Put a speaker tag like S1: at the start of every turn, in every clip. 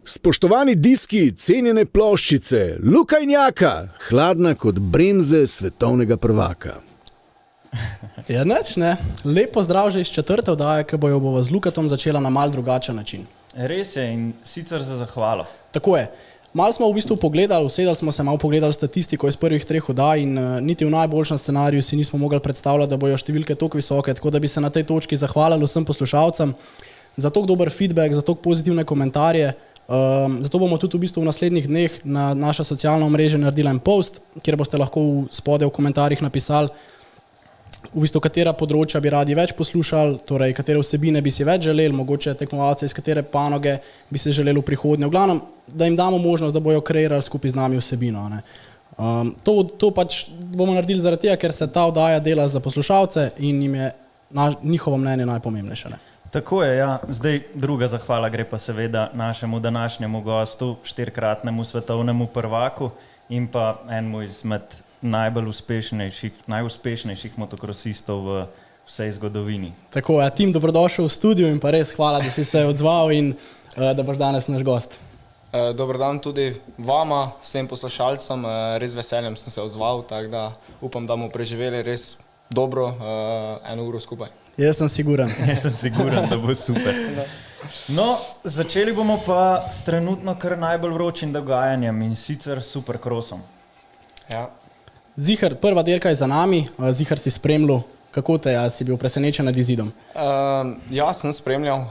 S1: Spoštovani diski, cenjene ploščice, Luka in Jaka, hladna kot bremze svetovnega prvaka.
S2: Ja, nič, ne. Lepo zdrav že iz četrte oddaje, ki bojo bova z Lukatom začela na mal drugačen način.
S3: Res je in sicer za zahvalo.
S2: Tako je. Mal smo v bistvu pogledali, usedali smo se, malo pogledali statistiko iz prvih 3 oddaj in niti v najboljšem scenariju si nismo mogli predstavljati, da bojo številke toliko visoke, tako da bi se na tej točki zahvalili vsem poslušalcem za toliko dober feedback, za toliko pozitivne komentarje. Zato bomo tudi v bistvu v naslednjih dneh na naša socialna omrežja naredili en post, kjer boste lahko spodaj v komentarjih napisali, v bistvu katera področja bi radi več poslušali, torej katere vsebine bi si več želeli, mogoče tekmovalce iz katere panoge bi se želeli v prihodnje. V glavnem, da jim damo možnost, da bojo kreirali skupaj z nami vsebino. Ne. To pač bomo naredili zaradi tega, ker se ta oddaja dela za poslušalce in jim je njihovo mnenje najpomembnejše. Ne.
S3: Tako je, ja. Zdaj druga zahvala gre pa seveda našemu današnjemu gostu, 4-kratnemu svetovnemu prvaku in pa enemu izmed najuspešnejših motokrosistov v vsej zgodovini.
S2: Tako je, Tim, dobrodošel v studiu in pa res hvala, da si se odzval in da boš danes naš gost.
S4: Dober dan tudi vama, vsem poslušalcem, res veseljem sem se odzval, tako da upam, da bomo preživeli res dobro 1 uro skupaj.
S2: Jaz sem siguren.
S3: Jaz sem siguren, da bo super. No, začeli bomo pa s trenutno kar najbolj vročim dogajanjem in sicer Supercrossom.
S4: Ja.
S2: Zihar, prva dirka je za nami, Zihar si spremljal, kako te, si bil presenečen nad izidom?
S4: Ja, sem spremljal.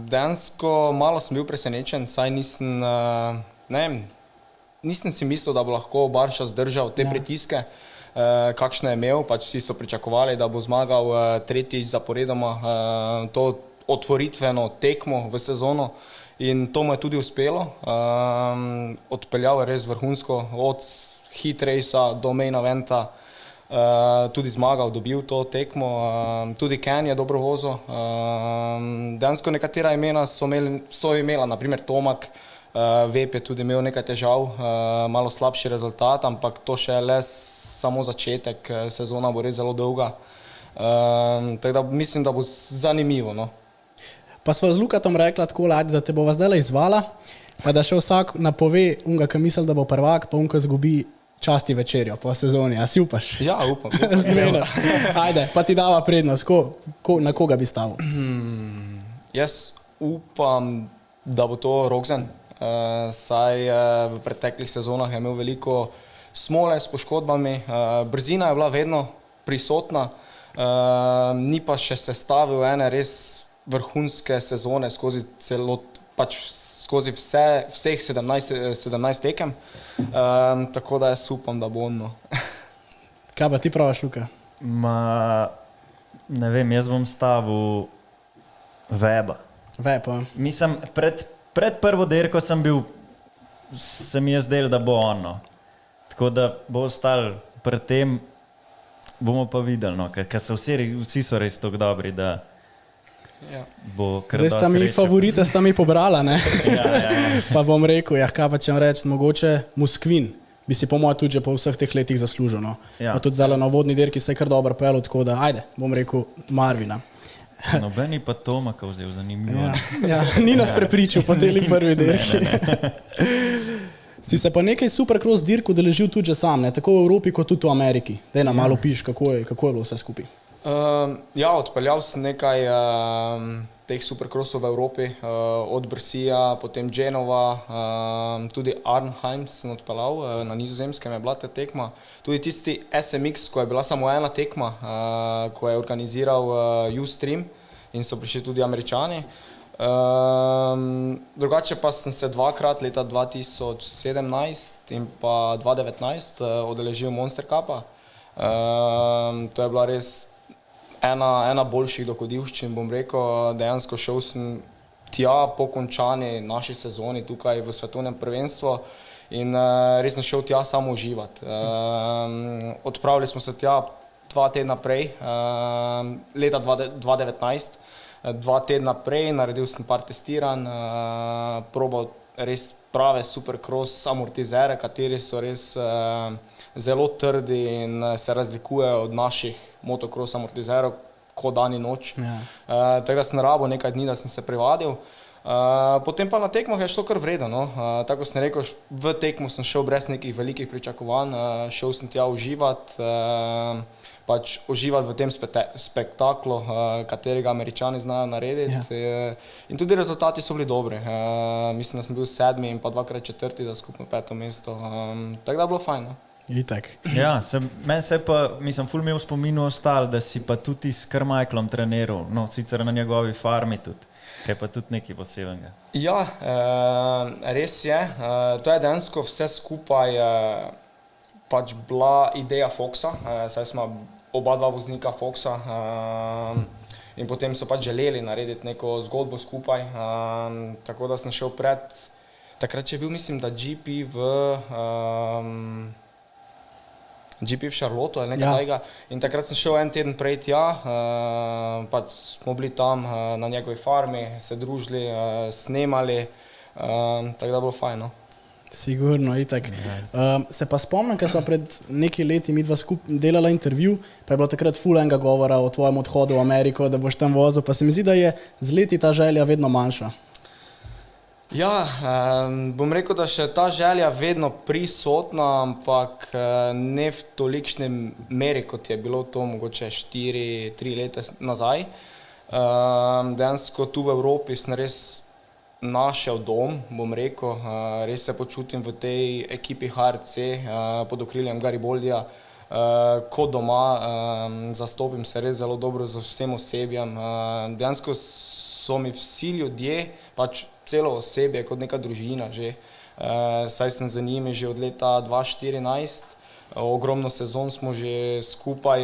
S4: Dejansko malo sem bil presenečen, saj nisem si mislil, da bo lahko Barša zdržal te pritiske, kakšne je imel, pač vsi so pričakovali, da bo zmagal 3. zaporedoma to otvoritveno tekmo v sezono in to mu je tudi uspelo. Odpeljal je res vrhunsko, od hit racea do main eventa, tudi zmagal, dobil to tekmo, tudi Ken je dobro vozil. Dejansko nekatera imena so imela, naprimer Tomak, Vep je tudi imel nekaj težav, malo slabši rezultat, ampak to še le samo začetek, sezona bo res zelo dolga. Tako da mislim, da bo zanimivo. No.
S2: Pa sva z Lukatom rekla tako, da te bova zdaj izvala, pa da še vsak napove unga, ki misli, da bo prvak, pa unga zgubi časti večerjo po sezoni. A si upaš?
S4: Ja, upam.
S2: Zmena. Ajde, pa ti dava prednost. Na koga bi stavil?
S4: Jaz upam, da bo to Rogzen, saj v preteklih sezonah je imel veliko smole s poškodbami, brzina je bila vedno prisotna, ni pa še sestavil ene res vrhunske sezone skozi vseh 17 tekem, tako da jaz upam, da bo on. No.
S2: Kaj pa ti praviš, Luka?
S3: Ne vem, jaz bom stavil Weba.
S2: Weba.
S3: Mislim, pred prvo dirko se mi je zdelo, da bo on. No. Tako da bo ostal pred tem, bomo pa videli, no, ker vsi so res tako dobri, da bo kar dosti sreče.
S2: Zdaj sta mi favorite, sta mi pobrala, ne?
S3: Ja.
S2: Pa bom rekel, kaj pa če vam reči, mogoče Muskvin bi si po mojem tudi že po vseh teh letih zaslužil. No. Ja. Pa tudi zdaj na vodni dirki se je kar dobro pel, tako da ajde, bom rekel Marvina.
S3: Nobeni pa Tomaka vzel, zanimivo.
S2: Ja, ni nas prepričal po tej prvi dirki. Si se pa nekaj Supercross dirk udeležil tudi že sam, ne? Tako v Evropi kot tudi v Ameriki. Daj nam malo piš, kako je bilo vse skupaj.
S4: Ja, odpeljal sem nekaj teh Supercrossov v Evropi, od Brsija, potem Genova, tudi Arnhem sem odpeljal, na Nizozemskem je bila ta tekma. Tudi tisti SMX, ko je bila samo ena tekma, ko je organiziral Ustream in so prišli tudi Američani. Drugače pa sem se 2-krat, leta 2017 in pa 2019, udeležil Monster Cupa. To je bila res ena boljših dogodivščin, bom rekel. Dejansko šel sem tja po končani naši sezoni tukaj v svetovnem prvenstvu in res sem šel tja samo uživati. Odpravili smo se tja 2 tedna prej, leta 2019, 2 tedna prej, naredil sem par testiranj, probal res prave Supercross amortizere, kateri so res zelo trdi in se razlikujejo od naših motocross amortizerov, ko dan in noč. Ja. Tako da sem rabil nekaj dni, da sem se privadil. Potem pa na tekmah je šlo kar vredno. No. Tako sem rekel, v tekmu sem šel brez nekih velikih pričakovanj, šel sem tja uživati, pač uživati v tem spektaklu, katerega Američani znajo narediti. In tudi rezultati so bili dobri. Mislim, da sem bil 7. in pa 2-krat 4. za skupno 5. mesto. Tako da je bilo fajn. No.
S2: Itak.
S3: Ja, meni se pa, mislim, ful mi je v spominu ostal, da si pa tudi s Carmichaelom treniral, no, sicer na njegovi farmi tudi. Kaj pa tudi nekaj posebnega.
S4: Ja, res je. To je dejansko vse skupaj pač bila ideja Foxa, saj smo oba dva voznika Foxa in potem so pač želeli narediti neko zgodbo skupaj, tako da sem šel takrat je bil, mislim, da GP v Charlotte ali nekaj tega. In takrat sem šel en teden prej tja, pač smo bili tam na njegovi farmi, se družili, snemali, tako da bilo fajn. No.
S2: Sigurno, itak. Se pa spomnim, ker sva pred nekaj leti midva skupaj delala intervju, pa je bilo takrat ful enega govora o tvojem odhodu v Ameriko, da boš tam vozil, pa se mi zdi, da je z leti ta želja vedno manjša.
S4: Ja, bom rekel, da še ta želja vedno prisotna, ampak ne v tolikšni meri, kot je bilo to mogoče 4-3 leta nazaj. Dejansko tu v Evropi sem res našel dom, bom rekel, res se počutim v tej ekipi HRC pod okriljem Gariboldija kot doma, zastopim se res zelo dobro z vsem osebjem. Dejansko so mi vsi ljudje, pač celo osebje kot neka družina že, saj sem za njimi že od leta 2014, ogromno sezon smo že skupaj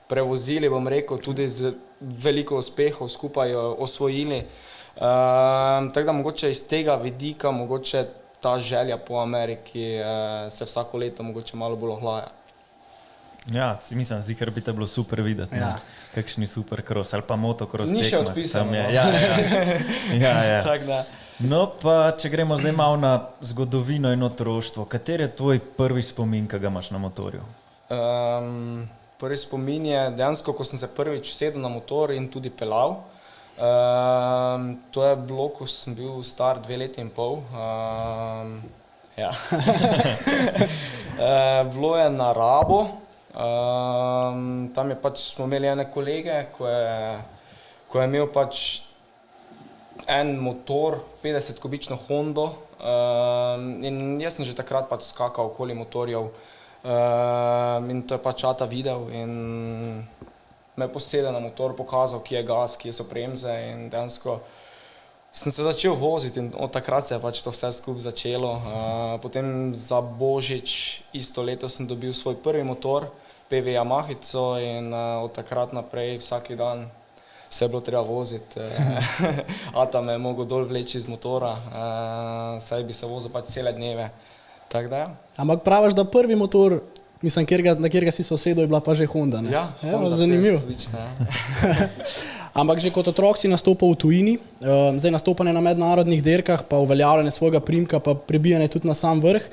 S4: prevozili, bom rekel, tudi z veliko uspehov skupaj osvojili, tako da mogoče iz tega vidika, mogoče ta želja po Ameriki se vsako leto mogoče malo bolj ohlaja.
S3: Ja, mislim, zikar bi te bilo super videti, kakšni super cross ali pa motocross tekmah.
S4: Ni še odpisano.
S3: Ja.
S4: Tak da.
S3: No, pa če gremo zdaj malo na zgodovino in otroštvo, kater je tvoj prvi spomin, ki ga imaš na motorju?
S4: Prvi spomin je dejansko, ko sem se prvič sedel na motor in tudi pelal. To je bilo, ko sem bil star 2 leti in pol. Ja. Bilo je na Rabo. Tam je pač smo imeli ene kolege, ko je imel pač en motor, 50 kubično Hondo, in jaz sem že takrat pač skakal okoli motorjev, in to je pač ata videl in me posedel na motor, pokazal, kje je gas, kje so bremze, in dejansko sem se začel voziti in od takrat se je pač to vse skupaj začelo. Potem za Božič isto leto sem dobil svoj prvi motor, PV Yamahico, in od takrat naprej vsak dan se je bilo treba voziti. Ata me je mogel dol vleči iz motora, saj bi se vozil pač cele dneve. Tak da, ja.
S2: Ampak praviš, da prvi motor, mislim, na kjerega si se usedel, je bila pa že Honda, ne?
S4: Ja,
S2: Honda, zanimivo. Ampak že kot otrok si nastopal v tujini, zdaj nastopanje na mednarodnih dirkah, pa uveljavljanje svojega primka, pa prebijanje tudi na sam vrh,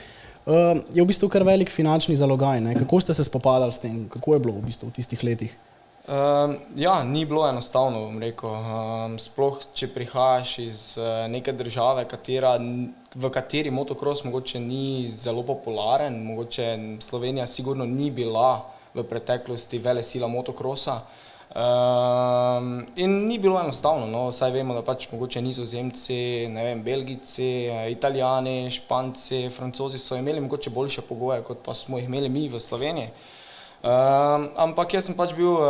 S2: je v bistvu kar velik finančni zalogaj, ne? Kako ste se spopadali s tem? Kako je bilo v bistvu v tistih letih?
S4: Ja, ni bilo enostavno, bom rekel. Sploh, če prihajaš iz neke države, v kateri motocross mogoče ni zelo popularen, mogoče Slovenija sigurno ni bila v preteklosti velesila motocrossa. In ni bilo enostavno, no, saj vemo, da pač mogoče Nizozemci, ne vem, Belgijci, Italijani, Španci, Francozi so imeli mogoče boljše pogoje, kot pa smo jih imeli mi v Sloveniji. Ampak jaz sem pač bil,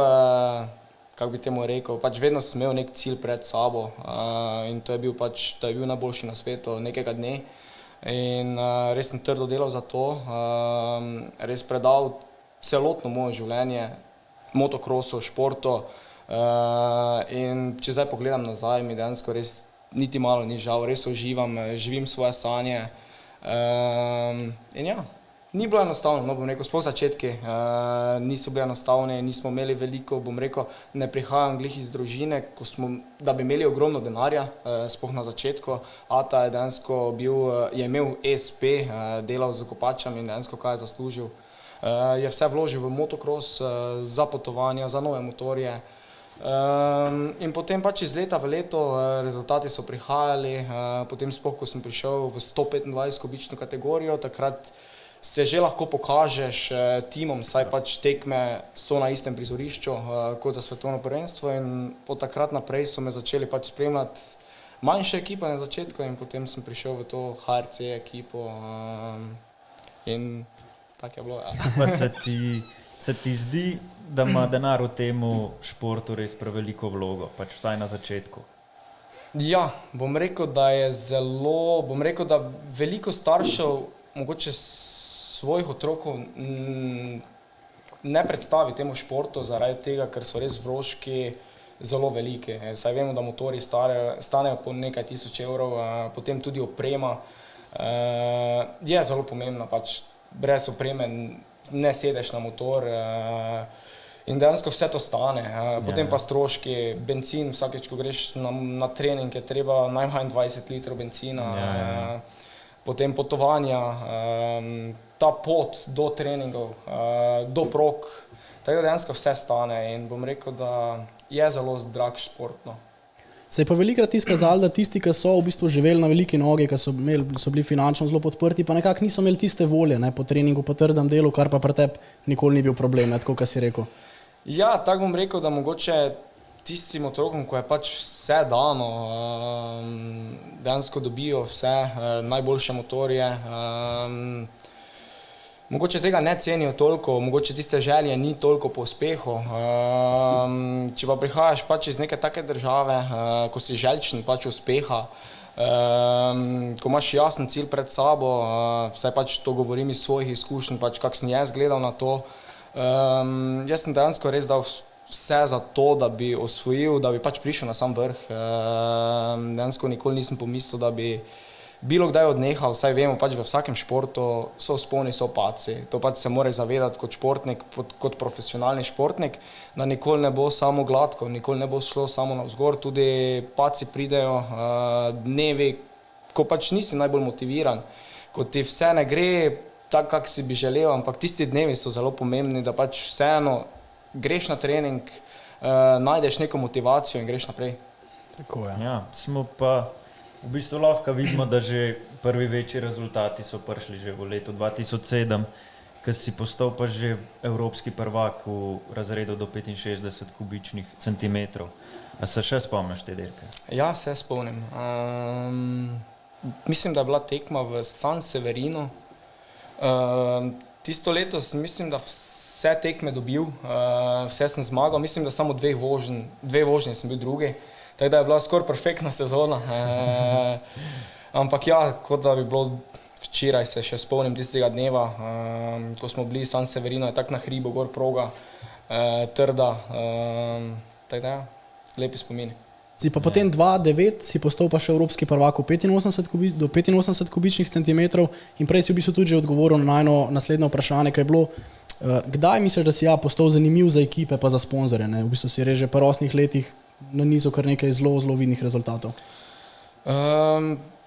S4: kako bi temu rekel, pač vedno sem imel nek cilj pred sabo, in to je bil pač, da je bil najboljši na svetu nekega dne, in res sem trdo delal za to, res predal celotno moje življenje motocrossu, športu, in če zdaj pogledam nazaj, mi dejansko res niti malo ni žal, res uživam, živim svoje sanje, in ja, ni bilo enostavno, no, bom rekel, sploh začetki niso bili enostavni, nismo imeli veliko, bom rekel, ne prihajam glih iz družine, da bi imeli ogromno denarja, sploh na začetku. Ata je dejansko je imel SP, delal z kopačami in dejansko kaj je zaslužil. Je vse vložil v motocross, za potovanja, za nove motorje, In potem pač iz leta v leto rezultati so prihajali, potem sploh, ko sem prišel v 125 kubično kategorijo, takrat se že lahko pokažeš timom, saj pač tekme so na istem prizorišču kot za svetovno prvenstvo in od takrat naprej so me začeli pač spremljati manjše ekipe na začetku in potem sem prišel v to HRC ekipo in tako je bilo. Ja.
S3: Pa se ti zdi, da ima denar v tem športu res preveliko vlogo, pač vsaj na začetku?
S4: Ja, bom rekel, da veliko staršev mogoče svojih otrokov ne predstavi temu športu zaradi tega, ker so res vložki zelo veliki. Saj vemo, da motorji stanejo po nekaj tisoč evrov, potem tudi oprema je zelo pomembna, pač brez opreme ne sedeš na motor in dejansko vse to stane. Potem pa stroški, benzin, vsakeč, ko greš na trening, je treba najmanj 20 litrov benzina, potem potovanja, ta pot do treningov, do prog, tako da dejansko vse stane in bom rekel, da je zelo drag šport. No.
S2: Se je pa velikrat izkazalo, da tisti, ki so v bistvu živeli na veliki nogi, ki so bili finančno zelo podprti, pa nekako niso imeli tiste volje, ne, po treningu, po trdem delu, kar pa pri tebi nikoli ni bil problem, ne, tako, kot si rekel.
S4: Ja, tako bom rekel, da mogoče tistim otrokom, ko je pač vse dano, dejansko dobijo vse, najboljše motorje, mogoče tega ne cenijo toliko, mogoče tiste želje ni toliko po uspehu. Če pa prihajaš pač iz neke take države, ko si željčen pač uspeha, ko imaš jasen cilj pred sabo, vsaj pač to govorim iz svojih izkušenj, pač kak sem jaz gledal na to, jaz sem dejansko res dal vse za to, da bi osvojil, da bi pač prišel na sam vrh. Dejansko nikoli nisem pomislil, da bi bilo kdaj odnehal, vsaj vemo, pač v vsakem športu so vzponi, so padci. To pač se moraš zavedati kot športnik, kot profesionalni športnik, da nikoli ne bo samo gladko, nikoli ne bo šlo samo navzgor, tudi padci pridejo, dnevi, ko pač nisi najbolj motiviran, ko ti vse ne gre tako, kak si bi želel, ampak tisti dnevi so zelo pomembni, da pač vseeno greš na trening, najdeš neko motivacijo in greš naprej.
S2: Tako je.
S3: Ja, smo pa v bistvu lahko vidimo, da že prvi večji rezultati so prišli že v letu 2007, ko si postal pa že evropski prvak v razredu do 65 kubičnih centimetrov. A se še spomniš te dirke?
S4: Ja, se spomnim. Mislim, da je bila tekma v San Severinu. Tisto leto mislim, da vse tekme dobil, vse sem zmagal, mislim, da samo dve vožnje sem bil drugi. Tako da je bila skoraj perfektna sezona, ampak ja, kot da bi bilo včeraj, se še spomnim tistega dneva, ko smo bili San Severino, je tak na hribu, gor proga, trda, tako da ja, lepi spomini.
S2: Si pa potem 2009 si postal pa še evropski prvak do 85 kubičnih centimetrov in prej si v bistvu tudi že odgovoril na eno naslednje vprašanje, kaj je bilo, kdaj misliš, da si postal zanimiv za ekipe pa za sponzorje, ne? V bistvu si res že po rosnih letih na nizu kar nekaj zelo vidnih rezultatov.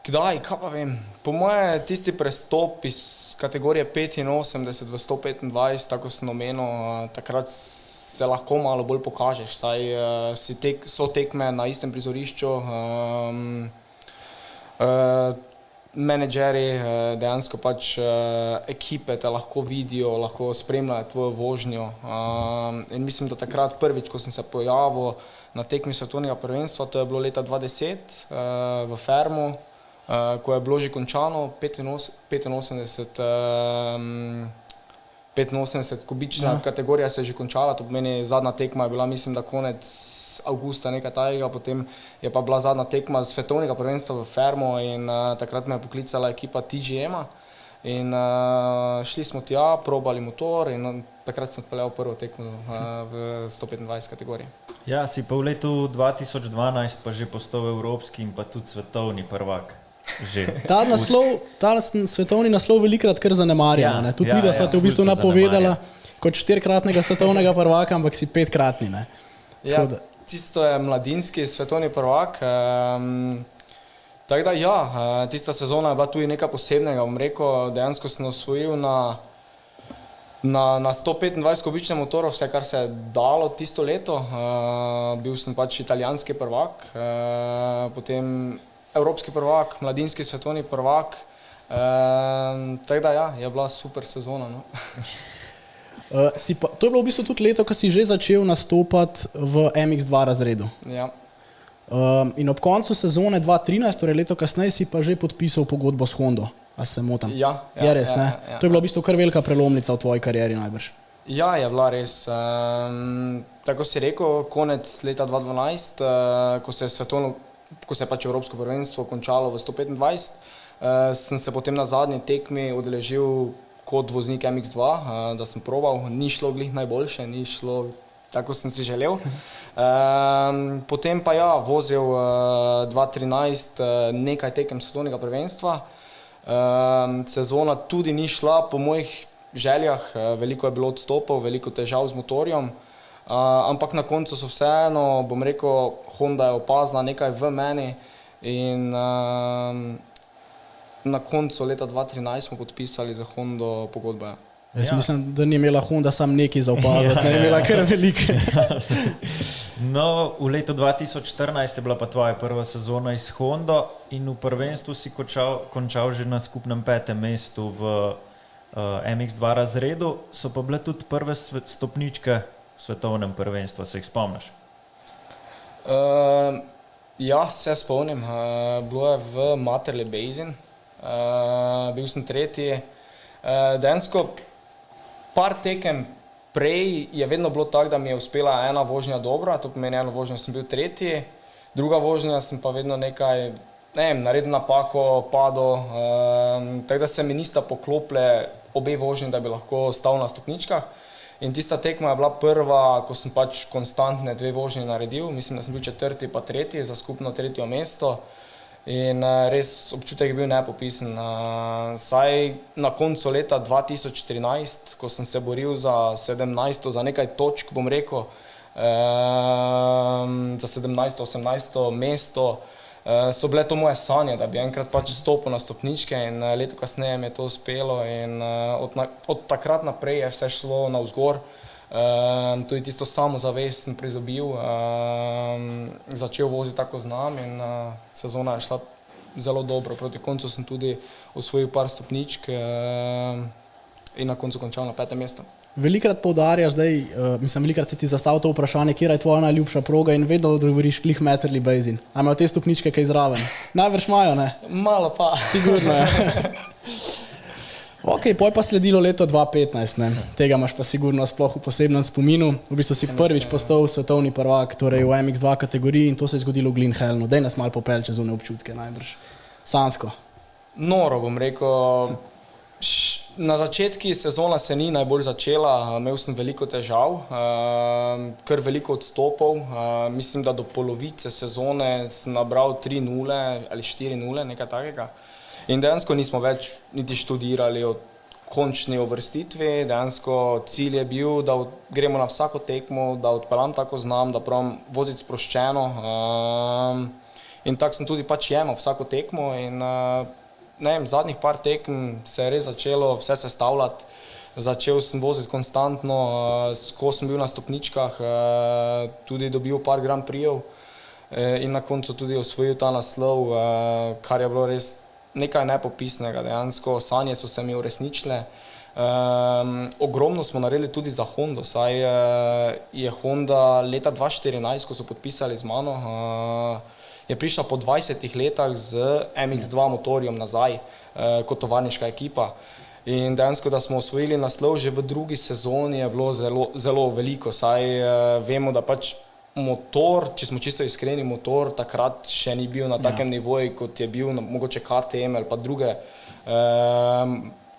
S4: Kdaj, kaj pa vem. Po moje tisti prestop iz kategorije 85 v 125, tako sem omenil, takrat se lahko malo bolj pokažeš, saj so tekme na istem prizorišču, menedžeri, dejansko pač ekipe te lahko vidijo, lahko spremljajo tvojo vožnjo in mislim, da takrat prvič, ko sem se pojavil na tekmi svetovnega prvenstva, to je bilo leta 2010 v Fermu, ko je bilo že končano 85 kubična kategorija se je že končala, to pomeni zadnja tekma je bila, mislim, da konec avgusta nekaj tajega, potem je pa bila zadnja tekma svetovnega prvenstva v Fermu in takrat me je poklicala ekipa TGM-a in šli smo tja, probali motor in takrat sem odpeljal prvo tekmo v 125 kategoriji.
S3: Ja, si pa v letu 2012 pa že postal evropski in pa tudi svetovni prvak.
S2: Ta svetovni naslov velikrat kar zanemarjamo. Ja, tudi videla so te v bistvu napovedala kot 4-kratnega svetovnega prvaka, ampak si 5-kratni.
S4: Ja, tisto je mladinski svetovni prvak. Tako da ja, tista sezona je bila tudi nekaj posebnega. Bom rekel, dejansko sem osvojil Na 125 kubičnem motoru vse, kar se je dalo tisto leto. Bil sem pač italijanski prvak, potem evropski prvak, mladinski svetovni prvak. Tako da ja, je bila super sezona. No.
S2: To je bilo v bistvu tudi leto, ko si že začel nastopati v MX2 razredu.
S4: Ja.
S2: In ob koncu sezone 2013, torej leto kasneje, si pa že podpisal pogodbo s Hondo. A se motim?
S4: Ja,
S2: je res, ne? To je bila v bistvu kar velika prelomnica v tvoji karieri najbrž.
S4: Ja, je bila res. Tako si rekel, konec leta 2012, ko se je pač Evropsko prvenstvo končalo v 125, sem se potem na zadnji tekmi udeležil kot voznik MX2, da sem probal, ni šlo glih najboljše, ni šlo tako sem si želel. Potem pa ja, vozil 2013 nekaj tekem svetovnega prvenstva. Sezona tudi ni šla po mojih željah, veliko je bilo odstopov, veliko težav z motorjem, ampak na koncu so vseeno, bom rekel, Honda je opazila nekaj v meni in na koncu leta 2013 smo podpisali za Hondo pogodbo.
S2: Jaz mislim, da ni imela Honda sam nekaj za opaziti, ne je imela kar velike.
S3: No, v letu 2014 je bila pa tvoja prva sezona iz Hondo in v prvenstvu si končal že na skupnem 5. mestu v MX2 razredu. So pa bile tudi prve stopničke v svetovnem prvenstvu, se jih spomniš?
S4: Ja, se spomnim. Bilo je v Materle Basin. Bil sem tretji. Dejansko par tekem prej je vedno bilo tako, da mi je uspela ena vožnja dobra, to pomeni eno vožnjo sem bil tretji, druga vožnja sem pa vedno nekaj, naredil napako, padel, tako da se mi nista poklopile obe vožnji, da bi lahko stal na stopničkah. In tista tekma je bila prva, ko sem pač konstantne dve vožnji naredil, mislim, da sem bil četrti pa tretji za skupno tretje mesto. In res občutek je bil nepopisen. Saj na koncu leta 2014, ko sem se boril za 17, za nekaj točk, bom rekel, za 17, 18 mesto, so bile to moje sanje, da bi enkrat pač stopil na stopničke in leto kasneje mi je to uspelo in od takrat naprej je vse šlo navzgor. Tudi tisto samozavest sem pridobil, začel voziti tako znam in sezona je šla zelo dobro. Proti koncu sem tudi osvojil par stopničk in na koncu končal na 5. mestu.
S2: Velikrat poudarjaš zdaj, velikrat se ti zastavil to vprašanje, kje je tvoja najljubša proga in vedno odgovoriš glih Materle Basin. A imajo te stopničke kaj zraven? Najbrž imajo, ne?
S4: Malo pa.
S2: Sigurno je. Ok, poj pa sledilo leto 2015, ne? Tega imaš pa sigurno sploh v posebnem spominu. V bistvu si prvič postal svetovni prvak, torej v MX2 kategoriji in to se je zgodilo v Glenhelnu. Daj nas malo popelj čez one občutke, najbrž. Sansko.
S4: Noro, bom rekel. Na začetku sezona se ni najbolj začela, imel sem veliko težav, kar veliko odstopov. Mislim, da do polovice sezone sem nabral 3-0 ali 4-0, nekaj takega. In dejansko nismo več niti študirali o končni uvrstitvi, dejansko cilj je bil, da gremo na vsako tekmo, da odpeljam tako znam, da pravim voziti sproščeno. In tako sem tudi pač jemal vsako tekmo in zadnjih par tekm se je res začelo vse sestavljati. Začel sem voziti konstantno, ko sem bil na stopničkah, tudi dobil par Grand Prixov in na koncu tudi osvojil ta naslov, kar je bilo res nekaj nepopisnega, dejansko sanje so se mi uresničile. Ogromno smo naredili tudi za Hondo, saj je Honda leta 2014, ko so podpisali z mano, je prišla po 20 letah z MX2 motorjem nazaj kot tovarniška ekipa. In dejansko, da smo osvojili naslov že v drugi sezoni je bilo zelo veliko, saj vemo, da pač motor, če smo čisto iskreni, motor takrat še ni bil na takem nivoju, kot je bil mogoče KTM ali pa druge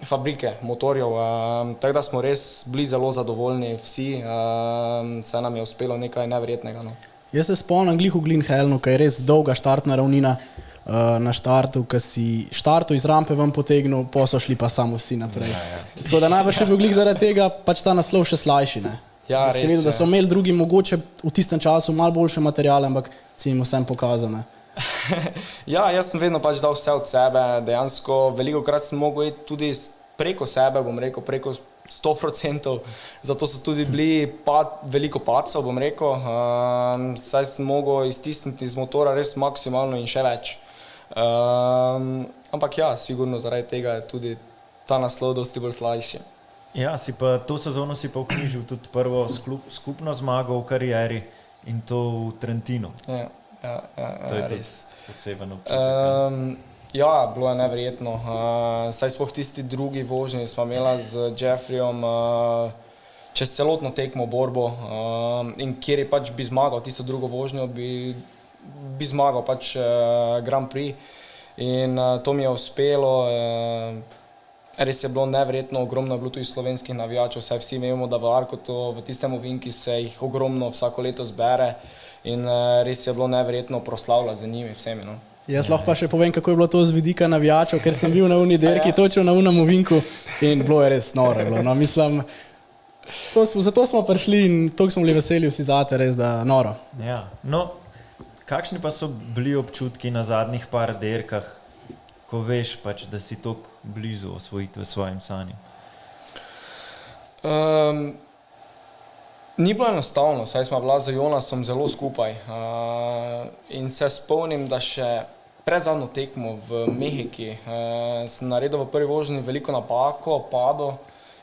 S4: fabrike motorjev. Tako da smo res bili zelo zadovoljni vsi, se nam je uspelo nekaj neverjetnega. No.
S2: Jaz se spomnim glih v Glenhelnu, ko je res dolga štartna ravnina na štartu, ko si štartu iz rampe ven potegnil, pa so šli pa samo vsi naprej. Tako da najbrž je bil glih zaradi tega pač ta naslov še slajši, ne?
S4: Ja,
S2: res, vedel, da so imeli drugi mogoče v tistem času malo boljše materiale, ampak si jim vsem pokazal. Ne?
S4: Ja, jaz sem vedno pač dal vse od sebe, dejansko veliko krat sem mogel iti tudi preko sebe, bom rekel, preko 100%, zato so tudi bili veliko padcev, bom rekel, saj sem mogel iztisniti iz motora res maksimalno in še več. Ampak ja, sigurno zaradi tega je tudi ta naslov dosti bolj slajši.
S3: Ja, to sezono si pa vknjižil tudi prvo skupno zmago v karieri in to v Trentinu.
S4: Ja,
S3: to je res poseben občutek.
S4: Ja, bilo je neverjetno. Saj sploh tisti drugi vožnji smo imeli z Jeffreyjem čez celotno tekmo borbo in kjer je pač bi zmagal tisto drugo vožnjo, bi zmagal pač Grand Prix in to mi je uspelo. Res je bilo neverjetno, ogromno je bilo tudi slovenskih navijačev, saj vsi vemo, da v Arkotu, v tistem ovinki se jih ogromno vsako leto zbere in res je bilo neverjetno proslavljati z njimi vsemi. No.
S2: Jaz lahko pa še povem, kako je bilo to z vidika navijačev, ker sem bil na uni derki, točno na unem ovinku in bilo je res noro. No, mislim, zato smo prišli in toliko smo bili veseli vsi zate, res da noro.
S3: Ja, no, kakšni pa so bili občutki na zadnjih par derkah, ko veš pač, da si toliko blizu osvojitve svojim sanjem?
S4: Ni bilo enostavno, saj smo bila z Jonasom zelo skupaj in se spomnim, da še pred zadnjo tekmo v Mehiki sem naredil v prvi vožnji veliko napako, padel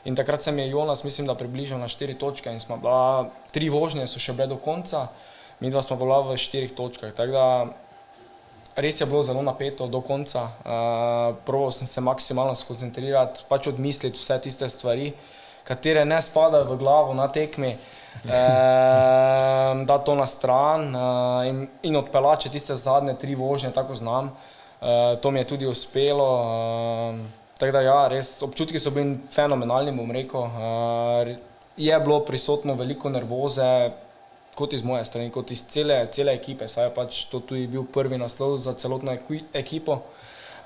S4: in takrat se mi je Jonas, mislim, da približal na 4 točke in smo bila, 3 vožnje so še bile do konca, mi dva smo bila v 4 točkah, tako da res je bilo zelo napeto do konca, probal sem se maksimalno skoncentrirati, pač odmisliti vse tiste stvari, katere ne spadajo v glavo na tekmi, da to na stran in odpeljati tiste zadnje 3 vožnje, tako znam. To mi je tudi uspelo. Tako da ja, res občutki so bili fenomenalni, bom rekel. Je bilo prisotno veliko nervoze, kot iz moje strani, kot iz cele ekipe, saj je pač to tudi bil prvi naslov za celotno ekipo.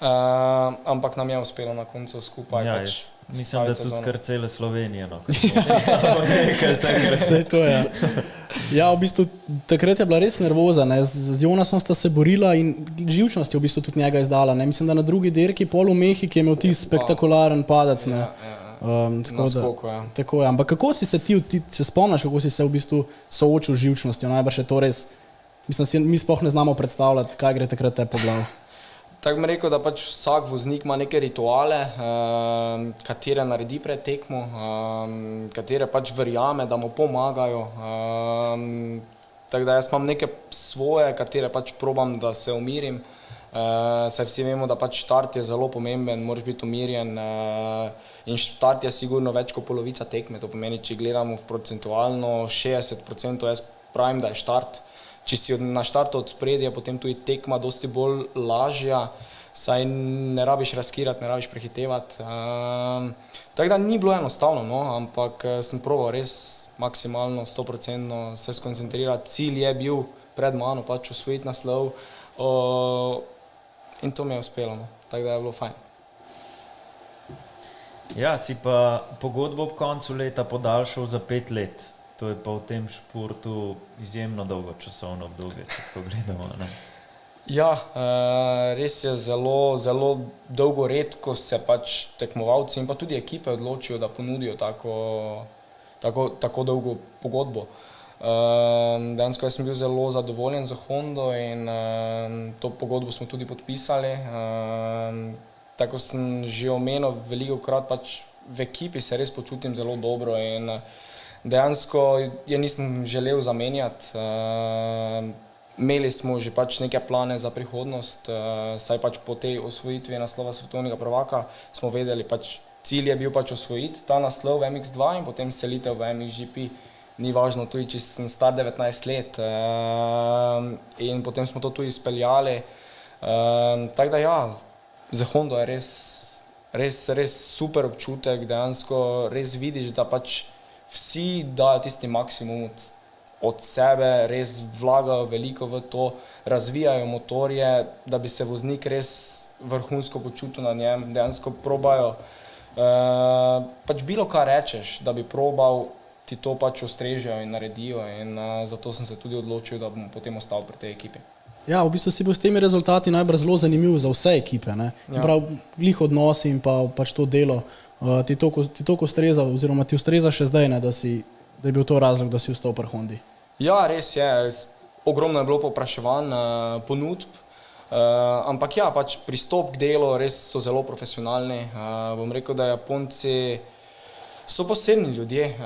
S4: Ampak nam je uspelo na koncu skupaj.
S3: Ja,
S4: pač
S3: mislim, da tudi kar cele Slovenije. No,
S2: Vse to je. Ja, v bistvu takrat je bila res nervoza. Ne? Z Jonasom sta se borila in živčnost je v bistvu tudi njega izdala. Ne? Mislim, da na drugi derki pol v Mehiki je imel ti spektakularen padec. Ne? Tako je. Ampak kako si se ti spomniš, kako si se v bistvu soočil z živčnostjo? Najbrž je to res, mislim, mi sploh ne znamo predstavljati, kaj gre takrat te po glavi.
S4: Tako bi rekel, da pač vsak voznik ima neke rituale, katere naredi pred tekmo, katere pač verjame, da mu pomagajo. Tako da jaz imam neke svoje, katere pač probam, da se umirim. Saj vsi vemo, da pač štart je zelo pomemben, moraš biti umirjen in štart je sigurno več kot polovica tekme. To pomeni, če gledamo v procentualno 60%, jaz pravim, da je štart. Če si na štartu od spredja, potem tudi tekma dosti bolj lažja, saj ne rabiš raskirati, ne rabiš prehitevati. Tako da ni bilo enostavno, no, ampak sem probal res maksimalno, 100% se skoncentrirati. Cilj je bil pred mano pač osvojiti naslov in to mi je uspelo, no. Tako da je bilo fajn.
S3: Ja, si pa pogodbo ob koncu leta podaljšal za 5 let. To je pa v tem športu izjemno dolgo časovno obdobje, če pogledamo. Ne?
S4: Ja, res je zelo, zelo dolgo redko se pač tekmovalci in pa tudi ekipe odločijo, da ponudijo tako dolgo pogodbo. Dejansko jaz sem bil zelo zadovoljen za Hondo in to pogodbo smo tudi podpisali. Tako sem že omenil velikokrat, pač v ekipi se res počutim zelo dobro in dejansko je nisem želel zamenjati. Imeli smo že pač neke plane za prihodnost, saj pač po tej osvojitvi naslova svetovnega prvaka smo vedeli, pač cilj je bil pač osvojiti ta naslov v MX2 in potem selitev v MXGP. Ni važno tudi, če sem star 19 let in potem smo to tudi izpeljali. Tako da ja, za Hondo je res super občutek, dejansko res vidiš, da pač vsi dajo tisti maksimum od sebe, res vlagajo veliko v to, razvijajo motorje, da bi se voznik res vrhunsko počutil na njem, dejansko probajo, pač bilo kar rečeš, da bi probal, ti to pač ustrežejo in naredijo in zato sem se tudi odločil, da bom potem ostal pri tej ekipi.
S2: Ja, v bistvu si bil s temi rezultati najbrž zelo zanimiv za vse ekipe, ne? Ja. Prav glih odnosi in pa pač to delo ti toliko ustreza, oziroma ti ustreza še zdaj, ne, da je bil to razlog, da si vstal pri Hondi?
S4: Ja, res je. Ogromno je bilo povpraševanj, ponudb, ampak ja, pač pristop k delu res so zelo profesionalni. Bom rekel, da Japonci so posebni ljudje,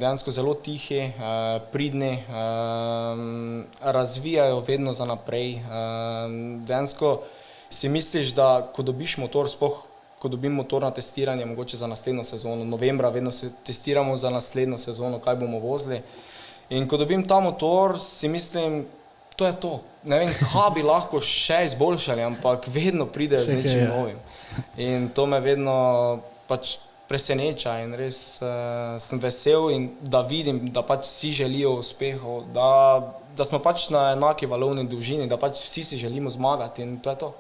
S4: dejansko zelo tihi, pridni, razvijajo vedno za naprej. Dejansko si misliš, da ko dobiš motor, sploh ko dobim motor na testiranje, mogoče za naslednjo sezono, novembra vedno se testiramo za naslednjo sezono, kaj bomo vozili. In ko dobim ta motor, si mislim, to je to. Ne vem, kaj bi lahko še izboljšali, ampak vedno pridejo z nečim novim. In to me vedno pač preseneča in res sem vesel in da vidim, da pač vsi želijo uspehov, da smo pač na enaki valovni dolžini, da pač vsi si želimo zmagati in to je to.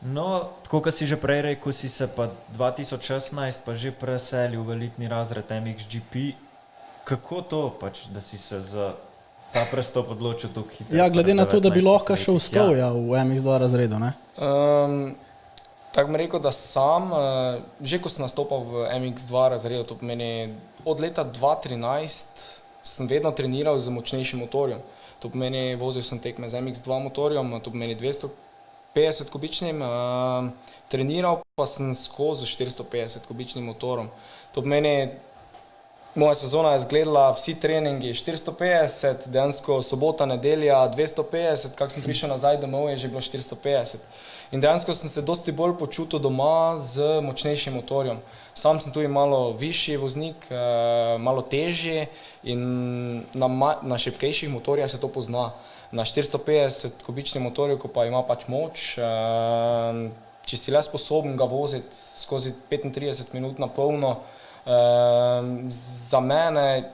S3: No, tako kot si že prej rekel, si se pa 2016 pa že preselil v elitni razred MXGP. Kako to pač, da si se za ta prestop odločil tako hitro?
S2: Ja, glede na to, da bi lahko šel stov v MX2 razredu, ne?
S4: Tako bi rekel, da sam, že ko sem nastopal v MX2 razredu, to pomeni od leta 2013 sem vedno treniral z močnejšim motorjem. To pomeni, vozil sem tekme z MX2 motorjem, to pomeni 250 kubičnim, treniral pa sem skozi 450 kubičnim motorom. To pomeni, moja sezona je izgledala, vsi treningi 450, dejansko sobota, nedelja 250, kak sem prišel nazaj domov, je že bilo 450. In dejansko sem se dosti bolj počutil doma z močnejšim motorjem. Sam sem tudi malo višji voznik, malo težji in na šibkejših motorjih se to pozna. Na 450 kubičnih motorjev, ko pa ima pač moč, če si le sposoben ga voziti skozi 35 minut na polno, za mene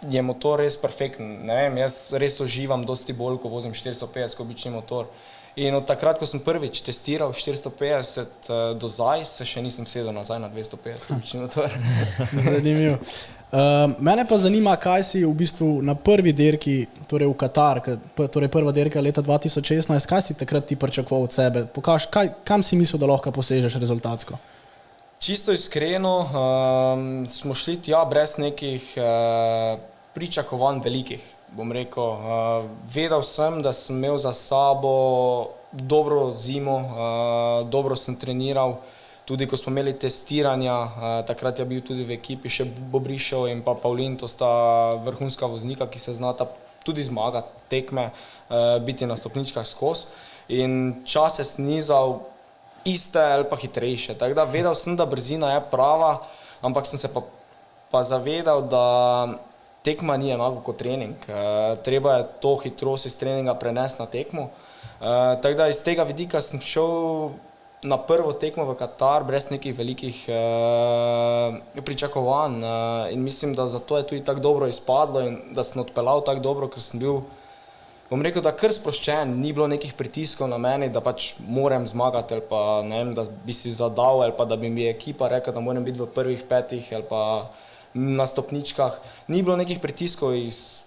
S4: je motor res perfekten. Ne vem, jaz res uživam dosti bolj, ko vozim 450 kubični motor. In od takrat, ko sem prvič testiral 450 do zdaj, se še nisem sedel nazaj na 250 kubični motor.
S2: Zanimivo. Mene pa zanima, kaj si v bistvu na prvi dirki, torej v Katar, torej prva dirka leta 2016, kaj si takrat ti pričakoval od sebe? Kam si mislil, da lahko posežeš rezultatsko?
S4: Čisto iskreno, smo šli tja brez nekih pričakovanj velikih. Bom rekel, vedel sem, da sem imel za sabo dobro zimo, dobro sem treniral, tudi ko smo imeli testiranja, takrat je bil tudi v ekipi še Bobrišov in pa Pavlin, to sta vrhunska voznika, ki se znata tudi zmagati tekme, biti na stopničkah skozi in čas je snizal iste ali pa hitrejše, tako da vedel sem, da brzina je prava, ampak sem se pa zavedal, da tekma ni enako kot trening, treba je to hitrost iz treninga prenesti na tekmo, tako da iz tega vidika sem šel na prvo tekmo v Katar brez nekih velikih pričakovanj in mislim, da zato je tudi tako dobro izpadlo in da sem odpeljal tako dobro, ker sem bil, bom rekel, da kar sproščen, ni bilo nekih pritiskov na meni, da pač moram zmagati ali pa ne vem, da bi si zadal ali pa da bi mi ekipa rekla, da moram biti v prvih 5 ali pa na stopničkah. Ni bilo nekih pritiskov iz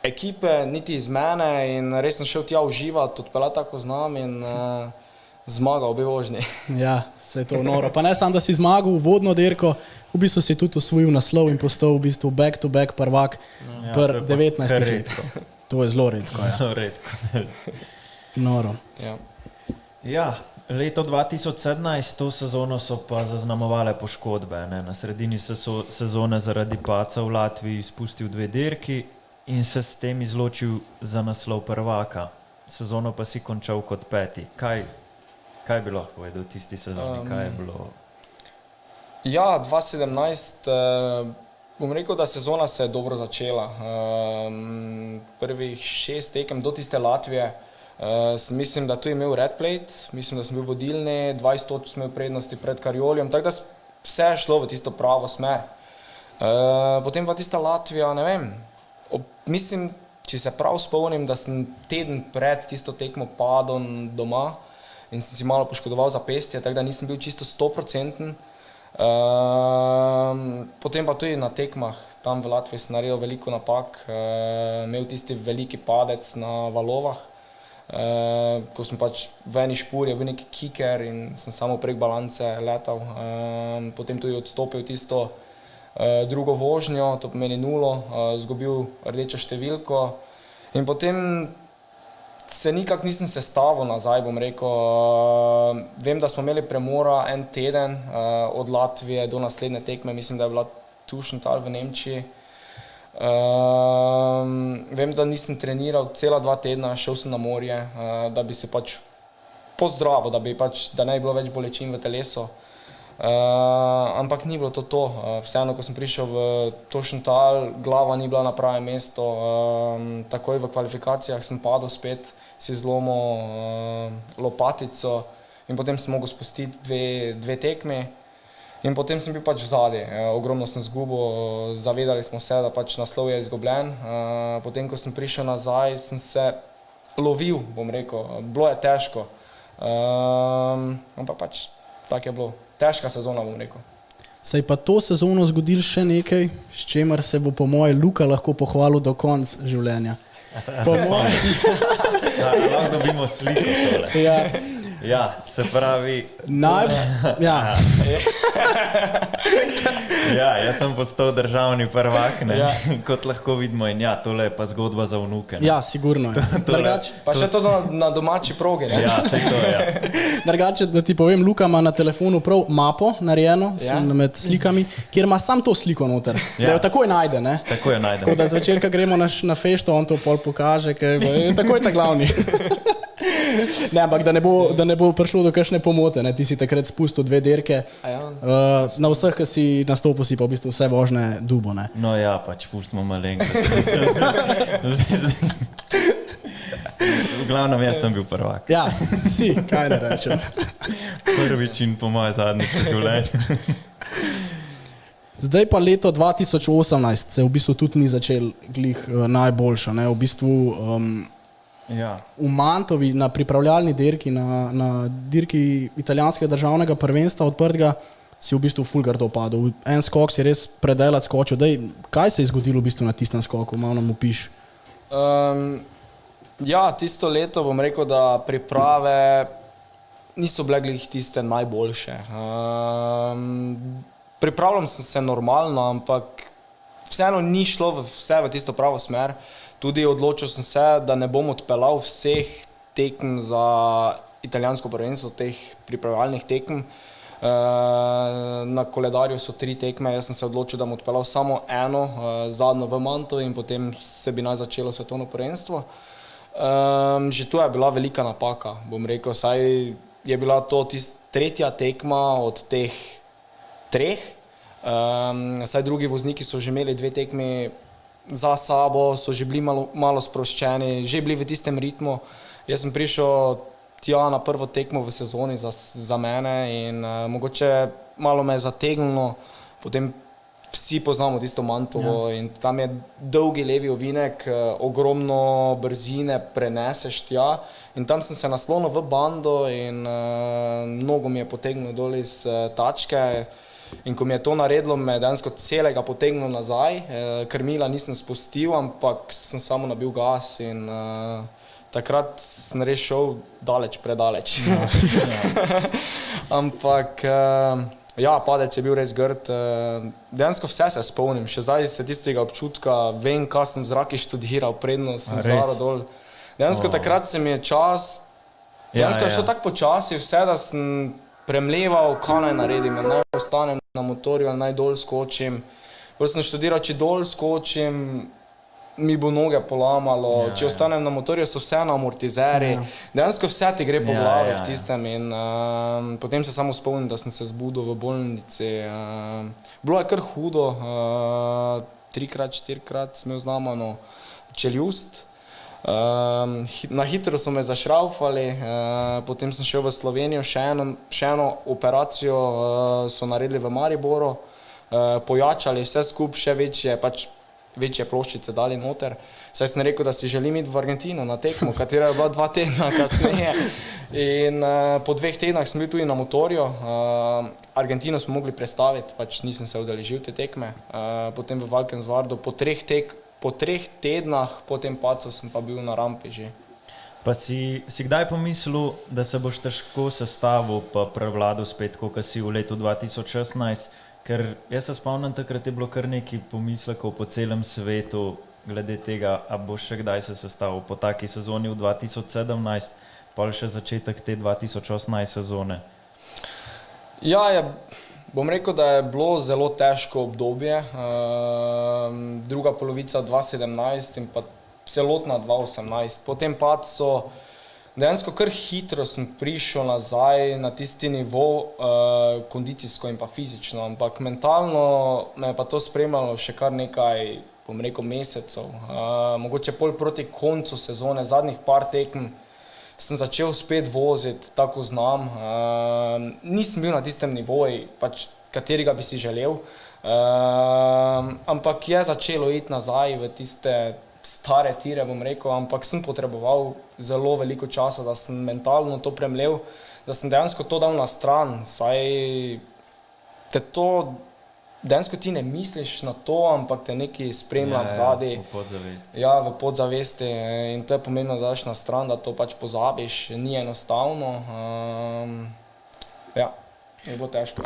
S4: ekipe, niti iz mene in res sem šel tja uživati, odpeljati tako znam in zmagal obe vožnji.
S2: Ja, se je to noro. Pa ne samo, da si zmagal vodno dirko, v bistvu si tudi osvojil naslov in postal v bistvu back-to-back prvak pri 19 letih. To je zelo redko. Ja.
S3: Zelo redko.
S2: Noro.
S4: Ja.
S3: Ja, leto 2017, to sezono so pa zaznamovale poškodbe. Ne? Na sredini sezone zaradi paca v Latviji izpustil 2 dirki in se s tem izločil za naslov prvaka. Sezono pa si končal kot 5. Kaj bi lahko povedal v tisti sezoni? Kaj je bilo?
S4: Ja, 2017, bom rekel, da sezona se je dobro začela. Prvih 6 tekem do tiste Latvije, mislim, da tu je imel red plate, mislim, da sem bil vodilni, 20 točk sem imel prednosti pred Karjoljem, tako da vse je šlo v tisto pravo smer. Potem pa tista Latvija, ne vem, mislim, če se prav spomnim, da sem teden pred tisto tekmo padel doma in sem si malo poškodoval zapestje, tako da nisem bil čisto 100%. Potem pa tudi na tekmah, tam v Latviji sem naredil veliko napak, imel tisti veliki padec na valovah. Ko sem pač v eni špuri, bil neki kiker in sem samo prek balance letal. Potem tudi odstopil tisto drugo vožnjo, to pomeni 0, izgubil rdečo številko in potem se nikak nisem sestavil nazaj, bom rekel. Vem, da smo imeli premora en teden od Latvije do naslednje tekme, mislim, da je bila Tušental v Nemčiji. Vem, da nisem treniral cela 2 tedna, šel sem na morje, da bi se pač pozdravil, da ne bi bilo več bolečin v telesu. Ampak ni bilo to. Vseeno, ko sem prišel v Tušental, glava ni bila na pravem mestu. Takoj v kvalifikacijah sem padel spet, si zlomil lopatico in potem sem mogel spustiti dve tekmi. In potem sem bil pač vzadi, ogromno sem izgubil, zavedali smo se, da pač naslov je izgubljen. Potem, ko sem prišel nazaj, sem se lovil, bom rekel, bilo je težko. Ampak pač tako je bilo, težka sezona, bom rekel.
S2: Se je pa to sezono zgodilo še nekaj, s čemer se bo po moje Luka lahko pohvalil do konca življenja. Po moje.
S3: Lahko dobimo sliko tole. Ja, se pravi...
S2: Ja,
S3: jaz sem postal državni prvak, ne? Kot lahko vidimo in tole je pa zgodba za vnuke. Ne?
S2: Ja, sigurno je.
S4: Pa še to na domači progi, ne?
S3: Ja, sej to, ja.
S2: Drugače, da ti povem, Luka ima na telefonu prav mapo narejeno med slikami, kjer ima sam to sliko noter, da jo takoj najde, ne?
S3: Takoj jo najdem.
S2: Tako da zvečer, ko gremo na fešto, on to pol pokaže, ker je takoj ta glavni. Ne, ampak da ne bo prišlo do kakšne pomote, ne? Ti si takrat spustil 2 dirke, na vseh, ki si nastopil, si pa v bistvu vse vožne dubo, ne?
S3: No ja, pač pustimo malenkost. V glavnem, jaz sem bil prvak.
S2: Ja, si, kaj ne rečem.
S3: Prvič in po moje zadnjič v življenju.
S2: Zdaj pa leto 2018 se v bistvu tudi ni začel glih najboljša, ne? V bistvu v Mantovi na pripravljalni dirki, na dirki italijanskega državnega prvenstva odprtega, si v bistvu ful grdo padel. En skok si res predelat skočil. Kaj se je zgodilo v bistvu na tistem skoku? Malo nam opiš.
S4: Ja, tisto leto bom rekel, da priprave niso bile glih tiste najboljše. Pripravljam sem se normalno, ampak vseeno ni šlo vse v tisto pravo smer. Tudi odločil sem se, da ne bom odpeljal vseh tekem za italijansko prvenstvo, teh pripravljalnih tekem. Na koledarju so 3 tekme, jaz sem se odločil, da bom odpeljal samo eno, zadnjo v Mantovi in potem se bi naj začelo svetovno prvenstvo. Že to je bila velika napaka, bom rekel, saj je bila to tretja tekma od teh 3. Saj drugi vozniki so že imeli 2 tekmi za sabo, so že bili malo sproščeni, že bili v tistem ritmu. Jaz sem prišel tja na prvo tekmo v sezoni za mene in mogoče malo me je zategnilo, potem vsi poznamo tisto Mantovo in tam je dolgi levi ovinek, ogromno brzine preneseš tja in tam sem se naslonil v bando in mnogo mi je potegnil dol iz tačke. In ko mi je to naredilo, me je dejansko celega potegnil nazaj, krmila nisem spustil, ampak sem samo nabil gas in takrat sem res šel predaleč. Ampak ja, padec je bil res grd. Dejansko vse se spomnim, še zdaj se tistega občutka, vem, kaj sem v zraki študiral, predno sem dal dol. Dejansko takrat se mi je čas, dejansko je šlo tako počasi vse, da sem premleval, kaj naj naredim, naj ostanem na motorju, naj dol skočim. Potem sem študiral, če dol skočim, mi bo noge polamalo, če ostanem na motorju, so vseeno amortizeri. Dejansko vse ti gre po glavi v tistem in potem se samo spomnim, da sem se zbudil v bolnici. Bilo je kar hudo, 3-krat, 4-krat sem imel zlomano čeljust. Na hitro so me zašraufali, potem sem šel v Slovenijo, še eno operacijo so naredili v Mariboru, pojačali vse skup, še večje ploščice dali noter. Saj sem rekel, da si želim iti v Argentino na tekmo, katera je bila 2 tedna kasneje. In po 2 tednah sem bil tudi na motorju. Argentino smo mogli prestaviti, pač nisem se udeležil te tekme. Potem v Valkensvardu po 3 tednah, po tem padcu sem pa bil na rampi že.
S3: Pa si kdaj pomislil, da se boš težko sestavil pa prevladal spet, kot si v letu 2016? Ker jaz se spomnim, takrat je bilo kar nekaj pomislekov po celem svetu glede tega, a boš še kdaj se sestavil po taki sezoni v 2017, pa še začetek te 2018 sezone.
S4: Ja, bom rekel, da je bilo zelo težko obdobje. Druga polovica 2017 in pa celotna 2018. Potem pa so dejansko kar hitro sem prišel nazaj na tisti nivo, kondicijsko in pa fizično, ampak mentalno me je pa to spremljalo še kar nekaj, bom rekel, mesecev. Mogoče pol proti koncu sezone, zadnjih par tekm, sem začel spet voziti, tako znam. Nisem bil na tistem nivoju, pač, katerega bi si želel, ampak je začelo iti nazaj v tiste stare tire, bom rekel, ampak sem potreboval zelo veliko časa, da sem mentalno to premlel, da sem dejansko to dal na stran, saj te to, dejansko ti ne misliš na to, ampak te nekaj spremlja vzadi.
S3: V podzavesti.
S4: Ja, v podzavesti in to je pomembno, da daš na stran, da to pač pozabiš, ni enostavno. Ja, je bilo težko.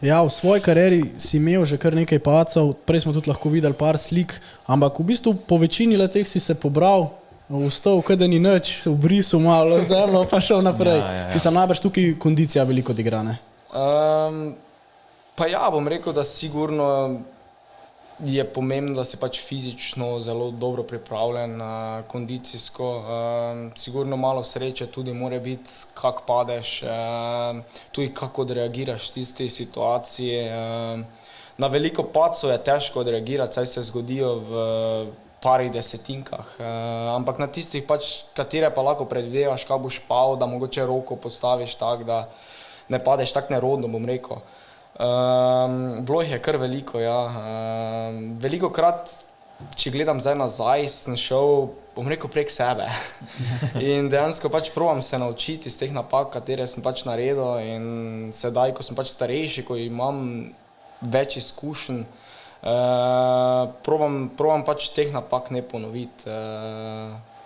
S2: Ja, v svoji karieri si imel že kar nekaj padcev, prej smo tudi lahko videli par slik, ampak v bistvu po večini leteh si se pobral, vstal, kada ni nič, obrisal malo zemljo, pa šel naprej. Mislim, najbrž tukaj kondicija veliko odigra, ne?
S4: Pa ja, bom rekel, da sigurno je pomembno, da si pač fizično zelo dobro pripravljen, kondicijsko, sigurno malo sreče tudi mora biti, kak padeš, tudi kako odreagiraš v tisti situaciji. Na veliko padcev je težko odreagirati, saj se zgodijo v parih desetinkah, ampak na tistih pač, katere pa lahko predvidevaš, kako boš pal, da mogoče roko postaviš tak, da ne padeš tak nerodno, bom rekel. Bilo jih je kar veliko, ja. Veliko krat, če gledam zdaj nazaj, sem šel, bom rekel, prek sebe. In dejansko pač probam se naučiti iz teh napak, katere sem pač naredil, in sedaj, ko sem pač starejši, ko imam več izkušenj, probam pač teh napak ne ponoviti.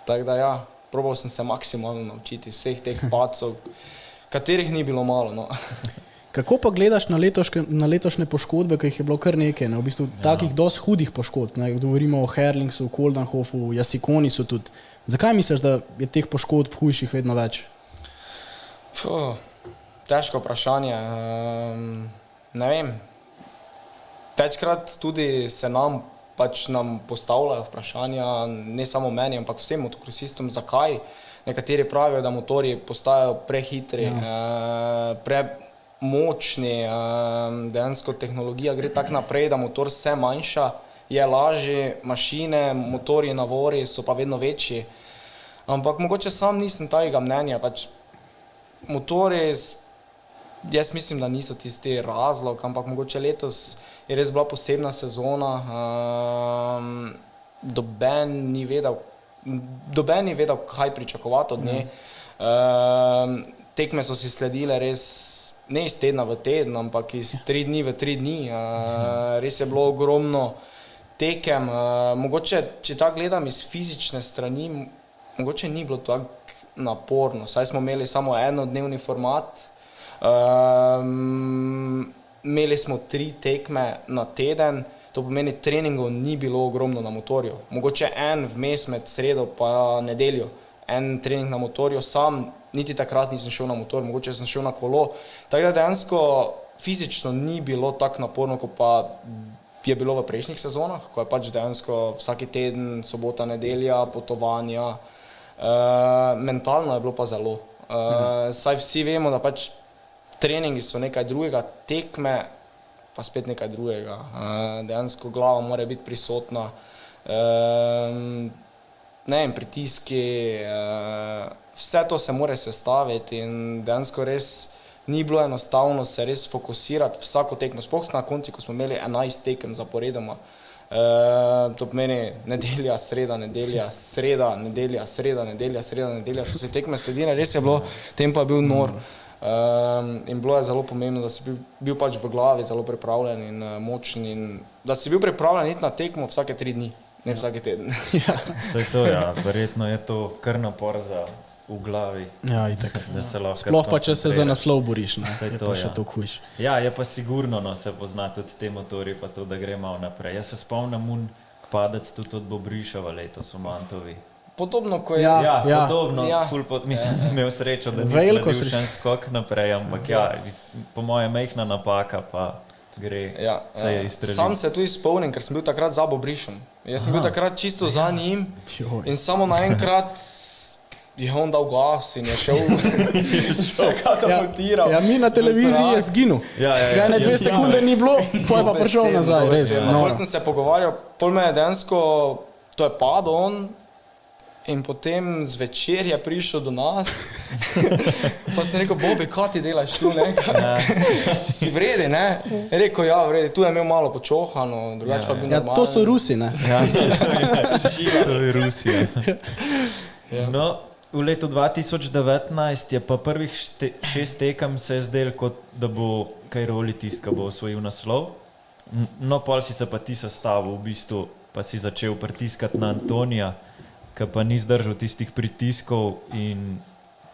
S4: Tako da ja, probal sem se maksimalno naučiti iz vseh teh padcev, katerih ni bilo malo, no.
S2: Kako pa gledaš na letošnje poškodbe, ki jih je bilo kar nekaj, ne? V bistvu takih dosti hudih poškodb, ne? Govorimo o Herlingsu, Koldenhofu, Jasikonisu tudi. Zakaj misliš, da je teh poškodb hujših vedno več?
S4: Težko vprašanje. Ne vem. Večkrat tudi se nam postavljajo vprašanja, ne samo meni, ampak vsem motokrosistom, zakaj. Nekateri pravijo, da motorji postajajo prehitri, močni, dejansko tehnologija gre tako naprej, da motor vse manjša, je lažji, mašine, motorji na vori so pa vedno večji. Ampak mogoče sam nisem tega mnenja, pač motorji, jaz mislim, da niso tisti razlog, ampak mogoče letos je res bila posebna sezona, noben ni vedel, kaj pričakovati od nje. Tekme so si sledile res ne iz tedna v teden, ampak iz 3 dni v 3 dni. Res je bilo ogromno tekem. Mogoče, če tako gledam iz fizične strani, mogoče ni bilo tako naporno. Saj smo imeli samo enodnevni format, imeli smo 3 tekme na teden, to pomeni treningov ni bilo ogromno na motorju. Mogoče en vmes med sredo pa nedeljo. En trening na motorju, sam niti takrat nisem šel na motor, mogoče sem šel na kolo. Tako da dejansko fizično ni bilo tako naporno, kot pa je bilo v prejšnjih sezonah, ko je pač dejansko vsaki teden, sobota, nedelja, potovanja. Mentalno je bilo pa zelo. Saj vsi vemo, da pač treningi so nekaj drugega, tekme pa spet nekaj drugega. Dejansko glava mora biti prisotna. Ne vem, pritiski, vse to se mora sestaviti in dejansko res ni bilo enostavno se res fokusirati vsako tekmo. Sploh na konci, ko smo imeli 11 tekem zaporedoma, to pomeni nedelja, sreda, nedelja, sreda, nedelja, sreda, nedelja, sreda, nedelja, so se tekme sledile, res je bilo, tempo je bil nor. In bilo je zelo pomembno, da si bil pač v glavi zelo pripravljen in močen in da si bil pripravljen iti na tekmo vsake 3 dni. ne vsaki teden.
S3: Saj to, ja, verjetno je to kar napor za v glavi,
S2: Ja, itak.
S3: da se lahko
S2: Sploh pa, če se za
S3: skoncentriraš.
S2: naslov boriš, ne?
S3: Saj
S2: Je
S3: to,
S2: pa še
S3: ja.
S2: to hujš.
S3: Ja, je pa sigurno, no, se pozna tudi te motorje, pa to, da gre malo naprej. Jaz se spomnim padec tudi od Bobriševa letos v Mantovi.
S4: Podobno, ko je
S2: Ja.
S3: Podobno,
S4: Ja.
S3: mislim, imel srečo, da
S2: Veliko
S3: nisem še en skok naprej, ampak po moje mehna napaka pa gre, se je izstrelil.
S4: Sam se tu spomnim, ker sem bil takrat za Bobrišem. Jaz sem bil takrat čisto za njim in samo naenkrat je on dal gas in je šel se katapultiral.
S2: Ja, mi na televiziji je zginil.
S3: Ja.
S2: Ne 2 sekunde ni bilo, pa je pa prišel nazaj, res.
S4: Pol sem se pogovarjal, pol me je dejansko, to je padel on in potem zvečer je prišel do nas. Pa sem rekel, Bobi, kaj ti delaš tu, ne? Si vredi, ne? Je rekel, ja, vredi, tu je imel malo počohano, drugače pa bil
S2: Ja,
S4: normalen.
S2: to so Rusi, ne?
S3: To je Rusija. No, v letu 2019 je pa prvih 6 tekem se je zdel, kot da bo kaj roli tist, ki bo osvojil naslov. No, pol si se pa ti sestavil, v bistvu pa si začel pritiskati na Antonija, ki pa ni zdržal tistih pritiskov in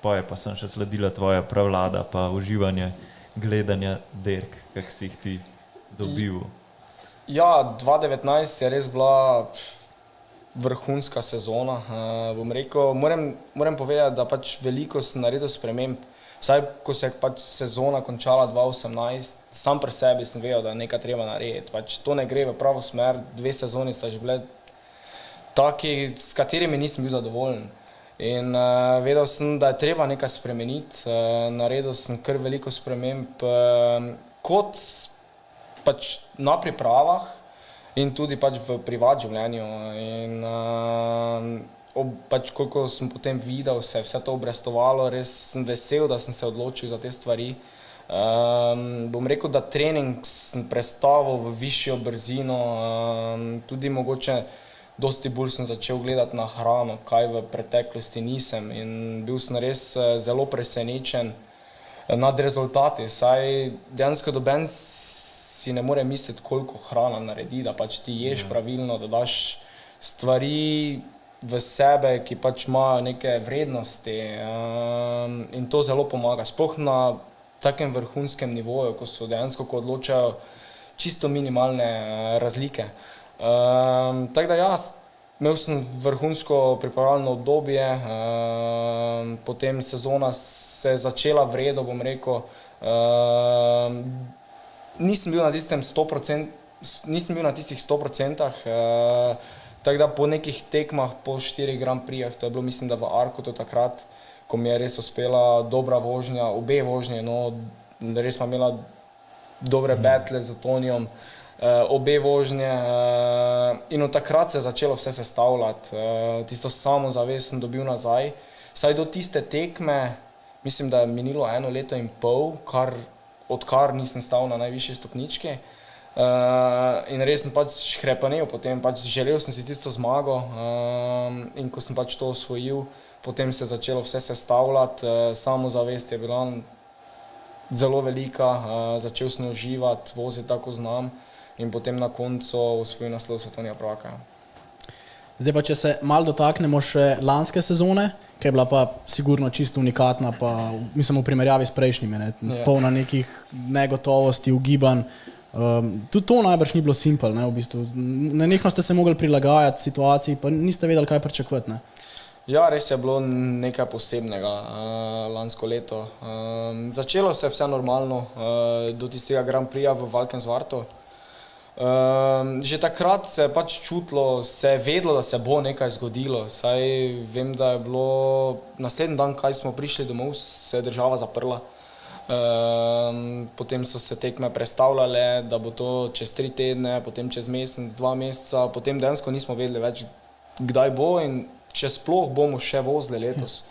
S3: pa sem še sledila tvoja prevlada, pa uživanje gledanja dirk, kak si jih ti dobil.
S4: Ja, 2019 je res bila vrhunska sezona. Bom rekel, moram povedati, da pač veliko sem naredil sprememb. Saj, ko se je pač sezona končala 2018, sam pri sebi sem vedel, da je nekaj treba narediti. Pač to ne gre v pravo smer, 2 sezoni sta že bile taki, s katerimi nisem bil zadovoljen. In vedel sem, da je treba nekaj spremeniti. Naredil sem kar veliko sprememb, kot pač na pripravah in tudi pač v privat življenju. In pač koliko sem potem videl, se je vse to obrestovalo, res sem vesel, da sem se odločil za te stvari. Bom rekel, da trening sem prestavil v višjo brzino, tudi mogoče dosti bolj sem začel gledati na hrano, kaj v preteklosti nisem in bil sem res zelo presenečen nad rezultati, saj dejansko noben si ne more misliti, koliko hrana naredi, da pač ti ješ pravilno, da daš stvari v sebe, ki pač imajo neke vrednosti in to zelo pomaga, sploh na takem vrhunskem nivoju, ko so dejansko, ko odločajo čisto minimalne razlike. Tako da ja, imel sem vrhunsko pripravljalno obdobje, potem sezona se je začela v redu, bom rekel, nisem bil na tistem 100%, nisem bil na tistih 100%, tako da po nekih tekmah, po 4 Grand Prixah, to je bilo mislim, da v Arkotu takrat, ko mi je res uspela dobra vožnja, obe vožnje, no, res smo imela dobre betle z Tonijom, obe vožnje in od takrat se je začelo vse sestavljati, tisto samozavest sem dobil nazaj, saj do tiste tekme, mislim, da je minilo 1 leto in pol, odkar nisem stal na najvišji stopnički in res sem pač hrepenel, potem pač želel sem si tisto zmago in ko sem pač to osvojil, potem se je začelo vse sestavljati, samozavest je bila zelo velika, začel sem uživati, voziti tako znam in potem na koncu osvojil naslov svetovnega prvaka.
S2: Zdaj pa, če se malo dotaknemo še lanske sezone, ki je bila pa sigurno čisto unikatna, pa mislim v primerjavi s prejšnjimi, ne? Polna nekih negotovosti, ugibanj. Tudi to najbrž ni bilo simpel, ne, v bistvu. Nenehno ste se mogli prilagajati situaciji, pa niste vedeli, kaj pričakovati, ne?
S4: Ja, res je bilo nekaj posebnega lansko leto. Začelo se je vse normalno, do tistega Grand Prixja v Valkensvartu. Že takrat se je pač čutilo, se je vedelo, da se bo nekaj zgodilo, saj vem, da je bilo naslednji dan, kaj smo prišli domov, se je država zaprla. Potem so se tekme prestavljale, da bo to čez 3 tedne, potem čez mesec, 2 meseca, potem dejansko nismo vedeli več, kdaj bo in če sploh bomo še vozili letos.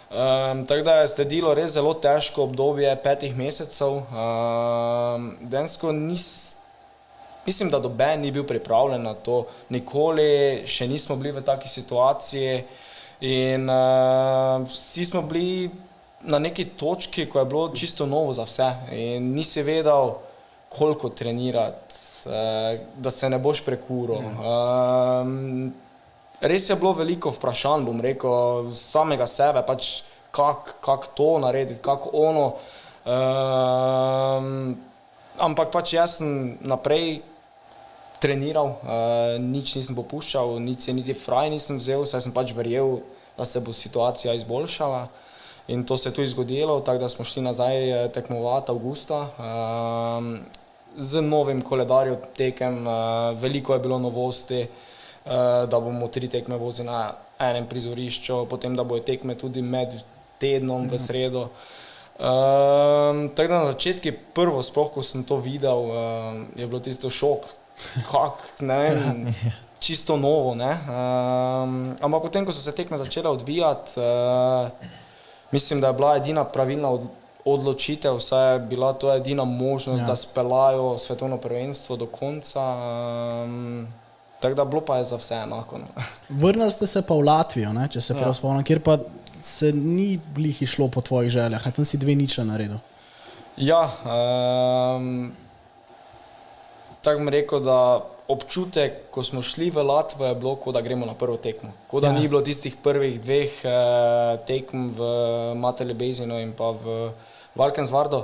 S4: Tako da je sledilo res zelo težko obdobje 5 mesecev. Dejansko mislim, da noben ni bil pripravljen na to, nikoli še nismo bili v taki situaciji in vsi smo bili na neki točki, ko je bilo čisto novo za vse in nisi vedel, koliko trenirati, da se ne boš prekuril. Res je bilo veliko vprašanj, bom rekel, samega sebe, pač kako to narediti, kako ono. Ampak pač jaz sem naprej treniral, nič nisem popuščal, nič se niti fraj nisem vzel, saj sem pač verjel, da se bo situacija izboljšala. In to se je tudi zgodilo, tako da smo šli nazaj tekmovati avgusta. Z novim koledarjem tekem, veliko je bilo novosti, da bomo 3 tekme vozili na enem prizorišču, potem da bojo tekme tudi med tednom v sredo. Tako da na začetku prvo, sploh ko sem to videl, je bilo tisto šok, ne vem, čisto novo, ne. Ampak potem, ko so se tekme začele odvijati, mislim, da je bila edina pravilna odločitev, saj je bila to edina možnost, da speljajo svetovno prvenstvo do konca. Tako da bilo pa je za vse enako.
S2: Vrnili ste se pa v Latvijo, ne, če se prav spomnim, kjer pa se ni blih išlo po tvojih željah, tam si 2-0 naredil.
S4: Ja, tako bom rekel, da občutek, ko smo šli v Latvijo, je bilo, kot da gremo na prvo tekmo. Kot da ni bilo tistih prvih 2 tekm v Matelju Bezinu in pa v Valkensvardu.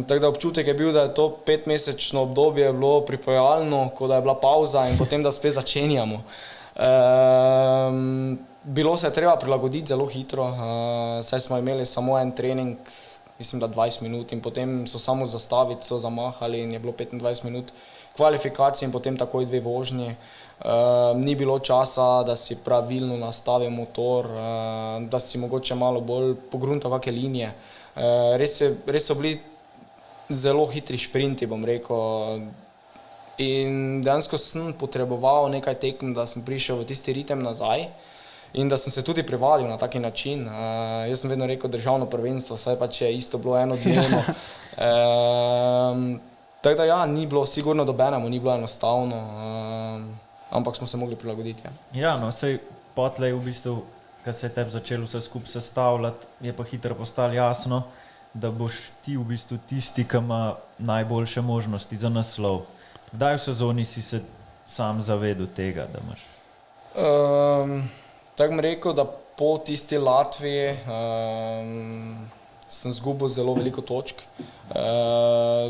S4: Tako da občutek je bil, da je to 5-mesečno obdobje bilo pripojalno, kot da je bila pauza in potem, da spet začenjamo. Bilo se je treba prilagoditi zelo hitro, saj smo imeli samo en trening, mislim, da 20 minut in potem so samo zastavico zamahali in je bilo 25 minut kvalifikacij in potem takoj 2 vožnji. Ni bilo časa, da si pravilno nastavi motor, da si mogoče malo bolj pogruntal kakšne linije. Res so bili zelo hitri šprinti, bom rekel, in dejansko sem potreboval nekaj tekem, da sem prišel v tisti ritem nazaj in da sem se tudi privadil na taki način. Jaz sem vedno rekel državno prvenstvo, saj pač je isto bilo enodnevno. Tako da ja, ni bilo sigurno dobenemu, ni bilo enostavno, ampak smo se mogli prilagoditi.
S3: Ja, no, sej potlej v bistvu, ko se je tebi začelo vse skupaj sestavljati, je pa hitro postalo jasno, da boš ti v bistvu tisti, ki ima najboljše možnosti za naslov. Kdaj v sezoni si se sam zavedel tega, da imaš?
S4: Tako bom rekel, da po tisti Latviji sem zgubil zelo veliko točk.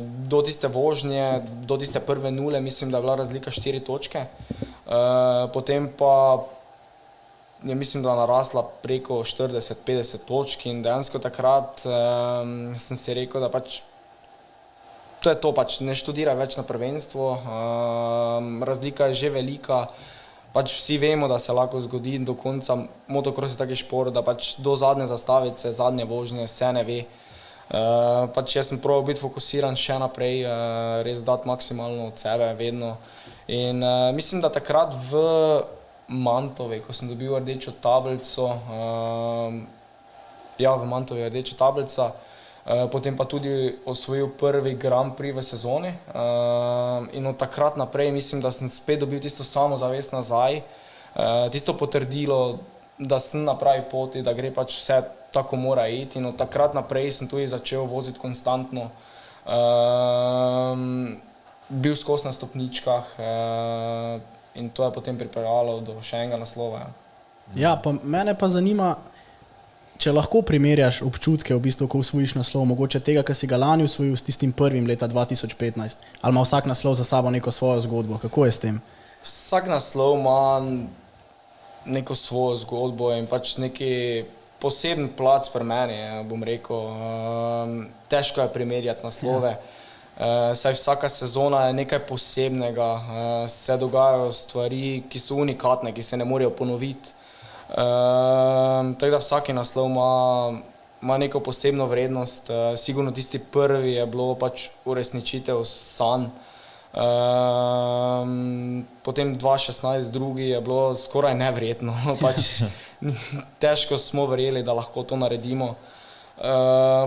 S4: Do tiste vožnje, do tiste prve 0, mislim, da je bila razlika 4 točke. Potem pa je, mislim, da narasla preko 40-50 točk in dejansko takrat sem si rekel, da pač to je to, pač ne študiraj več na prvenstvo, razlika je že velika, pač vsi vemo, da se lahko zgodi do konca, motocross je taki šport, da pač do zadnje zastavice, zadnje vožnje se ne ve. Pač jaz sem probal biti fokusiran še naprej, res dati maksimalno od sebe vedno in mislim, da takrat v Mantovi, ko sem dobil rdečo tablico, v Mantovi je rdeča tablica, potem pa tudi osvojil prvi Grand Prix v sezoni in od takrat naprej mislim, da sem spet dobil tisto samozavest nazaj, tisto potrdilo, da sem na pravi poti, da gre pač vse tako mora iti in od takrat naprej sem tudi začel voziti konstantno, bil skozi na stopničkah in to je potem pripeljalo do še enega naslova.
S2: Ja, pa mene pa zanima, če lahko primerjaš občutke, v bistvu, ko osvojiš naslov, mogoče tega, ki si ga lani osvojil s tistim prvim leta 2015, ali ima vsak naslov za sabo neko svojo zgodbo, kako je s tem?
S4: Vsak naslov ima neko svojo zgodbo in pač neki poseben plac pri meni, bom rekel, težko je primerjati naslove. Saj vsaka sezona je nekaj posebnega, se dogajajo stvari, ki so unikatne, ki se ne morejo ponoviti. Tako da vsaki naslov ima neko posebno vrednost, sigurno tisti prvi je bilo pač uresničitev sanj. Potem 2016 drugi je bilo skoraj neverjetno, pač težko smo verjeli, da lahko to naredimo.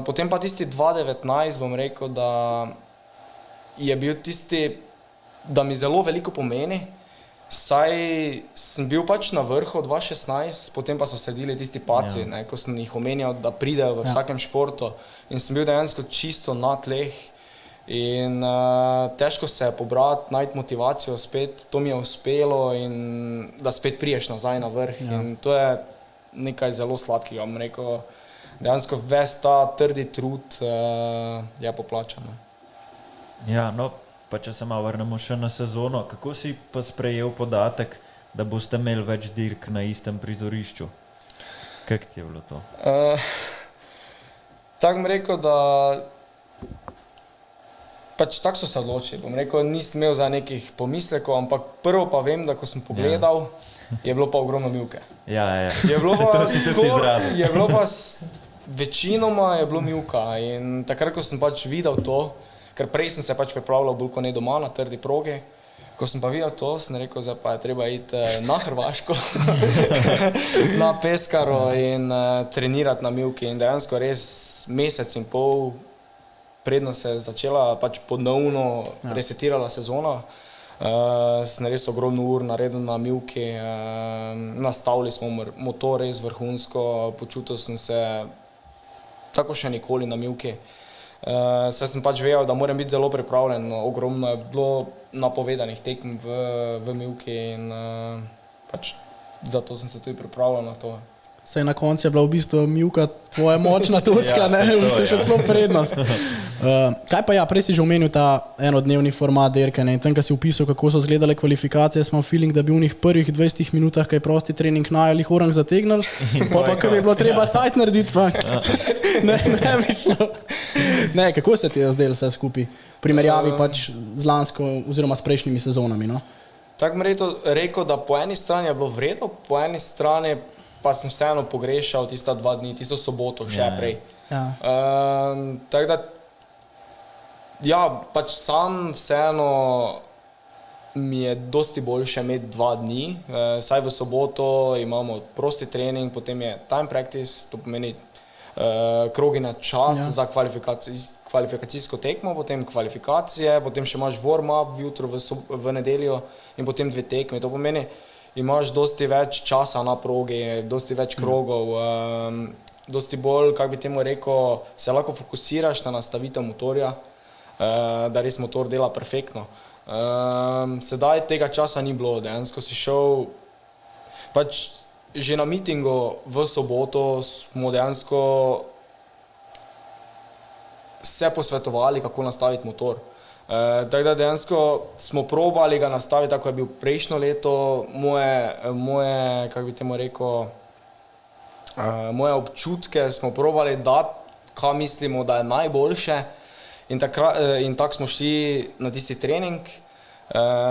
S4: Potem pa tisti 2019 bom rekel, da je bil tisti, da mi zelo veliko pomeni, saj sem bil pač na vrhu 2016, potem pa so sledili tisti paci, ko sem jih omenjal, da pridejo v vsakem športu in sem bil dejansko čisto na tleh In težko se je pobrati, najti motivacijo spet, to mi je uspelo in da spet priješ nazaj na vrh. Ja. In to je nekaj zelo sladkega, bom rekel, dejansko ves ta trdi trud je poplačan.
S3: Ja, no, pa če se malo vrnemo še na sezono, kako si pa sprejel podatek, da boste imeli več dirk na istem prizorišču? Kako ti je bilo to?
S4: Tako bom rekel, da pač tako so se odločili. Bom rekel, nisem imel za nekih pomislekov, ampak prvo pa vem, da ko sem pogledal, je bilo pa ogromno mivke.
S3: Ja.
S4: Je bilo pa
S3: To si tudi izrazil.
S4: je bilo pa večinoma je bilo mivka in takrat, ko sem pač videl to, ker prej sem se pač pripravljal bolj kot ne doma na trdi progi, ko sem pa videl to, sem rekel, zdaj pa je treba iti na Hrvaško, na Peskaro in trenirati na mivki in dejansko res mesec in pol predno se je začela pač ponovno resetirala sezona. Sem res ogromno ur naredil na mivki, nastavili smo motor res vrhunsko, počutil sem se tako še nikoli na mivki. Saj sem pač vedel, da moram biti zelo pripravljen, ogromno je bilo napovedanih tekm v mivki in pač zato sem se tudi pripravljal na to.
S2: Saj na koncu je bila v bistvu mivka tvoja močna točka,
S3: Ja,
S2: ne,
S3: saj to,
S2: vse še
S3: ja.
S2: celo prednost. Kaj pa ja, prej si že omenil ta enodnevni format dirke, ne, in tam, ko si opisal, kako so izgledale kvalifikacije, smo feeling, da bi v njih prvih 20 minutah, kaj prosti trening najali orang zategnil, pa ko bi bilo treba cajt narediti, pa ne bi šlo. Ne, kako se ti je zdelo vse skupaj? V primerjavi pač z lansko oziroma s prejšnjimi sezonami, no?
S4: Tako bom rekel, da po eni strani je bilo vredno, po eni strani pa sem vseeno pogrešal tista 2 dni, tisto soboto še prej.
S2: Ja.
S4: Tako da, ja, pač sam vseeno mi je dosti boljše imeti 2 dni, saj v soboto imamo prosti trening, potem je time practice, to pomeni krogi na čas za kvalifikacijsko tekmo, potem kvalifikacije, potem še imaš warm-up jutro v nedeljo in potem 2 tekme, to pomeni, imaš dosti več časa na progi, dosti več krogov, dosti bolj, kako bi temu rekel, se lahko fokusiraš na nastavitev motorja, da res motor dela perfektno. Sedaj tega časa ni bilo, dejansko si šel, pač že na mitingu v soboto smo dejansko se posvetovali, kako nastaviti motor. Tako da dejansko smo probali ga nastaviti, tako je bil prejšnjo leto, moje, kako bi temu rekel, moje občutke smo probali dati, kaj mislimo, da je najboljše in tako smo šli na tisti trening.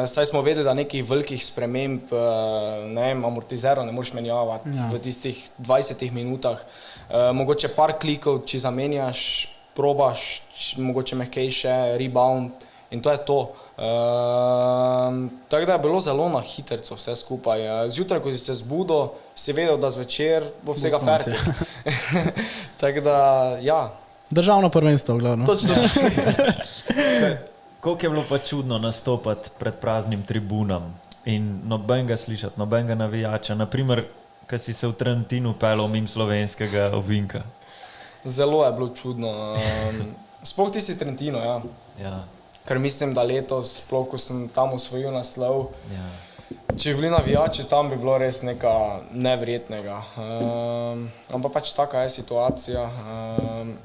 S4: Saj smo vedeli, da nekih velikih sprememb, ne vem, amortizerov ne moreš menjavati v tistih 20 minutah. Mogoče par klikov, če zamenjaš, probaš, mogoče mehkejše, rebound in to je to. Tako da je bilo zelo na hitrco vse skupaj. Zjutraj, ko si se zbudil, si vedel, da zvečer bo vsega fertik. Tako da, ja.
S2: Državno prvenstvo, glavno.
S4: Točno.
S3: Koliko je bilo pa čudno nastopati pred praznim tribunam in nobenega slišati, nobenega navijača, naprimer, ko si se v Trentinu pelal mimo slovenskega ovinka?
S4: Zelo je bilo čudno. Sploh tisti Trentino, ja.
S3: Ja.
S4: Ker mislim, da letos, sploh ko sem tam osvojil naslov,
S3: Ja.
S4: če bi bili navijači, tam bi bilo res nekaj neverjetnega. Ampak pač taka je situacija.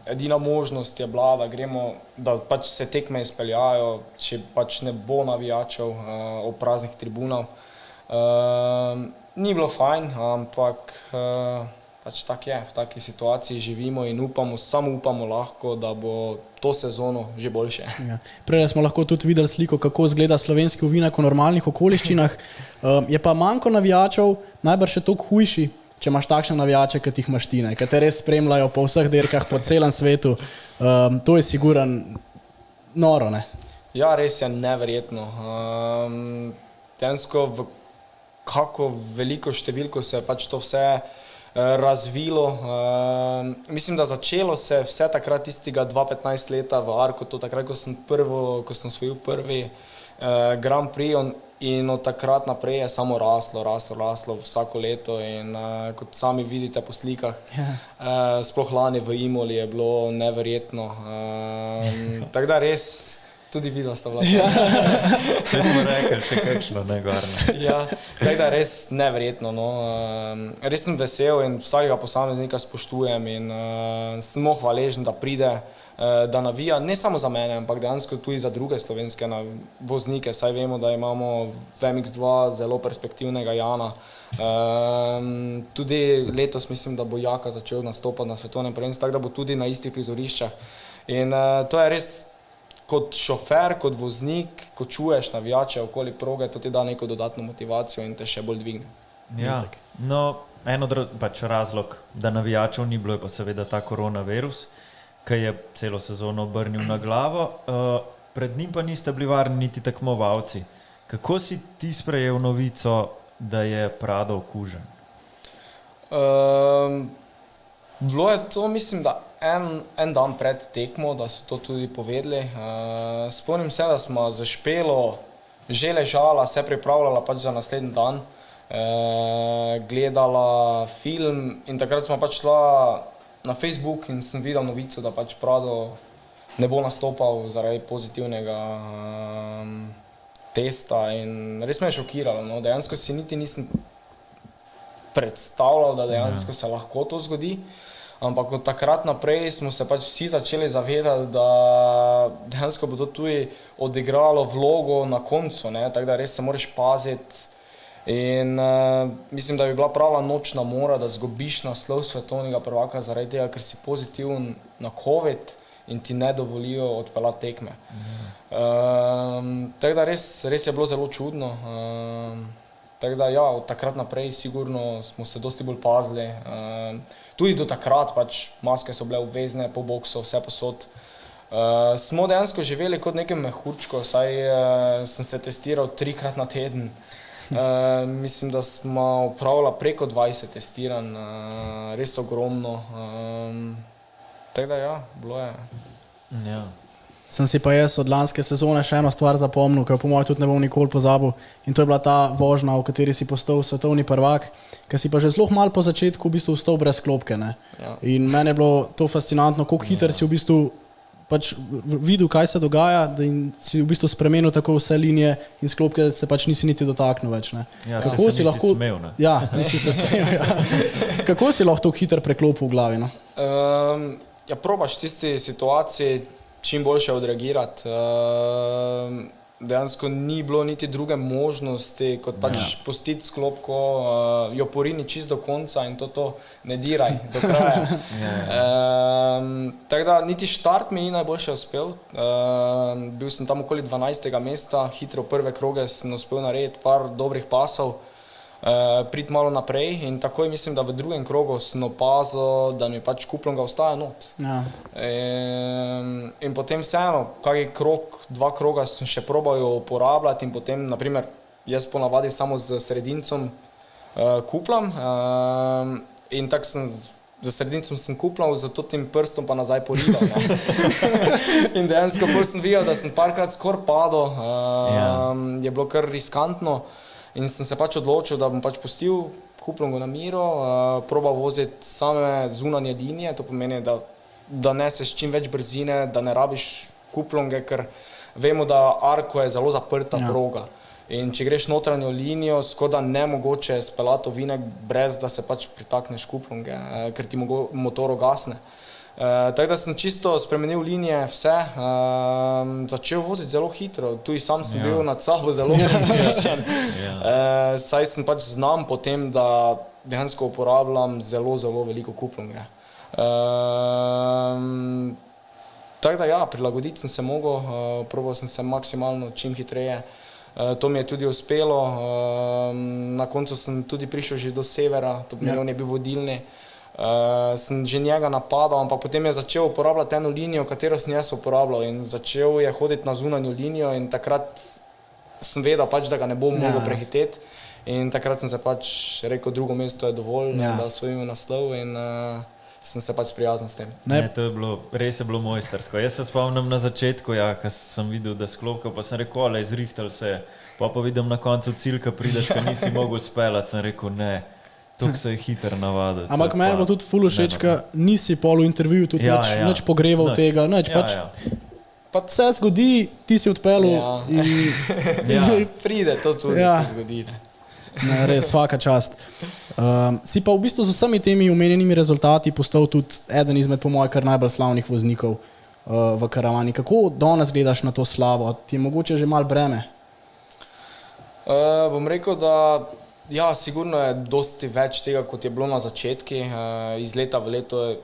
S4: Edina možnost je bila, da gremo, da pač se tekme izpeljajo, če pač ne bo navijačev ob praznih tribunah. Ni bilo fajn, ampak pač tak je, v taki situaciji živimo in upamo, samo upamo lahko, da bo to sezono že boljše.
S2: Ja. Prej smo lahko tudi videli sliko, kako izgleda slovenski ovinek v normalnih okoliščinah. Je pa manjko navijačev, najbrž še toliko hujši, če imaš takšne navijače, kot jih imaš ti, ki te res spremljajo po vseh dirkah po celem svetu. To je siguran noro, ne?
S4: Ja, res je neverjetno. Dejansko v kako veliko številko se je pač to vse razvilo. Mislim, da začelo se vse takrat tistega 2015 leta v Arku, to takrat, ko sem osvojil prvi Grand Prix in od takrat naprej je samo raslo vsako leto in kot sami vidite po slikah, sploh lani v Imoli je bilo neverjetno. Tako da res, tudi videla sta vlada.
S3: Če smo rekli, še kakšno, ne gorno.
S4: Ja, tako da res neverjetno. No. Res sem vesel in vsakega posameznika spoštujem in sem hvaležen, da pride, da navija, ne samo za mene, ampak dejansko tudi za druge slovenske voznike. Saj vemo, da imamo v MX2 zelo perspektivnega Jana. Tudi letos mislim, da bo Jaka začel nastopati na svetovnem prvenstvu, tako da bo tudi na istih prizoriščah. In to je res kot šofer, kot voznik, ko čuješ navijače okoli proge, to ti da neko dodatno motivacijo in te še bolj dvigne.
S3: Ja, no, pač razlog, da navijačev ni bilo, je pa seveda ta koronavirus, ki je celo sezono obrnil na glavo. Pred njim pa niste bili varni niti tekmovalci. Kako si ti sprejel novico, da je Prado okužen?
S4: Bilo je to, mislim, da en dan pred tekmo, da so to tudi povedali. Spomnim se, da smo za Špelo že ležala, se pripravljala pač za naslednji dan, gledala film in takrat smo pač šla na Facebook in sem videl novico, da pač Prado ne bo nastopal zaradi pozitivnega testa in res me je šokiralo. No. Dejansko si niti nisem predstavljal, da dejansko se lahko to zgodi, ampak od takrat naprej smo se pač vsi začeli zavedati, da dejansko bo to tudi odigralo vlogo na koncu, ne. Tako da res se moraš paziti. In mislim, da bi bila prava nočna mora, da zgubiš naslov svetovnega prvaka zaradi tega, ker si pozitiven na COVID in ti ne dovolijo odpeljati tekme. Tako da res je bilo zelo čudno. Tako da ja, od takrat naprej sigurno smo se dosti bolj pazili. Tudi do takrat pač maske so bile obvezne po boksu, vse posod. Smo dejansko živeli kot nekem mehurčko, saj sem se testiral 3-krat na teden. Mislim, da smo upravila preko 20 testiranj, res ogromno. Tako da ja, bilo je.
S3: Ja.
S2: Sem si pa jaz od lanske sezone še eno stvar zapomnil, ki jo po mojem tudi ne bom nikoli pozabil, in to je bila ta vožnja, v kateri si postal svetovni prvak, ki si pa že zelo malo po začetku v bistvu vstal brez klopke. Ne?
S4: Ja.
S2: In meni je bilo to fascinantno, koliko hiter si v bistvu pač videl, kaj se dogaja, in si v bistvu spremenil tako vse linije in sklopke se pač nisi niti dotaknil več. Ne?
S3: Ja,
S2: kako
S3: si lahko smel, ne?
S2: Ja, nisi se smel. Ja. Kako si lahko tako hiter preklopil v glavi? No?
S4: Ja, probaš v tisti situaciji čim boljše odreagirati. Dejansko ni bilo niti druge možnosti, kot pač pustiti sklopko, jo porini čist do konca in to ne diraj do kraja. Tako da niti štart mi ni najboljše uspel. Bil sem tam okoli 12. mesta, hitro prve kroge sem uspel narediti par dobrih pasov, priti malo naprej in takoj mislim, da v drugem krogu sem opazil, da mi pač kuplonga ostaja not.
S2: Ja.
S4: In potem vseeno, kakšen krog, 2 kroga sem še probal jo uporabljati in potem, naprimer, jaz ponavadi samo z sredincom kuplam in tako sem za sredincom sem kupljal, za tem prstom pa nazaj porival. In dejansko bolj sem videl, da sem parkrat skoraj padel, je bilo kar riskantno. In sem se pač odločil, da bom pač pustil kuplongo na miro, probal voziti same zunanje linije, to pomeni, da neseš čim več brzine, da ne rabiš kuplonge, ker vemo, da Arko je zelo zaprta proga. In če greš notranjo linijo, skoraj nemogoče speljati ovinek, brez da se pač pritakneš kuplonge, ker ti motor ugasne. Tako da sem čisto spremenil linije, vse, začel voziti zelo hitro, tudi sam sem bil nad sabo zelo presenečen. Saj sem pač znam potem, da dejansko uporabljam zelo, zelo veliko kuplonge. Tako da ja, prilagoditi sem se mogel, probal sem se maksimalno čim hitreje. To mi je tudi uspelo, na koncu sem tudi prišel že do severa, to pomeni, on je bil vodilni. Sem že njega napadal, ampak potem je začel uporabljati eno linijo, katero sem jaz uporabljal in začel je hoditi na zunanjo linijo in takrat sem vedel pač, da ga ne bom mogel prehiteti in takrat sem se pač rekel, drugo mesto je dovolj, da osvojim naslov in sem se pač sprijaznil s tem.
S3: To je bilo, res je bilo mojstersko. Jaz se spomnim na začetku, ko sem videl, da sklopka, pa sem rekel, ale, izrihtal se, pa vidim na koncu cilj, ko prideš, ko nisi mogel speljati, sem rekel, ne. Tuk se je hiter navadil.
S2: Ampak meni bo tudi ful všeč, ka nisi pol v intervjuju tudi nič pogreval tega, nič pač Pa se zgodi, ti si odpeljal
S4: Ja.
S2: in
S4: Pride, to tudi
S2: Ja.
S4: se zgodi. Ne.
S2: ne, res vsaka čast. Si pa v bistvu z vsemi temi omenjenimi rezultati postal tudi eden izmed, po mojem, kar najbolj slavnih voznikov v karavani. Kako danes gledaš na to slavo? Ti je mogoče že malo breme?
S4: Bom rekel, da ja, sigurno je dosti več tega, kot je bilo na začetki. Iz leta v leto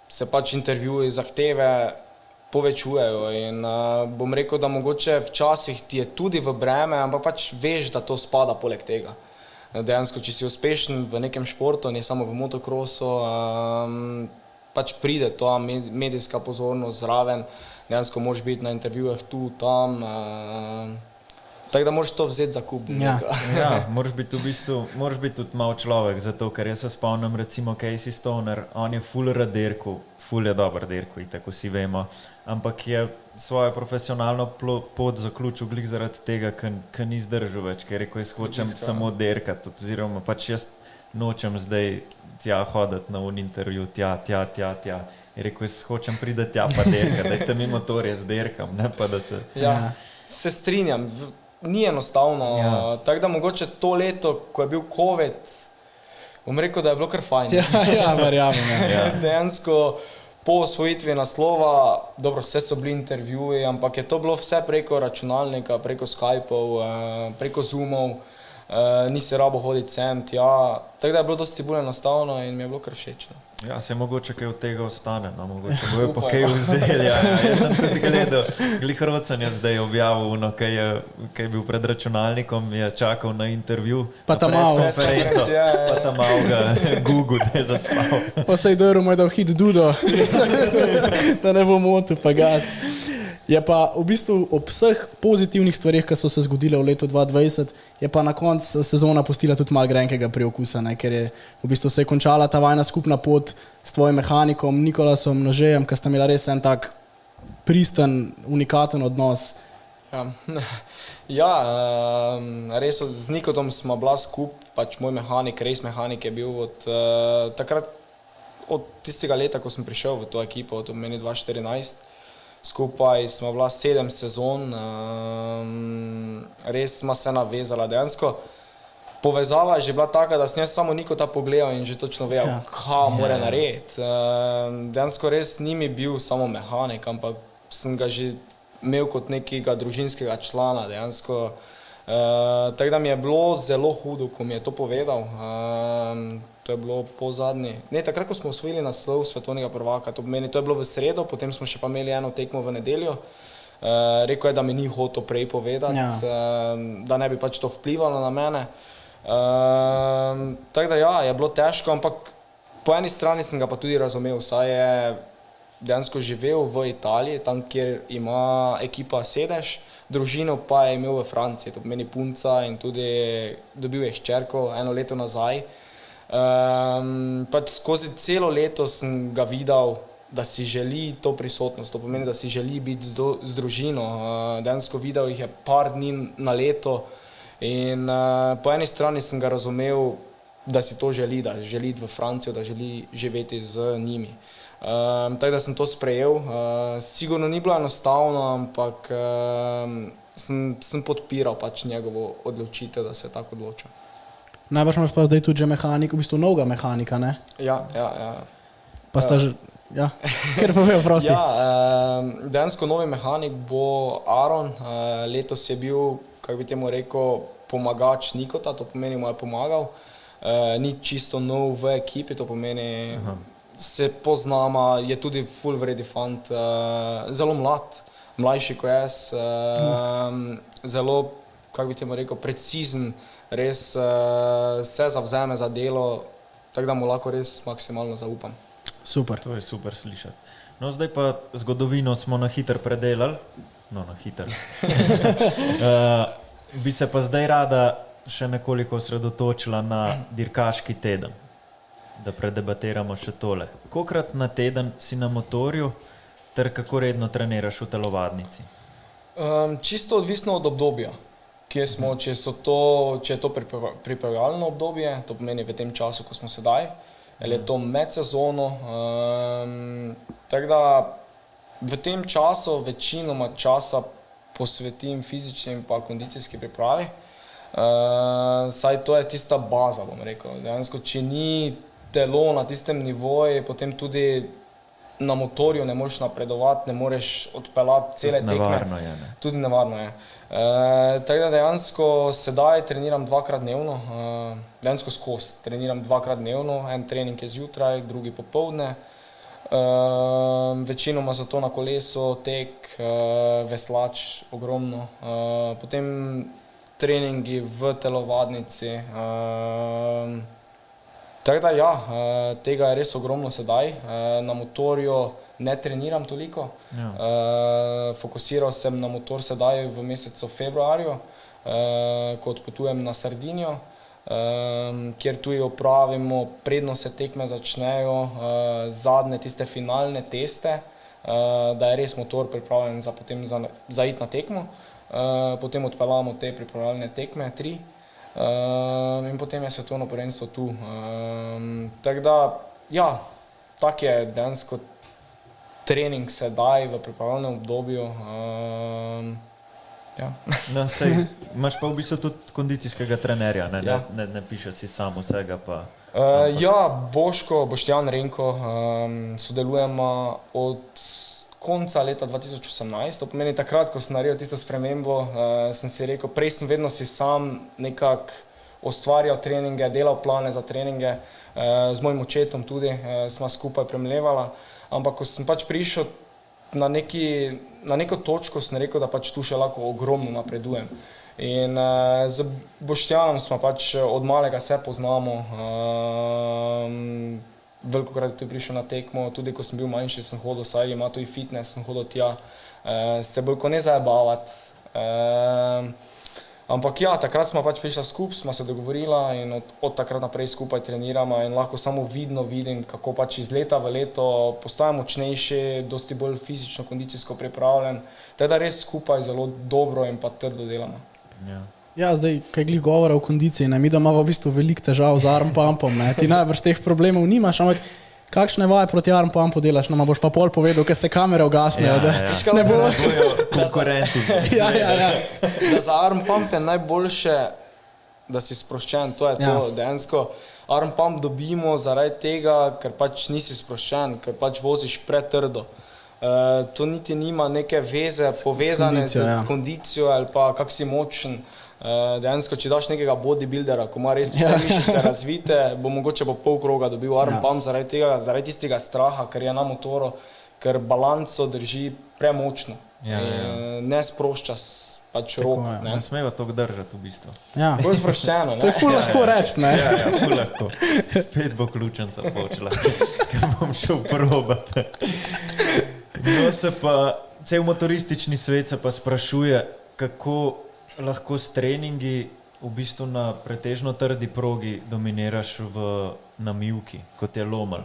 S4: se pač intervjuji, zahteve povečujejo in bom rekel, da mogoče včasih ti je tudi v breme, ampak pač veš, da to spada poleg tega. Dejansko, če si uspešen v nekem športu, ne samo v motokrosu, pač pride ta medijska pozornost zraven, dejansko moraš biti na intervjujih tu, tam, tako da moraš to vzeti za kup.
S2: Ja.
S3: Ja, moraš biti tudi malo človek, zato ker jaz se spomnim recimo Casey Stoner, on je ful rad dirkal, ful je dober dirkal, tako vsi vemo, ampak je svojo profesionalno pot zaključil glih zaradi tega, ker ni zdržal več, ker je rekel, jaz hočem samo dirkati, oziroma pač jaz nočem zdaj tja hoditi na un intervju, tja. Je rekel, jaz hočem priti tja pa dirkati, dajte mi motor, jaz dirkam, ne pa da se...
S4: Ja, se strinjam, ni enostavno, tako da mogoče to leto, ko je bil COVID, bom rekel, da je bilo kar fajn.
S2: Ja, verjamem. Ja.
S4: Dejansko po osvojitvi naslova, dobro, vse so bili intervjuji, ampak je to bilo vse preko računalnika, preko Skypeov, preko Zoomov, nisi rabo hoditi sem, tja, tako da je bilo dosti bolj enostavno in mi je bilo kar všeč.
S3: Ja, se mogoče kaj od tega ostane, no, mogoče bojo pa kaj vzeli. Ja. Jaz sem tudi gledal, glih Rocen je zdaj objavil, no, kaj je bil pred računalnikom, je čakal na intervju,
S2: Pa
S3: na
S2: ta malo.
S3: preskonferenco,
S4: Ja.
S3: pa ta malo ga Google, da je zaspal.
S2: Pa se je drl, moj dal hit dudo, da ne bo motil, pa gas. Je pa v bistvu ob vseh pozitivnih stvarih, ki so se zgodile v letu 2020, je pa na koncu sezona pustila tudi malo grenkega preokusa, ne? Ker je v bistvu se je končala ta vajna skupna pot s tvojim mehanikom Nikolasom Nožejem, ki sta imela res en tak pristen, unikaten odnos.
S4: Ja, res z Nikotom smo bila skup, pač moj mehanik, res mehanik je bil od takrat, od tistega leta, ko sem prišel v to ekipo, od meni 2014, skupaj smo bila 7 sezon, res smo se navezala, dejansko povezava je že bila taka, da sem jaz samo Nikota pogledal in že točno vedel, kaj mora narediti. Dejansko res ni mi bil samo mehanik, ampak sem ga že imel kot nekega družinskega člana, dejansko. Tako da mi je bilo zelo hudo, ko mi je to povedal. To je bilo po zadnji. Ne, takrat, ko smo osvojili naslov svetovnega prvaka, to pomeni, to je bilo v sredo, potem smo še pa imeli eno tekmo v nedeljo. Rekel je, da mi ni hotel prej povedati, da ne bi pač to vplivalo na mene. Tako da ja, je bilo težko, ampak po eni strani sem ga pa tudi razumel, saj je dejansko živel v Italiji, tam, kjer ima ekipa sedež, družino pa je imel v Franciji, to pomeni punca in tudi dobil je hčerko 1 leto nazaj. Pač skozi celo leto sem ga videl, da si želi to prisotnost, to pomeni, da si želi biti z družino. Dejansko videl jih je par dni na leto in po eni strani sem ga razumel, da si to želi, da želi iti v Francijo, da želi živeti z njimi. Tako da sem to sprejel. Sigurno ni bilo enostavno, ampak sem podpiral pač njegovo odločitev, da se je tako odločil.
S2: Najbrž imaš pa zdaj tudi že mehanika, v bistvu novega mehanika, ne?
S4: Ja.
S2: Pa sta že, ja, ker povedal prosti.
S4: Ja, dejansko novi mehanik bo Aron, letos je bil, kako bi temu rekel, pomagač Nikota, to pomeni mu je pomagal. Ni čisto nov v ekipi, to pomeni, se poznama, je tudi full vredi fant, zelo mlajši kot jaz, zelo, kako bi temu rekel, precizen, res se zavzeme za delo, tako da mu lahko res maksimalno zaupam.
S2: Super.
S3: To je super slišati. No, zdaj pa zgodovino smo na hiter predelali. No, na hiter. Bi se pa zdaj rada še nekoliko osredotočila na dirkaški teden, da predebatiramo še tole. Kolikrat na teden si na motorju, ter kako redno treniraš v telovadnici?
S4: Čisto odvisno od obdobja, kje smo, če je to pripravljalno obdobje, to pomeni v tem času, ko smo sedaj, ali je to med sezono, tako da v tem času večinoma časa posvetim fizični in pa kondicijski pripravi. Saj to je tista baza, bom rekel. Dejansko, če ni telo na tistem nivoju, potem tudi na motorju ne moreš napredovati, ne moreš odpeljati cele tekme.
S3: Nevarno je, ne?
S4: Tudi nevarno je. Tako da dejansko sedaj treniram dvakrat dnevno, dejansko skozi. Treniram dvakrat dnevno, en trening je zjutraj, drugi popoldne. Večinoma so to na kolesu, tek, veslač, ogromno. Potem treningi v telovadnici. Tako da ja, tega je res ogromno sedaj. Na motorju ne treniram toliko.
S3: Ja.
S4: Fokusiral sem na motor sedaj v mesecu februarju, ko odpotujem na Sardinijo, kjer tudi opravimo, predno se tekme začnejo, zadnje tiste finalne teste, da je res motor pripravljen potem za iti na tekmo. Potem odpeljamo te pripravljalne tekme, 3. In potem je svetovno prvenstvo tu. Tako da, ja, tak je dejansko trening sedaj v pripravljalnem obdobju. Ja.
S3: No, sej, imaš pa v bistvu tudi kondicijskega trenerja, ne,
S4: Ja.
S3: ne pišeš si sam vsega pa...
S4: Ja, Boštjan Renko, sodelujemo od konca leta 2018, to pomeni takrat, ko sem naredil tisto spremembo, sem si rekel, prej sem vedno si sam nekako ustvarjal treninge, delal plane za treninge, z mojim očetom tudi, sva skupaj premlevala, ampak ko sem pač prišel na neko točko, sem rekel, da pač tu še lahko ogromno napredujem. In z Boštjanom smo pač od malega se poznamo, velikokrat je prišel na tekmo, tudi ko sem bil manjši, sem hodil, saj ima tudi fitness, sem hodil tja, se bolj ko ne zajebavati. Ampak ja, takrat smo pač prišla skupaj, smo se dogovorila in od takrat naprej skupaj treniramo in lahko samo vidno vidim, kako pač iz leta v leto postajam močnejši, dosti bolj fizično, kondicijsko pripravljen, teda res skupaj zelo dobro in pa trdo delamo.
S3: Ja.
S2: Ja, zdaj, kaj glih govora o kondiciji, ne, mi da imamo v bistvu veliko težav z arm pumpom, ne, ti najbrž teh problemov nimaš, ampak kakšne vaje proti arm pumpu delaš, no, ma boš pa pol povedal, ker se kamere ugasnejo, da ne bo...
S3: Konkurenti.
S2: Ja.
S4: Da za arm pump je najboljše, da si sproščen, to je to, dejansko arm pump dobimo zaradi tega, ker pač nisi sproščen, ker pač voziš pretrdo. To niti nima neke veze povezane z kondicijo ali pa kak si močen. Dejansko, če daš nekega bodybuildera, ko ima res vse mišice razvite, bo mogoče po pol kroga dobil arm pump zaradi tistega straha, ker je na motoru, ker balanco drži premočno. Ne sprošča pač rok.
S3: Ne smeva toliko držati v bistvu.
S2: Ja.
S4: Bolj sproščeno, ne?
S2: To je ful lahko reči, ne?
S3: Ja, ful lahko. Spet bo ključenca počela, ker bom šel probati. No, se pa, cel motoristični svet se pa sprašuje, kako lahko s treningi v bistvu na pretežno trdi progi dominiraš na mivki, kot je Lomal.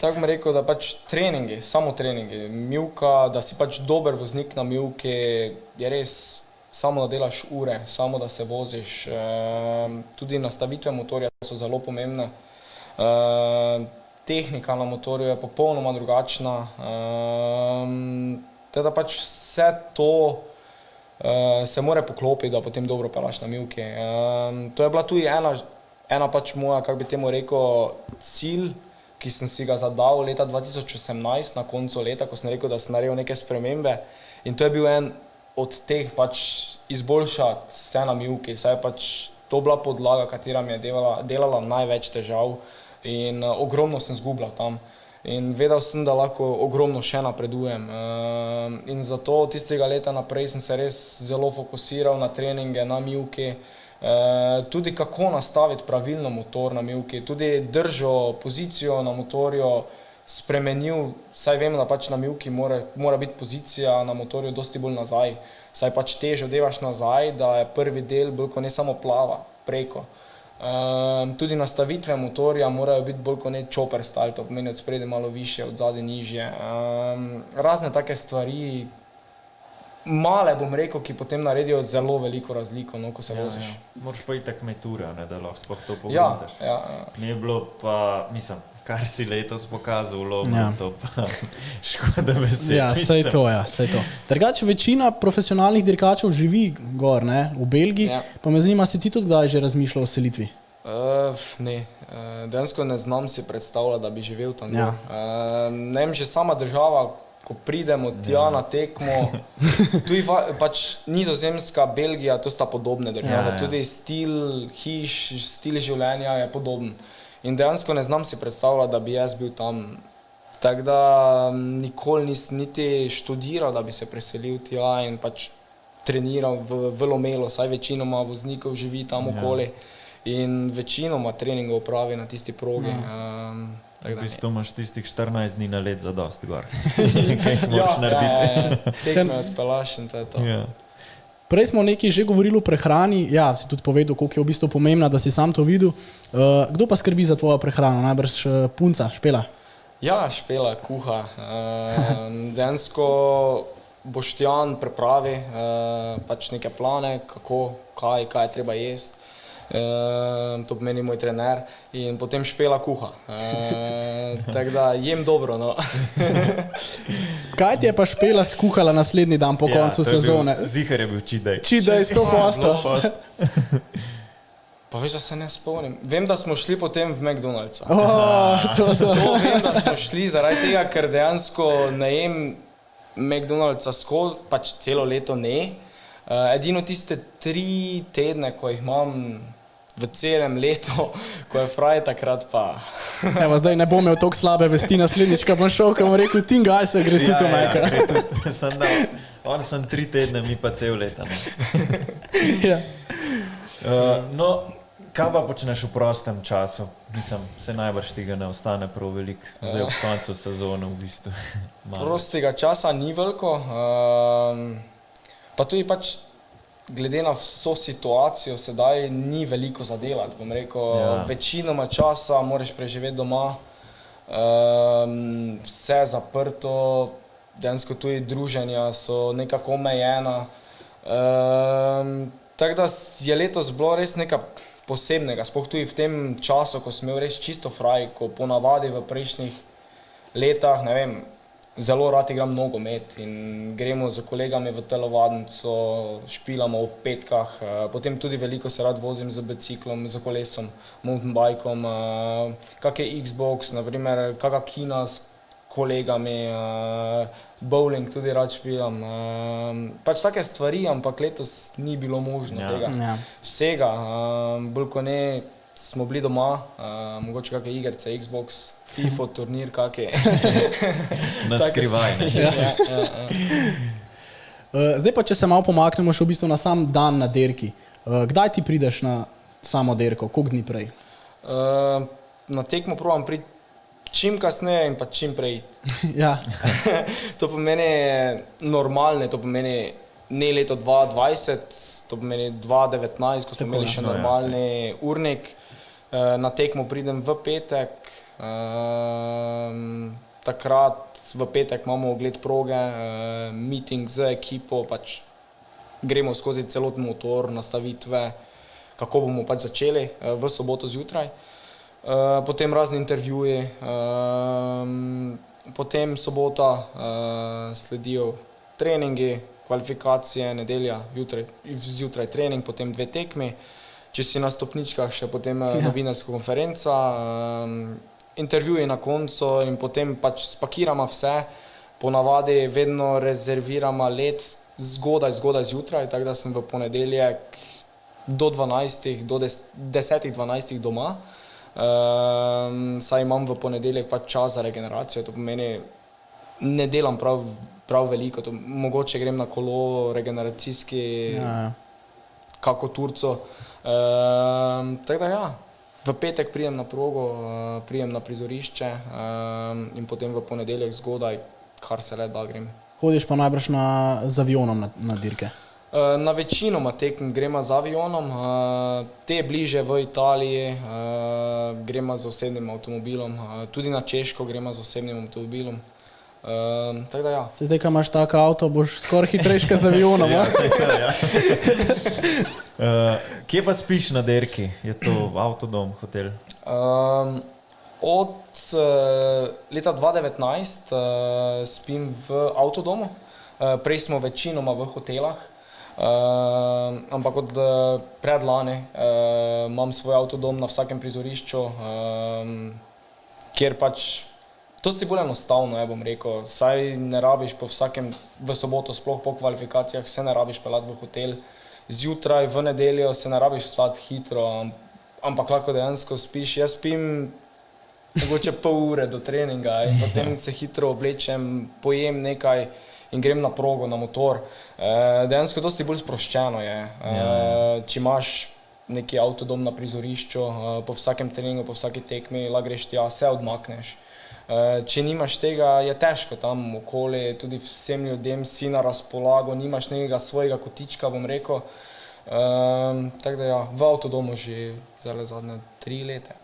S4: Tako bom rekel, da pač treningi, samo treningi, mivka, da si pač dober voznik na mivki, je res samo da delaš ure, samo da se voziš. Tudi nastavitve motorja so zelo pomembne. Tehnika na motorju je popolnoma drugačna. Teda pač vse to se mora poklopiti, da potem dobro pelaš na mivki. To je bila tudi ena pač moja, kako bi temu rekel, cilj, ki sem si ga zadal leta 2018, na koncu leta, ko sem rekel, da sem naredil neke spremembe. In to je bil en od teh pač izboljšati vse na mivki. Saj je pač to bila podlaga, katera mi je delala največ težav in ogromno sem zgubljal tam. In vedel sem, da lahko ogromno še napredujem. In zato od tistega leta naprej sem se res zelo fokusiral na treninge, na mivki, tudi kako nastaviti pravilno motor na mivki, tudi držo, pozicijo na motorju spremenil, saj vem, da pač na mivki mora biti pozicija na motorju dosti bolj nazaj, saj pač težo devaš nazaj, da je prvi del bolj kot ne samo plava preko. Tudi nastavitve motorja morajo biti bolj kot ne chopper style, to pomeni od spredaj malo više, od zadaj nižje. Razne take stvari, male, bom rekel, ki potem naredijo zelo veliko razliko, no, ko se voziš.
S3: Moraš pa itak imeti ure, ne, da lahko sploh to
S4: Ja,
S3: pogledaš.
S4: ja,
S3: Mi je bilo pa, mislim, kar si letos pokazal v logu,
S2: Ja.
S3: to pa škoda besed.
S2: Ja, sej to, ja, sej to. Drugače, večina profesionalnih dirkačev živi gor, ne, v Belgiji,
S4: Ja.
S2: pa me zanima, si ti tudi kdaj že razmišljal o selitvi?
S4: Ne, dejansko ne znam si predstavljati, da bi živel tam.
S2: Ja.
S4: Ne vem, že sama država, ko pridemo tja na tekmo, tudi pač Nizozemska, Belgija, to sta podobne države.
S3: Ja.
S4: Tudi stil hiš, stil življenja je podoben. In dejansko ne znam si predstavljati, da bi jaz bil tam. Tako da nikoli nisem niti študiral, da bi se preselil tja in pač treniral v Lomelo, saj večinoma voznikov živi tam okoli in večinoma treningov pravi na tisti progi.
S3: V bistvu imaš tistih 14 dni na let za dost gor. Kaj moraš narediti?
S4: Tekme odpelaš in to je to.
S3: Ja.
S2: Prej smo nekaj že govorili o prehrani, ja, si tudi povedal, koliko je v bistvu pomembna, da si sam to videl. Kdo pa skrbi za tvojo prehrano? Najbrž punca, Špela?
S4: Ja, Špela, kuha. Dejansko Boštjan pripravi pač neke plane, kako, kaj je treba jesti. To pomeni moj trener in potem Špela kuha. Tako da jem dobro. No.
S2: Kaj ti je pa Špela skuhala naslednji dan po koncu sezone?
S3: Zihar je bil čidej.
S2: Čidej 100%.
S4: Pa veš, da se ne spomnim. Vem, da smo šli potem v McDonald'sa.
S2: To.
S4: To vem, da smo šli zaradi tega, ker dejansko ne jem McDonald'sa skozi, pač celo leto ne. Edino tiste 3 tedne, ko jih imam v celem letu, ko je fraj, takrat pa.
S2: Evo, zdaj ne bom imel toliko slabe vesti naslednjič, ko bom šel, ko bom rekel, Tingaj se gre tudi v Meka.
S3: On sem 3 tedne, mi pa cel leta.
S2: Ja.
S3: No, kaj pa počneš v prostem času? Mislim, se najbrž tega ne ostane prav veliko, zdaj ob koncu sezone v bistvu.
S4: Prostega časa ni veliko, pa tudi pač glede na vso situacijo sedaj ni veliko za delati, bom rekel, večinoma časa moraš preživeti doma, vse zaprto, dejansko tudi druženja so nekako omejena, tako da je letos bilo res nekaj posebnega, sploh tudi v tem času, ko sem imel res čisto fraj, ko ponavadi v prejšnjih letah, ne vem, zelo rad igram nogomet in gremo z kolegami v telovadnico, špilamo ob petkah, potem tudi veliko se rad vozim z biciklom, z kolesom, mountainbikom, kak je Xbox, naprimer, kaka kina s kolegami, bowling tudi rad špilam, pač take stvari, ampak letos ni bilo možno tega vsega, bolj ko ne smo bili doma, mogoče kakve igrice, Xbox, FIFA, turnir, kakve.
S3: Na skrivaj, ne?
S2: Zdaj pa, če se malo pomaknemo še v bistvu na sam dan na dirki. Kdaj ti prideš na samo dirko? Koliko dni prej?
S4: Na tekmo probam priti čim kasneje in pa čim prej.
S2: Ja.
S4: To pomeni normalne, to pomeni ne leto 2020, to pomeni 2019, ko smo imeli še normalni urnik. Na tekmo pridem v petek, takrat v petek imamo ogled proge, meeting z ekipo, pač gremo skozi celoten motor, nastavitve, kako bomo pač začeli v soboto zjutraj. Potem razni intervjuji, potem sobota sledijo treningi, kvalifikacije, nedelja, zjutraj trening, potem 2 tekmi. Če si na stopničkah, še potem novinarska konferenca, intervjuji na koncu in potem pač spakiramo vse. Ponavadi vedno rezerviramo let zgodaj zjutraj, tako da sem v ponedeljek do 12, do 10-12 doma. Saj imam v ponedeljek pač čas za regeneracijo, to pomeni, ne delam prav veliko, mogoče grem na kolo regeneracijski, kako Turco. Tako da ja, v petek prijem na progo, prijem na prizorišče in potem v ponedeljek zgodaj, kar se le da grem.
S2: Hodiš pa najbrž z avionom na dirke?
S4: Na večinoma tekem gremo z avionom, te bliže v Italiji gremo z osebnim avtomobilom, tudi na Češko gremo z osebnim avtomobilom. Tako da ja.
S2: Se zdaj, ko imaš tak avto, boš skoraj hitrejši kot z avionom.
S3: Ja,
S2: Ja,
S3: saj to, ja. Kje pa spiš na derki? Je to avtodom, hotel?
S4: Od leta 2019 spim v avtodomu, prej smo večinoma v hotelah, ampak od predlani imam svoj avtodom na vsakem prizorišču, kjer pač to si bolj enostavno, bom rekel, saj ne rabiš po vsakem, v soboto, sploh po kvalifikacijah, se ne rabiš pelati v hotel, zjutraj, v nedeljo se ne rabiš vstati hitro, ampak lahko dejansko spiš. Jaz spim mogoče pol ure do treninga in potem se hitro oblečem, pojem nekaj in grem na progo, na motor. Dejansko dosti bolj sproščeno je. Če imaš neki avtodom na prizorišču, po vsakem treningu, po vsaki tekmi, lahko greš tja, se odmakneš. Če nimaš tega, je težko tam okoli, tudi vsem ljudem si na razpolago, nimaš nekega svojega kotička, bom rekel. Tako da ja, v avtodomu že zadnje 3 leta.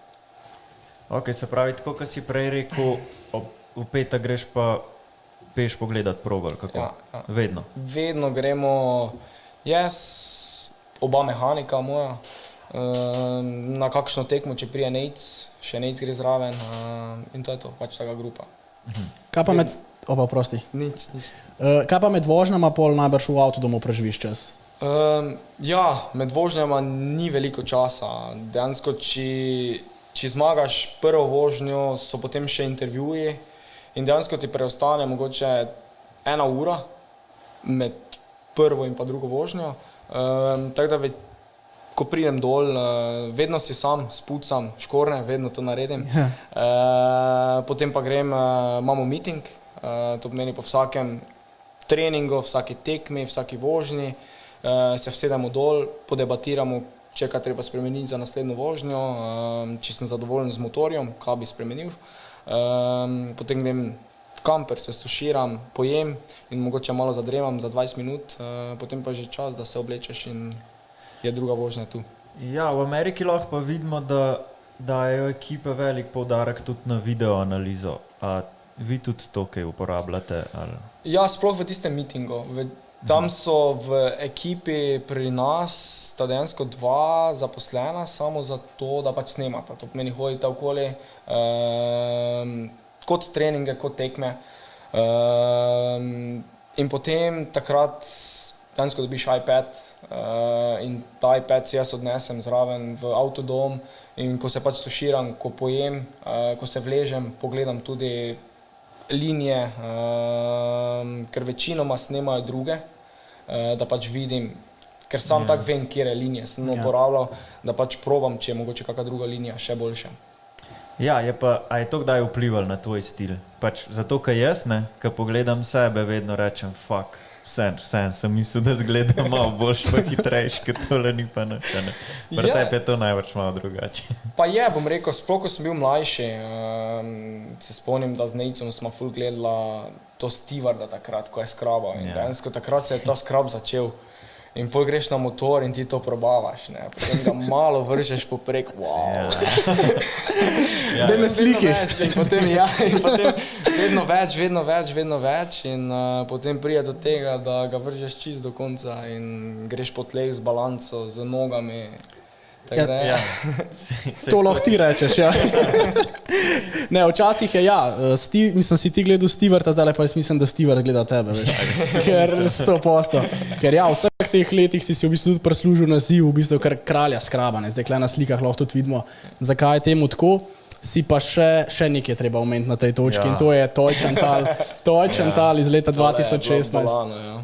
S3: Ok, se pravi, tako kot si prej rekel, v petek greš pa peš pogledat progo, ali kako?
S4: Ja.
S3: Vedno?
S4: Vedno gremo, jaz, oba mehanika moja, na kakšno tekmo, če prije Nejc, še Nejc gre zraven in to je to, pač taka grupa.
S2: Kaj pa med, prosti.
S4: Nič.
S2: Kaj pa med vožnjama pol najbrž v avtodomu preživiš čas?
S4: Ja, med vožnjama ni veliko časa. Dejansko, če zmagaš prvo vožnjo, so potem še intervjuji in dejansko ti preostane mogoče 1 ura med prvo in pa drugo vožnjo. Tako da ko pridem dol, vedno si sam spucam škorne, vedno to naredim. Potem pa grem, imamo meeting, to pomeni po vsakem treningu, vsaki tekmi, vsaki vožnji, se vsedemo dol, podebatiramo, če kaj treba spremeniti za naslednjo vožnjo, če sem zadovoljen z motorjem, kaj bi spremenil. Potem grem v kamper, se stuširam, pojem in mogoče malo zadremam za 20 minut, potem pa že čas, da se oblečeš in je druga vožnja tu.
S3: Ja, v Ameriki lahko pa vidimo, da dajo ekipe velik poudarek tudi na videoanalizo. A vi tudi to kaj uporabljate? Ali?
S4: Ja, sploh v tistem meetingu. Tam so v ekipi pri nas sta dejansko 2 zaposlena samo za to, da pač snemata. To pomeni, hodite okoli kot treninge, kot tekme. In potem takrat dejansko dobiš iPad in ta iPad si jaz odnesem zraven v avtodom in ko se pač stuširam, ko pojem, ko se vležem, pogledam tudi linije, ker večinoma snemajo druge, da pač vidim, ker sam tak vem, kjere linije sem uporabljal, da pač probam, če je mogoče kakšna druga linija še boljša.
S3: Ja, a je to kdaj vplival na tvoj stil? Pač zato, ker jaz, ko pogledam sebe, vedno rečem, fuck, vsem sem mislil, da zgleda malo boljš pa hitrejš, ker tole ni pa nič. Pri tebi je to največ malo drugače.
S4: Pa je, bom rekel, sploh ko sem bil mlajši, se spomnim, da z Nejcem smo ful gledala to Stewarda takrat, ko je skrabal. In dejansko takrat se je ta skrab začel. In pol greš na motor in ti to probavaš, ne. Potem ga malo vržeš poprek, wow.
S2: Daj me sliki.
S4: In potem vedno več in potem pride do tega, da ga vržeš čist do konca in greš po tleh z balanco, z nogami.
S2: To lahko ti rečeš, ja. Ne, včasih je mislim, si ti gledal Stewarda, zdaj pa jaz mislim, da Steward gleda tebe, veš. Ker 100%. Ker ja, v vseh teh letih si v bistvu tudi prislužil naziv, v bistvu kar kralja skraba, ne. Zdaj na slikah lahko tudi vidimo, zakaj je temu tako. Si pa še nekaj treba omeniti na tej točki in to je Teutschenthal iz leta 2016.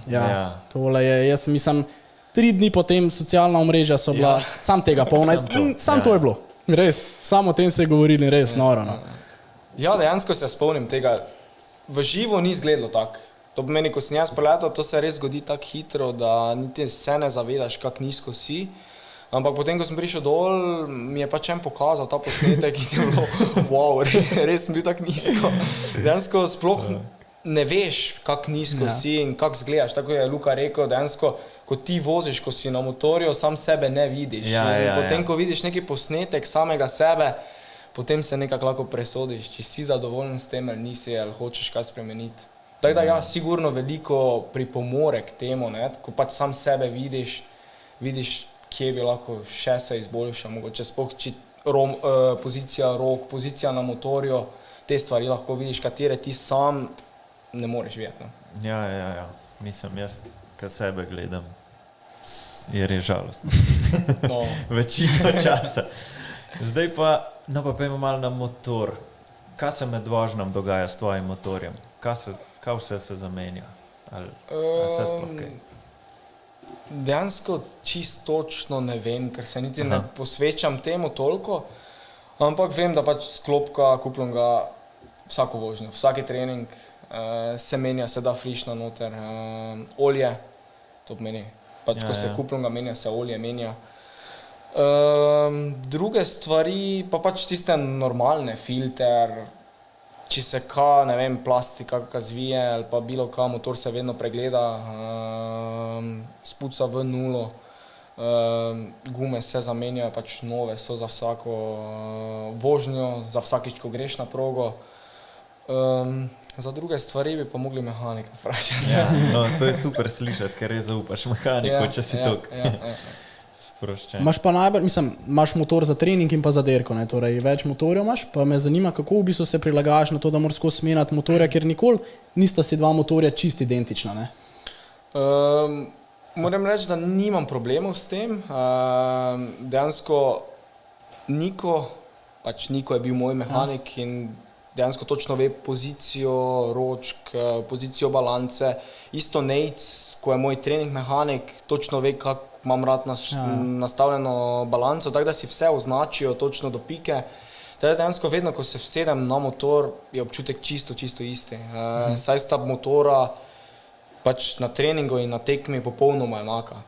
S2: Ja, tole je, jaz mislim, 3 dni potem socialna omrežja so bila sam tega polna, sam to je bilo, res, samo o tem se je govorili, res noro.
S4: Ja, dejansko se spomnim tega, v živo ni izgledalo tako. To pomeni, ko sem jaz preletel, to se res zgodi tako hitro, da niti se ne zavedaš, kako nizko si. Ampak potem, ko sem prišel dol, mi je pač pokazal ta posnetek in je bilo, wow, res sem bil tako nizko. Dejansko sploh ne veš, kako nizko si in kako izgledaš. Tako je Luka rekel, dejansko, ko ti voziš, ko si na motorju, sam sebe ne vidiš. Potem, ko vidiš neki posnetek samega sebe, potem se nekako lahko presodiš, če si zadovoljen s tem ali nisi, ali hočeš kaj spremeniti. Tako da ja, sigurno veliko pripomore k temu, ne? Ko pač sam sebe vidiš, kje bi lahko še se izboljšal, mogoče sploh pozicija rok, pozicija na motorju, te stvari lahko vidiš, katere ti sam ne moreš videti. No?
S3: Ja. Mislim, jaz, ko sebe gledam, je res žalostno.
S4: No.
S3: Večino časa. Zdaj pa, no pa pojmo malo na motor. Kaj se med vožnjam dogaja s tvojim motorjem? Kaj vse se zamenja? Ali se sploh kaj?
S4: Dejansko čisto točno ne vem, ker se niti ne posvečam temu toliko, ampak vem, da pač sklopka kupljam ga vsako vožnjo, vsaki trening se menja, se da frišna noter, olje, to pomeni, pač ko se kupljam ga menja, se olje menja. Druge stvari pa pač tiste normalne, filter, če se ne vem, plastika zvije ali pa bilo kaj, motor se vedno pregleda, spuca v nulo, gume se zamenjajo, pač nove so za vsako vožnjo, za vsakič, ko greš na progo. Za druge stvari bi pa mogli mehanika vprašati.
S3: Ja, no, to je super slišati, ker res zaupaš mehaniku, če si tok.
S2: Imaš pa najbolj, imaš motor za trening in pa za dirko, ne? Torej več motorjev imaš, pa me zanima, kako v bistvu se prilagajaš na to, da moraš skozi menjati motorja, ker nikoli nista si dva motorja čist identična, ne?
S4: Moram reči, da nimam problemov s tem. Dejansko Niko je bil moj mehanik in dejansko točno ve pozicijo ročk, pozicijo balance. Isto Nejc, ko je moj trening mehanik, točno ve, kako imam rad nastavljeno balanco, tako da si vse označijo točno do pike. Tako da dejansko vedno, ko se vsedem na motor, je občutek čisto isti. Saj sta motora pač na treningu in na tekmi popolnoma enaka.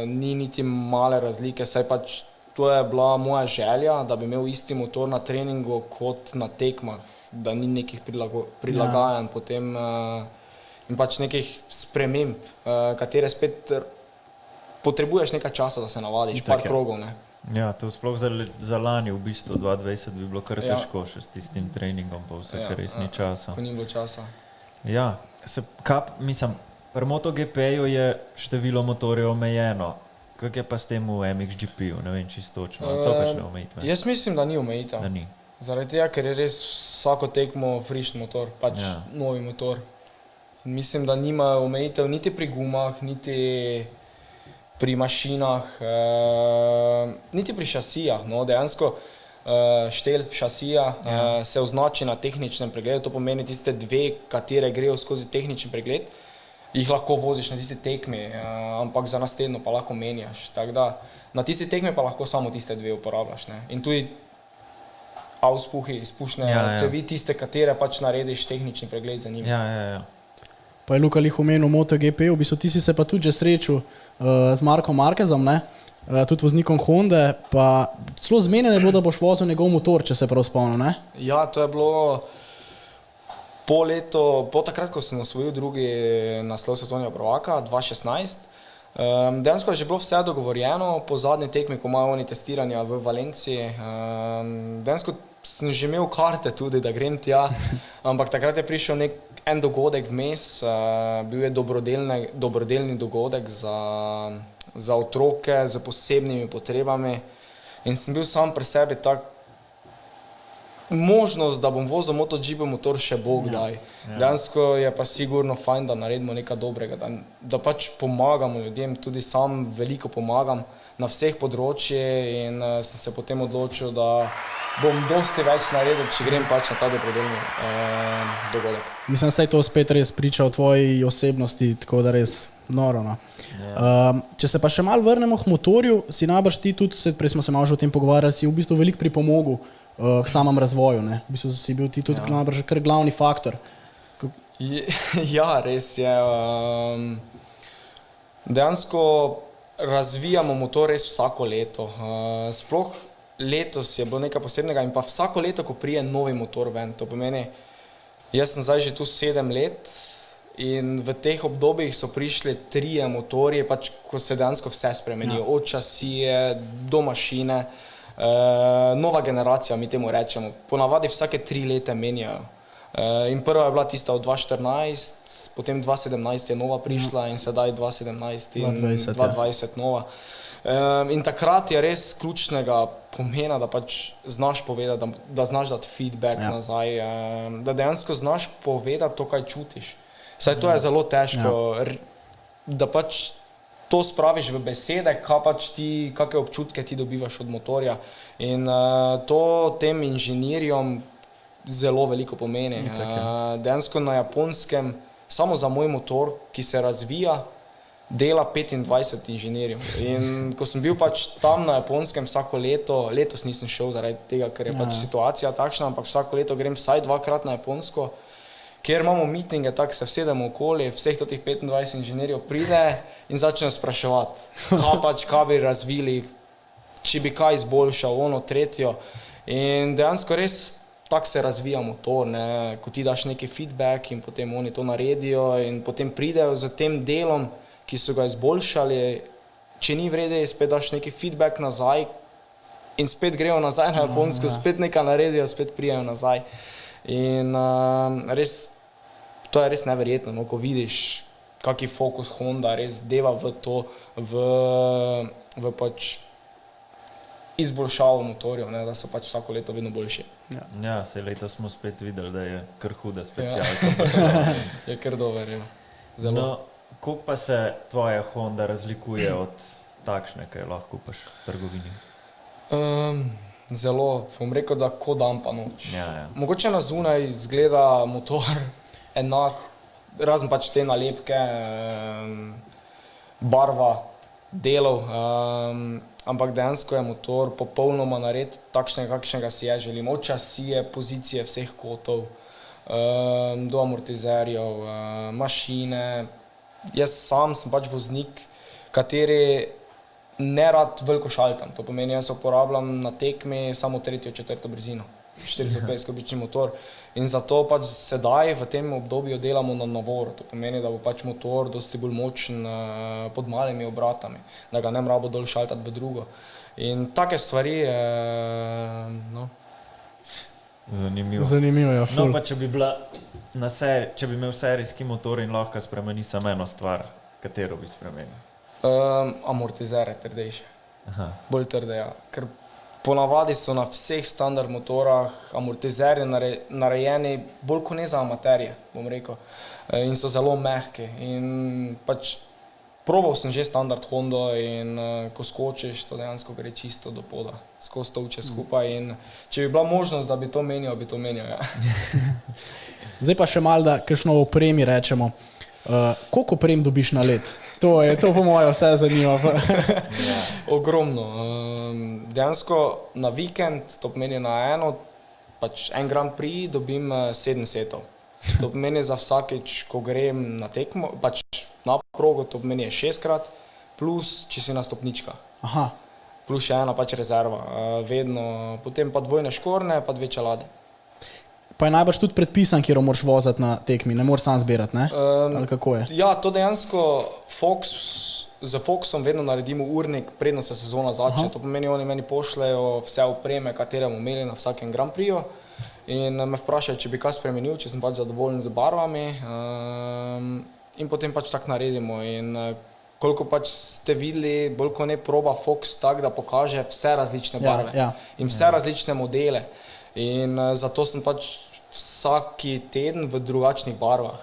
S4: Ni niti male razlike, saj pač to je bila moja želja, da bi imel isti motor na treningu kot na tekmah, da ni nekih prilagajanj potem in pač nekih sprememb, katere spet potrebuješ nekaj časa, da se navadiš, par krogov, ne.
S3: Ja, to sploh za lani v bistvu 2020 bi bilo kar težko še s tistim treningom, pa vse, ker res ni časa.
S4: Ko ni bilo časa.
S3: Ja, pri MotoGP-ju je število motorjev omejeno. Kako je pa s tem v MXGP-ju? Ne vem čisto točno. So kakšne omejitve?
S4: Jaz mislim, da ni omejitev.
S3: Da ni.
S4: Zaradi tega, ker je res vsako tekmo frišn motor, pač novi motor. In mislim, da nima omejitev niti pri gumah, niti pri mašinah, niti pri šasijah. No, dejansko štel šasija se označi na tehničnem pregledu, to pomeni tiste dve, katere grejo skozi tehnični pregled, jih lahko voziš na tisti tekmi, ampak za naslednjo pa lahko menjaš. Tako da na tisti tekmi pa lahko samo tiste dve uporabljaš. Ne? In tudi auspuhi, izpušne cevi, tiste, katere pač narediš tehnični pregled za njimi.
S3: Ja.
S2: Pa je Luka lih omenil MotoGP, v bistvu ti si se pa tudi že srečal z Markom Marquezom, ne? Tudi voznikom Honde, pa celo zmenjeno je bilo, da boš vozil njegov motor, če se prav spomnim, ne?
S4: Ja, to je bilo po takrat, ko sem osvojil drugi naslov svetovnega prvaka, 2016. Dejansko je že bilo vse dogovorjeno, po zadnji tekmi, ko imajo oni testiranja v Valenciji. Dejansko sem že imel karte tudi, da grem tja, ampak takrat je prišel en dogodek vmes, bil je dobrodelni dogodek za otroke z posebnimi potrebami in sem bil sam pri sebi tak, možnost, da bom vozil MotoGP motor še Bog daj. Dejansko je pa sigurno fajn, da naredimo nekaj dobrega, da pač pomagamo ljudem, tudi sam veliko pomagam na vseh področjih in sem se potem odločil, da bom dosti več naredil, če grem pač na ta dobrodelni dogodek.
S2: Mislim, da se to spet res priča o tvoji osebnosti, tako da res noro. No. Če se pa še malo vrnemo k motorju, si najbrž ti tudi, prej smo se malo že o tem pogovarjali, si v bistvu veliko pripomogel k samem razvoju, ne? V bistvu si bil ti tudi najbrž kar glavni faktor.
S4: Ja, res je. Dejansko razvijamo motor res vsako leto. Sploh letos je bilo nekaj posebnega in pa vsako leto, ko prije novi motor ven, to pomeni, jaz sem zdaj že tu 7 let in v teh obdobjih so prišli 3 motorje, pač ko se dejansko vse spremenijo, od šasije do mašine. nova generacija, mi temu rečemo. Ponavadi vsake 3 leta menjajo. In prva je bila tista od 2014, potem 2017 je nova prišla in sedaj 2017 in 2020 nova. In takrat je res ključnega pomena, da pač znaš povedati, da znaš dati feedback nazaj, da dejansko znaš povedati to, kaj čutiš. Saj to je zelo težko, da pač to spraviš v besede, kakšne občutke ti dobivaš od motorja. In to tem inženirjem zelo veliko pomeni. Dejansko na Japonskem, samo za moj motor, ki se razvija, dela 25 inženirjev. In ko sem bil pač tam na Japonskem vsako leto, letos nisem šel zaradi tega, ker je pač situacija takšna, ampak vsako leto grem vsaj 2-krat na Japonsko, kjer imamo mitinge, tako se vsedemo okoli, vseh totih 25 inženirjev pride in začnejo spraševati, kaj bi razvili, če bi kaj izboljšal, ono, tretjo. In dejansko res tako se razvija motor, ne? Ko ti daš neki feedback in potem oni to naredijo in potem pridejo z tem delom, ki so ga izboljšali, če ni vrede, spet daš neki feedback nazaj in spet grejo nazaj na Japonsko, spet nekaj naredijo, spet prijejo nazaj. In res, to je res neverjetno, no, ko vidiš, kaki fokus Honda res deva v to, v pač izboljšavo motorjev, ne, da so pač vsako leto vedno boljši.
S3: Ja, se letos smo spet videli, da je kar huda specialka.
S4: Je kar dober, ja. Zelo.
S3: No, koliko pa se tvoja Honda razlikuje od takšne, kaj lahko kupaš v trgovini?
S4: Zelo, bom rekel, da ko dan pa noč.
S3: Ja.
S4: Mogoče na zunaj izgleda motor enak, razen pač te nalepke, barva, delov, ampak dejansko je motor popolnoma nared takšnega, kakšnega si je želim. Od časije, pozicije vseh kotov, do amortizerjev, mašine. Jaz sam sem pač voznik, kateri ne rad veliko šaltam. To pomeni, jaz uporabljam na tekmi samo 3., 4. brzino, 450 kubični motor. In zato pač sedaj v tem obdobju delamo na navor. To pomeni, da bo pač motor dosti bolj močen pod malimi obratami, da ga ne rabo dol šaltati v drugo. In take stvari, no.
S2: Zanimivo, ja, ful.
S3: No, pa če bi imel serijski motor in lahko spremeni samo eno stvar, katero bi spremenil?
S4: Amortizere trdejše. Bolj trde, ja. Ker ponavadi so na vseh standard motorah amortizeri narejeni bolj kot ne za amaterje, bom rekel. In so zelo mehki. In pač probal sem že standard Hondo in ko skočiš, to dejansko gre čisto do poda. Skozi to uče skupaj in če bi bila možnost, da bi to menil, ja.
S2: Zdaj pa še malo, da kakšno o opremi rečemo. Koliko oprem dobiš na let? To po moje vse zanimivo.
S4: Ogromno. Dejansko na vikend, to pomeni na pač en Grand Prix dobim 7 setov. To pomeni za vsakič, ko grem na tekmo, pač na progo, to pomeni 6-krat, plus če si na stopničkah.
S2: Aha.
S4: Plus še ena pač rezerva, vedno. Potem pa dvojne škorne, pa 2 čelade.
S2: Pa je najbrž tudi predpisan, kjer moraš voziti na tekmi, ne moraš sam zbirati, ne? Ali kako je?
S4: Ja, to dejansko z Foxom vedno naredimo urnik, predno se sezona začne. To pomeni, oni meni pošljejo vse opreme, katere bomo imeli na vsakem Grand Prixu in me vprašajo, če bi kaj spremenil, če sem pač zadovoljen z barvami in potem pač tako naredimo. In koliko pač ste videli, bolj ko ne proba Fox tak, da pokaže vse različne barve in vse različne modele. In zato sem pač vsaki teden v drugačnih barvah.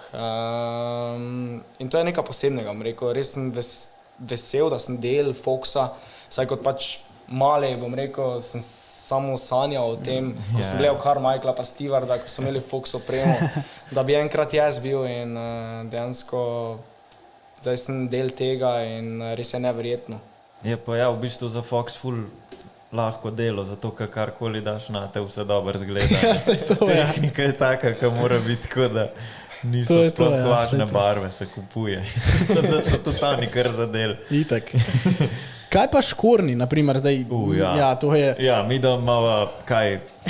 S4: In to je nekaj posebnega, bom rekel. Res sem vesel, da sem del Foxa, saj kot pač mali, bom rekel, sem samo sanjal o tem, ko sem gledal Carmichaela pa Stewarda, ko so imeli Fox opremo, da bi enkrat jaz bil in dejansko zdaj sem del tega in res je neverjetno.
S3: Je pa ja, v bistvu za Fox ful lahko delo, zato karkoli daš na te vse dobro zgleda.
S2: Ja, sej to, ja.
S3: Tehnika je taka, ka mora biti, tako da niso sploh važne barve, se kupuje. Mislim, da so totalni kar zadel.
S2: Itak. Kaj pa škorni, naprimer, zdaj? Ja, to je...
S3: Ja, mi dam malo,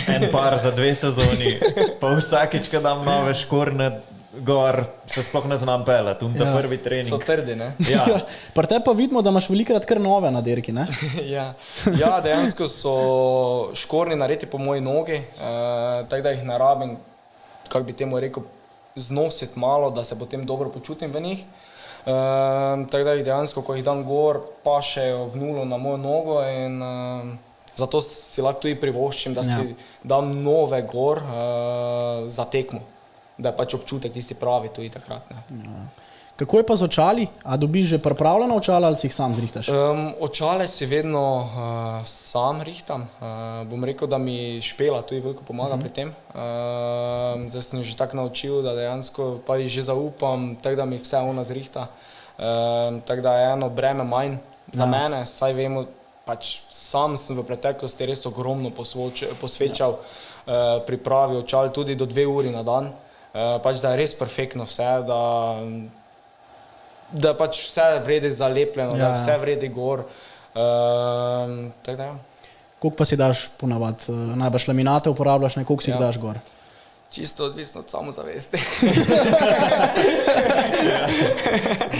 S3: en par za 2 sezoni, pa vsakič, ko dam nove škorne, gor se sploh ne znam pelati, ta prvi
S4: So
S3: trening.
S4: trdi, ne?
S3: Ja,
S2: Pri tebi pa vidimo, da imaš velikrat kar nove na dirki, ne?
S4: Ja, dejansko so škornji naredi po moji nogi, tako da jih ne rabim, kako bi temu rekel, znositi malo, da se potem dobro počutim v njih. Tako da jih dejansko, ko jih dam gor, pašejo v nulo na mojo nogo in zato si lahko tudi privoščim, da si dam nove gor za tekmo, da je pač občutek tisti pravi tudi takrat. Ne.
S2: Kako je pa z očali? A dobiš že pripravljena očala ali si jih sam zrihtaš?
S4: Očale si vedno sam rihtam. Bom rekel, da mi Špela tudi veliko pomaga pri tem. Zdaj sem jo že tako naučil, da dejansko pa ji že zaupam, tako da mi vse ona zrihta. Tako da je eno breme manj za mene, saj vemo, pač sam sem v preteklosti res ogromno posvečal pripravi očal, tudi do 2 uri na dan. Pač da je res perfektno vse, da pač vse vredi zalepljeno, da vse vredi gor. Tako da ja.
S2: Koliko pa si daš ponavadi? Najbrž laminate uporabljaš, ne? Koliko si jih daš gor?
S4: Čisto odvisno od samozavesti.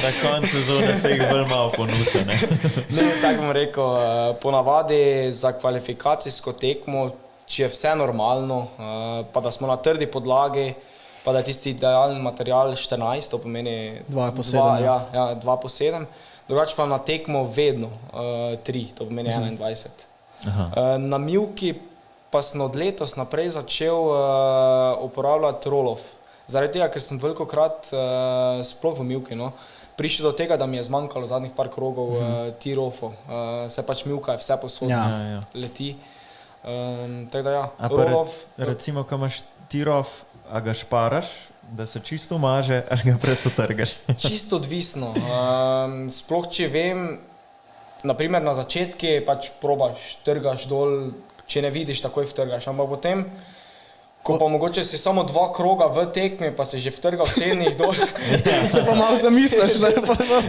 S3: na koncu sezone se jih bolj malo ponuca, ne?
S4: Ne, tako bom rekel, ponavadi za kvalifikacijsko tekmo, če je vse normalno, pa da smo na trdi podlagi, pa da je tisti idealni material 14, to pomeni
S2: 2 po 7.
S4: Ja, 2 po 7. Drugače pa na tekmo vedno 3, to pomeni 21. Na mivki pa sem od letos naprej začel uporabljati roll-off. Zaradi tega, ker sem velikokrat, sploh v mivki, prišel do tega, da mi je zmanjkalo zadnjih par krogov tirofov. Se pač mivka je vse posod leti. Tako da ja, roll-off.
S3: Recimo, ko imaš tirov, a ga šparaš, da se čisto umaže, ali ga predvsem trgaš?
S4: Čisto odvisno. Sploh če vem, naprimer na začetki pač probaš, trgaš dol, če ne vidiš, takoj vtrgaš, ampak potem, ko pa mogoče si samo 2 kroga v tekmi, pa si že vtrgal vsednih dol,
S2: se pa malo zamisliš, ne?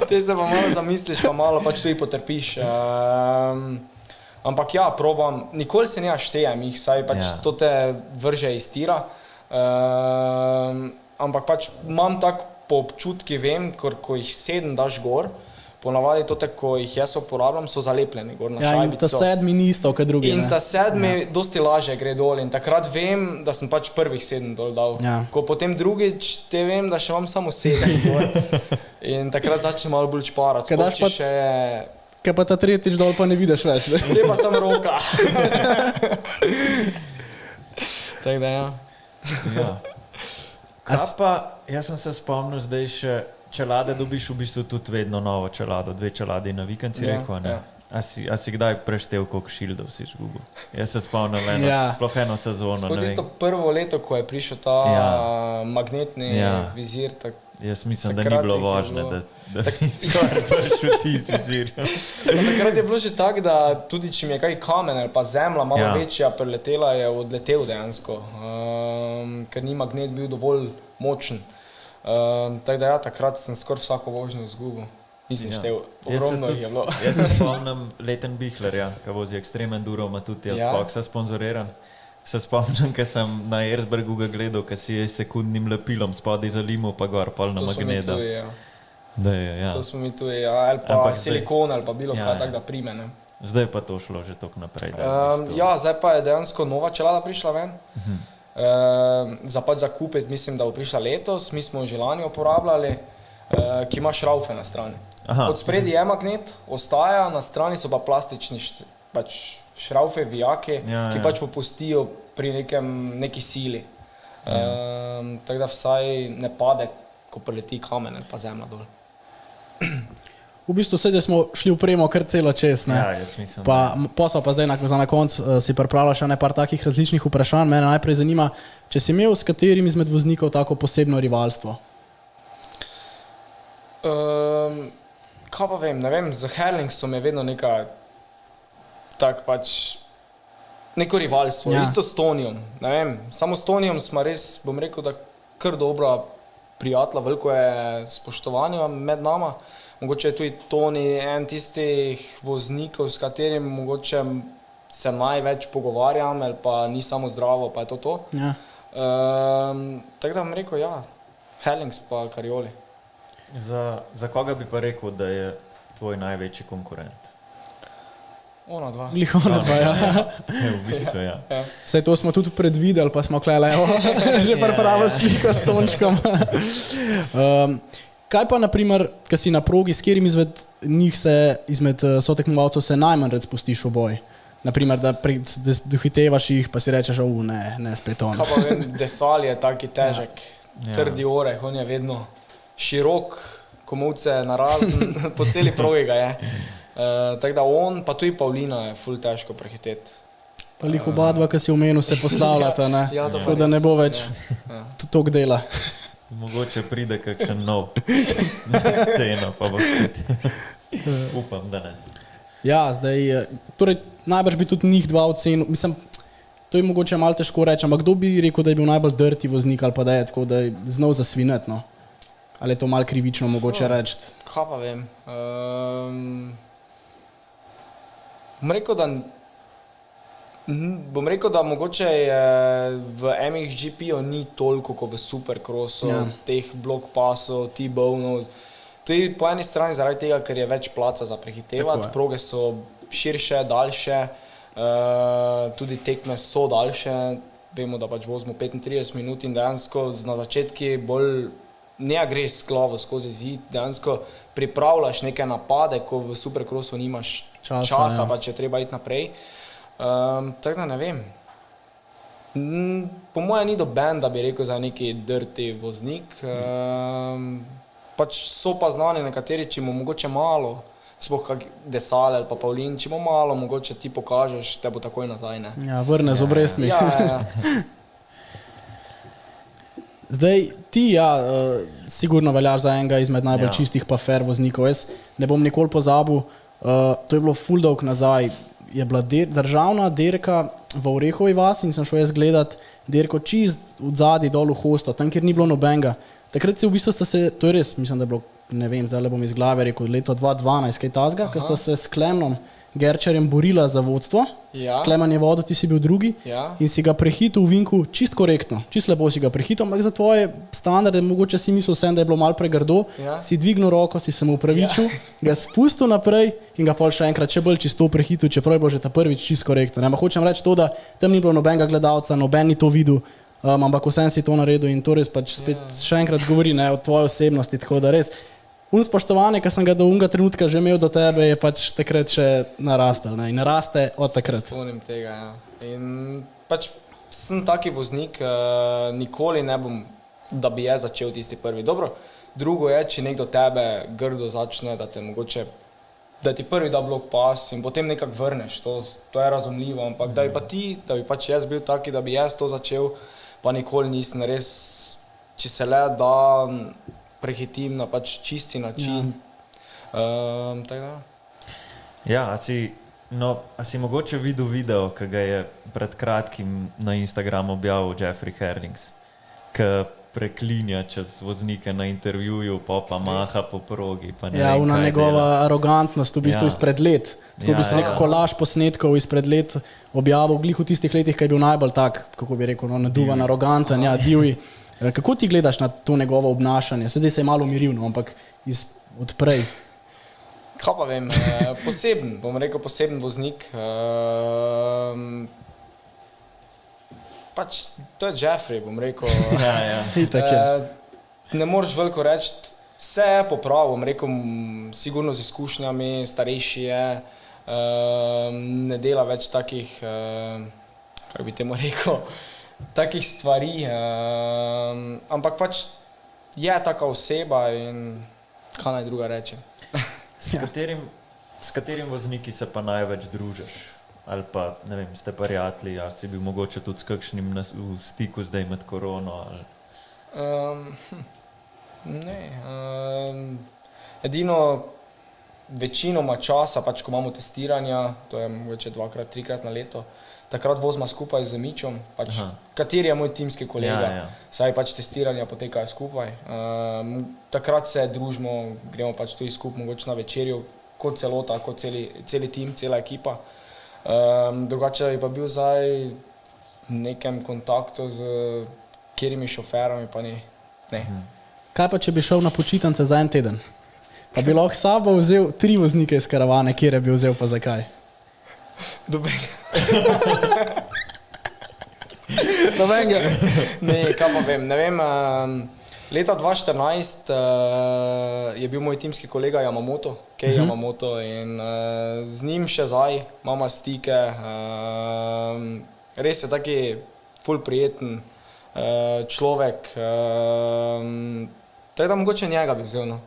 S4: Te se pa malo zamisliš, pa malo pač tudi potrpiš. Ampak ja, probam, nikoli se ne štejem jih, saj pač to te vrže iz tira. Ampak pač imam tak po občutki, vem, ko jih 7 daš gor, ponavadi tote, ko jih jaz uporabljam, so zalepljeni gor na šajbico.
S2: In ta 7 ni isto, kot drugi.
S4: In ta 7 dosti lažje gre dol in takrat vem, da sem pač prvih 7 dol dal. Ko potem drugič te vem, da še imam samo 7 gor in takrat začne malo bolj šparati.
S2: Kaj pa ta tretjič dol pa ne vidiš več, ne?
S4: Te pa samo roka. Tako da ja.
S3: Kaj pa, jaz sem se spomnil zdaj še, čelade dobiš v bistvu tudi vedno novo čelado, 2 čeladi na vikend si rekel, ne? A si kdaj preštel, koliko šildov si izgubil? Jaz se spomnim sploh eno sezono.
S4: Sploh tisto prvo leto, ko je prišel ta magnetni vizir.
S3: Jaz mislim, da ni bilo vožnje, da nisi kar prišel ti z vizirjem.
S4: Takrat je bilo že tako, da tudi če mi je kaj kamen ali pa zemlja malo večja preletela, je odletel dejansko, ker ni magnet bil dovolj močen. Tako da ja, takrat sem skoraj vsako vožnjo izgubil. Nisem štel, ogromno jih je bilo.
S3: Jaz se spomnim Leighton Bichler, ko vozi Extreme Enduro, ima tudi Foxa sponzoriran. Se spomnim, ker sem na Erzbergu ga gledal, ker si je sekundnim lepilom spodaj zalimal, pa gor pol na magnet.
S4: To smo mi tudi, ali pa silikon, ali pa bilo kaj tak, da prime.
S3: Zdaj pa to šlo že toliko naprej.
S4: Ja, zdaj pa je dejansko nova čelada prišla ven. Za kupiti mislim, da bo prišla letos, mi smo jo že lani uporabljali, ki ima šraufe na strani. Od spredi je magnet, ostaja, na strani so pa plastični šraufe, vijake, ki pač popustijo pri neki sili. Tako da vsaj ne pade, ko preleti kamen ali pa zemlja dol.
S2: V bistvu sedaj smo šli v premo kar celo čez, ne?
S3: Ja, jaz mislim.
S2: Posla pa zdaj za na koncu si pripravljaš še nekaj takih različnih vprašanj. Mene najprej zanima, če si imel s katerim izmed voznikov tako posebno rivalstvo?
S4: Kaj pa vem, ne vem, z Herlingsom je vedno neko rivalstvo, isto s Tonijom, ne vem, samo s Tonijom smo res, bom rekel, da kar dobra prijatelja, veliko je spoštovanja med nama, mogoče je tudi Toni en tistih voznikov, s katerim mogoče se največ pogovarjam, ali pa ni samo zdravo, pa je to. Tako da bom rekel, ja, Hellings pa Karioli.
S3: Za koga bi pa rekel, da je tvoj največji konkurent?
S4: Ona dva.
S2: Lihona dva, ja.
S3: V bistvu, ja.
S2: Sej to smo tudi predvideli, pa smo klele, že pripravili sliko s Tončkom. Kaj pa, naprimer, ko si na progi, s katerim izmed njih izmed sotekmovalcev se najmanj rad spustiš v boj? Naprimer, da dohitevaš jih, pa si rečeš, ne, spet on.
S4: Kaj pa vem, Desal je taki težek, trdi oreh, on je vedno širok, komovce narazen, po celi progi ga je. Tako da on, pa tudi Paulina je ful težko prehiteti.
S2: Pa lih oba dva, ki si omenil, se poslavljata, ne?
S4: Ja, to pa
S2: tako da ne
S4: res.
S2: bo več toliko dela.
S3: Mogoče pride kakšen nov sceno, pa bo spet. Upam, da ne.
S2: Ja, zdaj, torej najbrž bi tudi njih dva ocenil, mislim, to je mogoče malo težko reči, ampak kdo bi rekel, da je bil najbolj dirty voznik ali pa da je tako, da je znal zasvineti, no? Ali je to malo krivično mogoče reči?
S4: Kaj pa vem. Bom rekel, da mogoče je v MXGP-u ni toliko kot v Supercrossu, teh blok pasov, T-bonov. To je po eni strani zaradi tega, ker je več placa za prehitevati, proge so širše, daljše, tudi tekme so daljše. Vemo, da pač vozimo 35 minut in dejansko na začetki bolj ne greš s glavo skozi zid, dejansko pripravljaš neke napade, ko v Supercrossu nimaš časa, pa če treba iti naprej. Tako da ne vem. Po mojem ni doben, da bi rekel za neki dirty voznik. Pač so pa znani nekateri, če mu mogoče malo, sploh kak Desal ali pa Paulin, če mu malo mogoče ti pokažeš, te bo takoj nazaj, ne.
S2: Ja, vrne z obrestmi.
S4: Ja.
S2: Zdaj, ti, sigurno veljaš za enega izmed najbolj čistih pa fair voznikov. Jaz ne bom nikoli pozabil, to je bilo ful dolg nazaj, je bila državna derka v Orehovi vasi in sem šel jaz gledat derko čist od zadaj dol v Hosto, tam, kjer ni bilo nobenega. Takrat se v bistvu sta se, to je res, mislim, da je bilo, ne vem, zdaj bom iz glave rekel, leto 2012, kaj tazga, ko sta se s Klemnom Gerčarjem borila za vodstvo.
S4: Ja.
S2: Kleman je vodil, ti si bil drugi.
S4: Ja.
S2: In si ga prehitil v vinku čist korektno, čist lepo si ga prehitil, ampak za tvoje standarde, mogoče si mislil vsem, da je bilo malo pregrdo, si dvignil roko, si se mu upravičil, ga spustil naprej in ga pol še enkrat še bolj čisto prehitil, čeprav je bilo že ta prvič čist korektno. Ampak hočem reči to, da tam ni bilo nobenega gledalca, noben ni to videl, ampak vsem si to naredil in to res pač spet še enkrat govori, ne, o tvoji osebnosti, tako da res. Spoštovanje, ki sem ga do unga trenutka že imel do tebe, je pač takrat še narastel, ne? In naraste od takrat.
S4: Se spomnim tega, ja. In pač sem taki voznik, nikoli ne bom, da bi jaz začel tisti prvi. Dobro, drugo je, če nekdo tebe grdo začne, da te mogoče, da ti prvi da blok pas in potem nekako vrneš, to je razumljivo, ampak da bi pa ti, da bi pač jaz bil taki, da bi jaz to začel, pa nikoli nisem res, če se le da prehitim na pač čisti način. Tako da.
S3: Ja, a si mogoče videl video, ki ga je pred kratkim na Instagramu objavil Jeffrey Herlings, ki preklinja čez voznike na intervjuju, pa maha po progi. Pa ne vem,
S2: ona
S3: kaj
S2: njegova
S3: dela.
S2: arogantnost, v bistvu izpred let. Tako bi se nek kolaž posnetkov izpred let objavil, glih v tistih letih, ki je bil najbolj tak, kako bi rekel, naduvan, aroganten, divji. Kako ti gledaš na to njegovo obnašanje? Sedaj se je malo umiril, no, ampak odprej.
S4: Kaj pa vem, poseben, bom rekel poseben voznik. Pač to je Jeffrey, bom rekel.
S2: Itak je.
S4: Ne moreš veliko reči, vse je popravil, bom rekel, sigurno z izkušnjami, starejši je, ne dela več takih, kako bi temu rekel, takih stvari, ampak pač je taka oseba in kaj naj druga reče.
S3: S katerim vozniki se pa največ družiš? Ali pa, ne vem, ste prijatelji, ali si bil mogoče tudi s kakšnim v stiku zdaj med korono?
S4: Ne, edino večinoma časa, pač ko imamo testiranja, to je mogoče 2-krat, 3-krat na leto, takrat vozimo skupaj z Mičom, pač, kateri je moj timski kolega, saj pač testiranja potekajo skupaj. Takrat se družimo, gremo pač tudi skupaj, mogoče na večerjo, kot celota, kot celi tim, cela ekipa. Drugače je pa bil zdaj v nekem kontaktu z kjerimi šoferami, pa ne.
S2: Kaj pa, če bi šel na počitnice za en teden? Pa bi lahko s sabo vzel 3 voznike iz karavane, kjer bi vzel pa zakaj?
S4: Nobenega. Ne, kaj pa vem, ne vem. Leta 2014 je bil moj timski kolega Yamamoto, Kei Yamamoto, in z njim še zdaj imamo stike. Res je taki ful prijeten človek. Tako da mogoče njega bi vzel, no.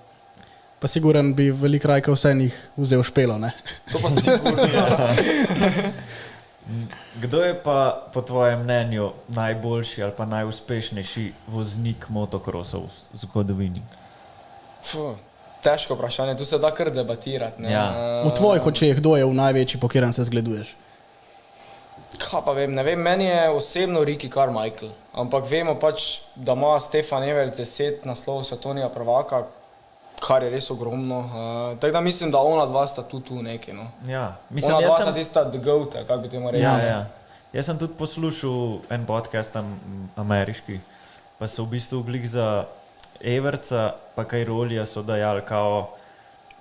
S2: Pa siguren bi veliko rajka vse njih vzel Špelo, ne?
S4: To pa sigurno.
S3: Kdo je pa po tvojem mnenju najboljši ali pa najuspešnejši voznik motokrosov v zgodovini?
S4: Težko vprašanje, tu se da kar debatirati. Ne?
S3: Ja.
S2: V tvojih očeh, kdo je v največji, po katerem se zgleduješ?
S4: Kaj pa vem, ne vem, meni je osebno Ricky Carmichael, ampak vemo pač, da ima Stefan Everts 10 naslovov svetovnega prvaka, kar je res ogromno. Tako da mislim, da ona dva sta tu neki. No.
S3: Ja, mislim,
S4: Ona dva sta tista the goat, kako bi temu rekel.
S3: Ja. Jaz sem tudi poslušal en podcast ameriški, pa so v bistvu glih za Evertsa pa Cairolija so dajali kao,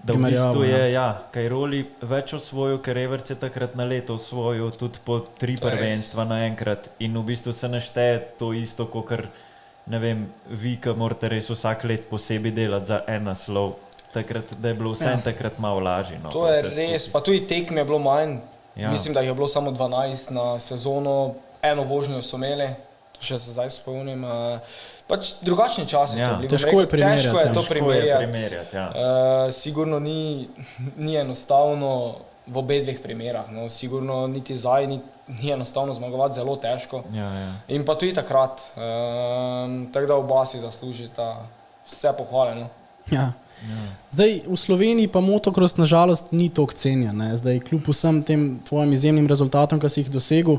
S3: da v bistvu je, Cairoli več osvojil, ker Everts je takrat na leto osvojil tudi po 3 prvenstva naenkrat in v bistvu se našteje to isto, kakor ne vem, vi, ki morate res vsak let posebej delati za en naslov, takrat, da je bilo vsem takrat malo lažje. No,
S4: to je res, pa tudi tekme je bilo manj.
S3: Ja.
S4: Mislim, da jih je bilo samo 12 na sezono, eno vožnjo so imeli, to še se zdaj spomnim. Pač drugačni časi so bili.
S2: Težko je primerjati.
S4: Težko je to
S3: primerjati.
S4: Sigurno ni enostavno v obedveh primerah. No. Sigurno niti zdaj ni enostavno zmagovati, zelo težko.
S3: Ja.
S4: In pa tudi takrat. Tako da oba si zaslužita vse pohvale. No.
S2: Ja. Zdaj, v Sloveniji pa motokros nažalost ni toliko cenjen. Zdaj, kljub vsem tem tvojim izjemnim rezultatom, ki si jih dosegel,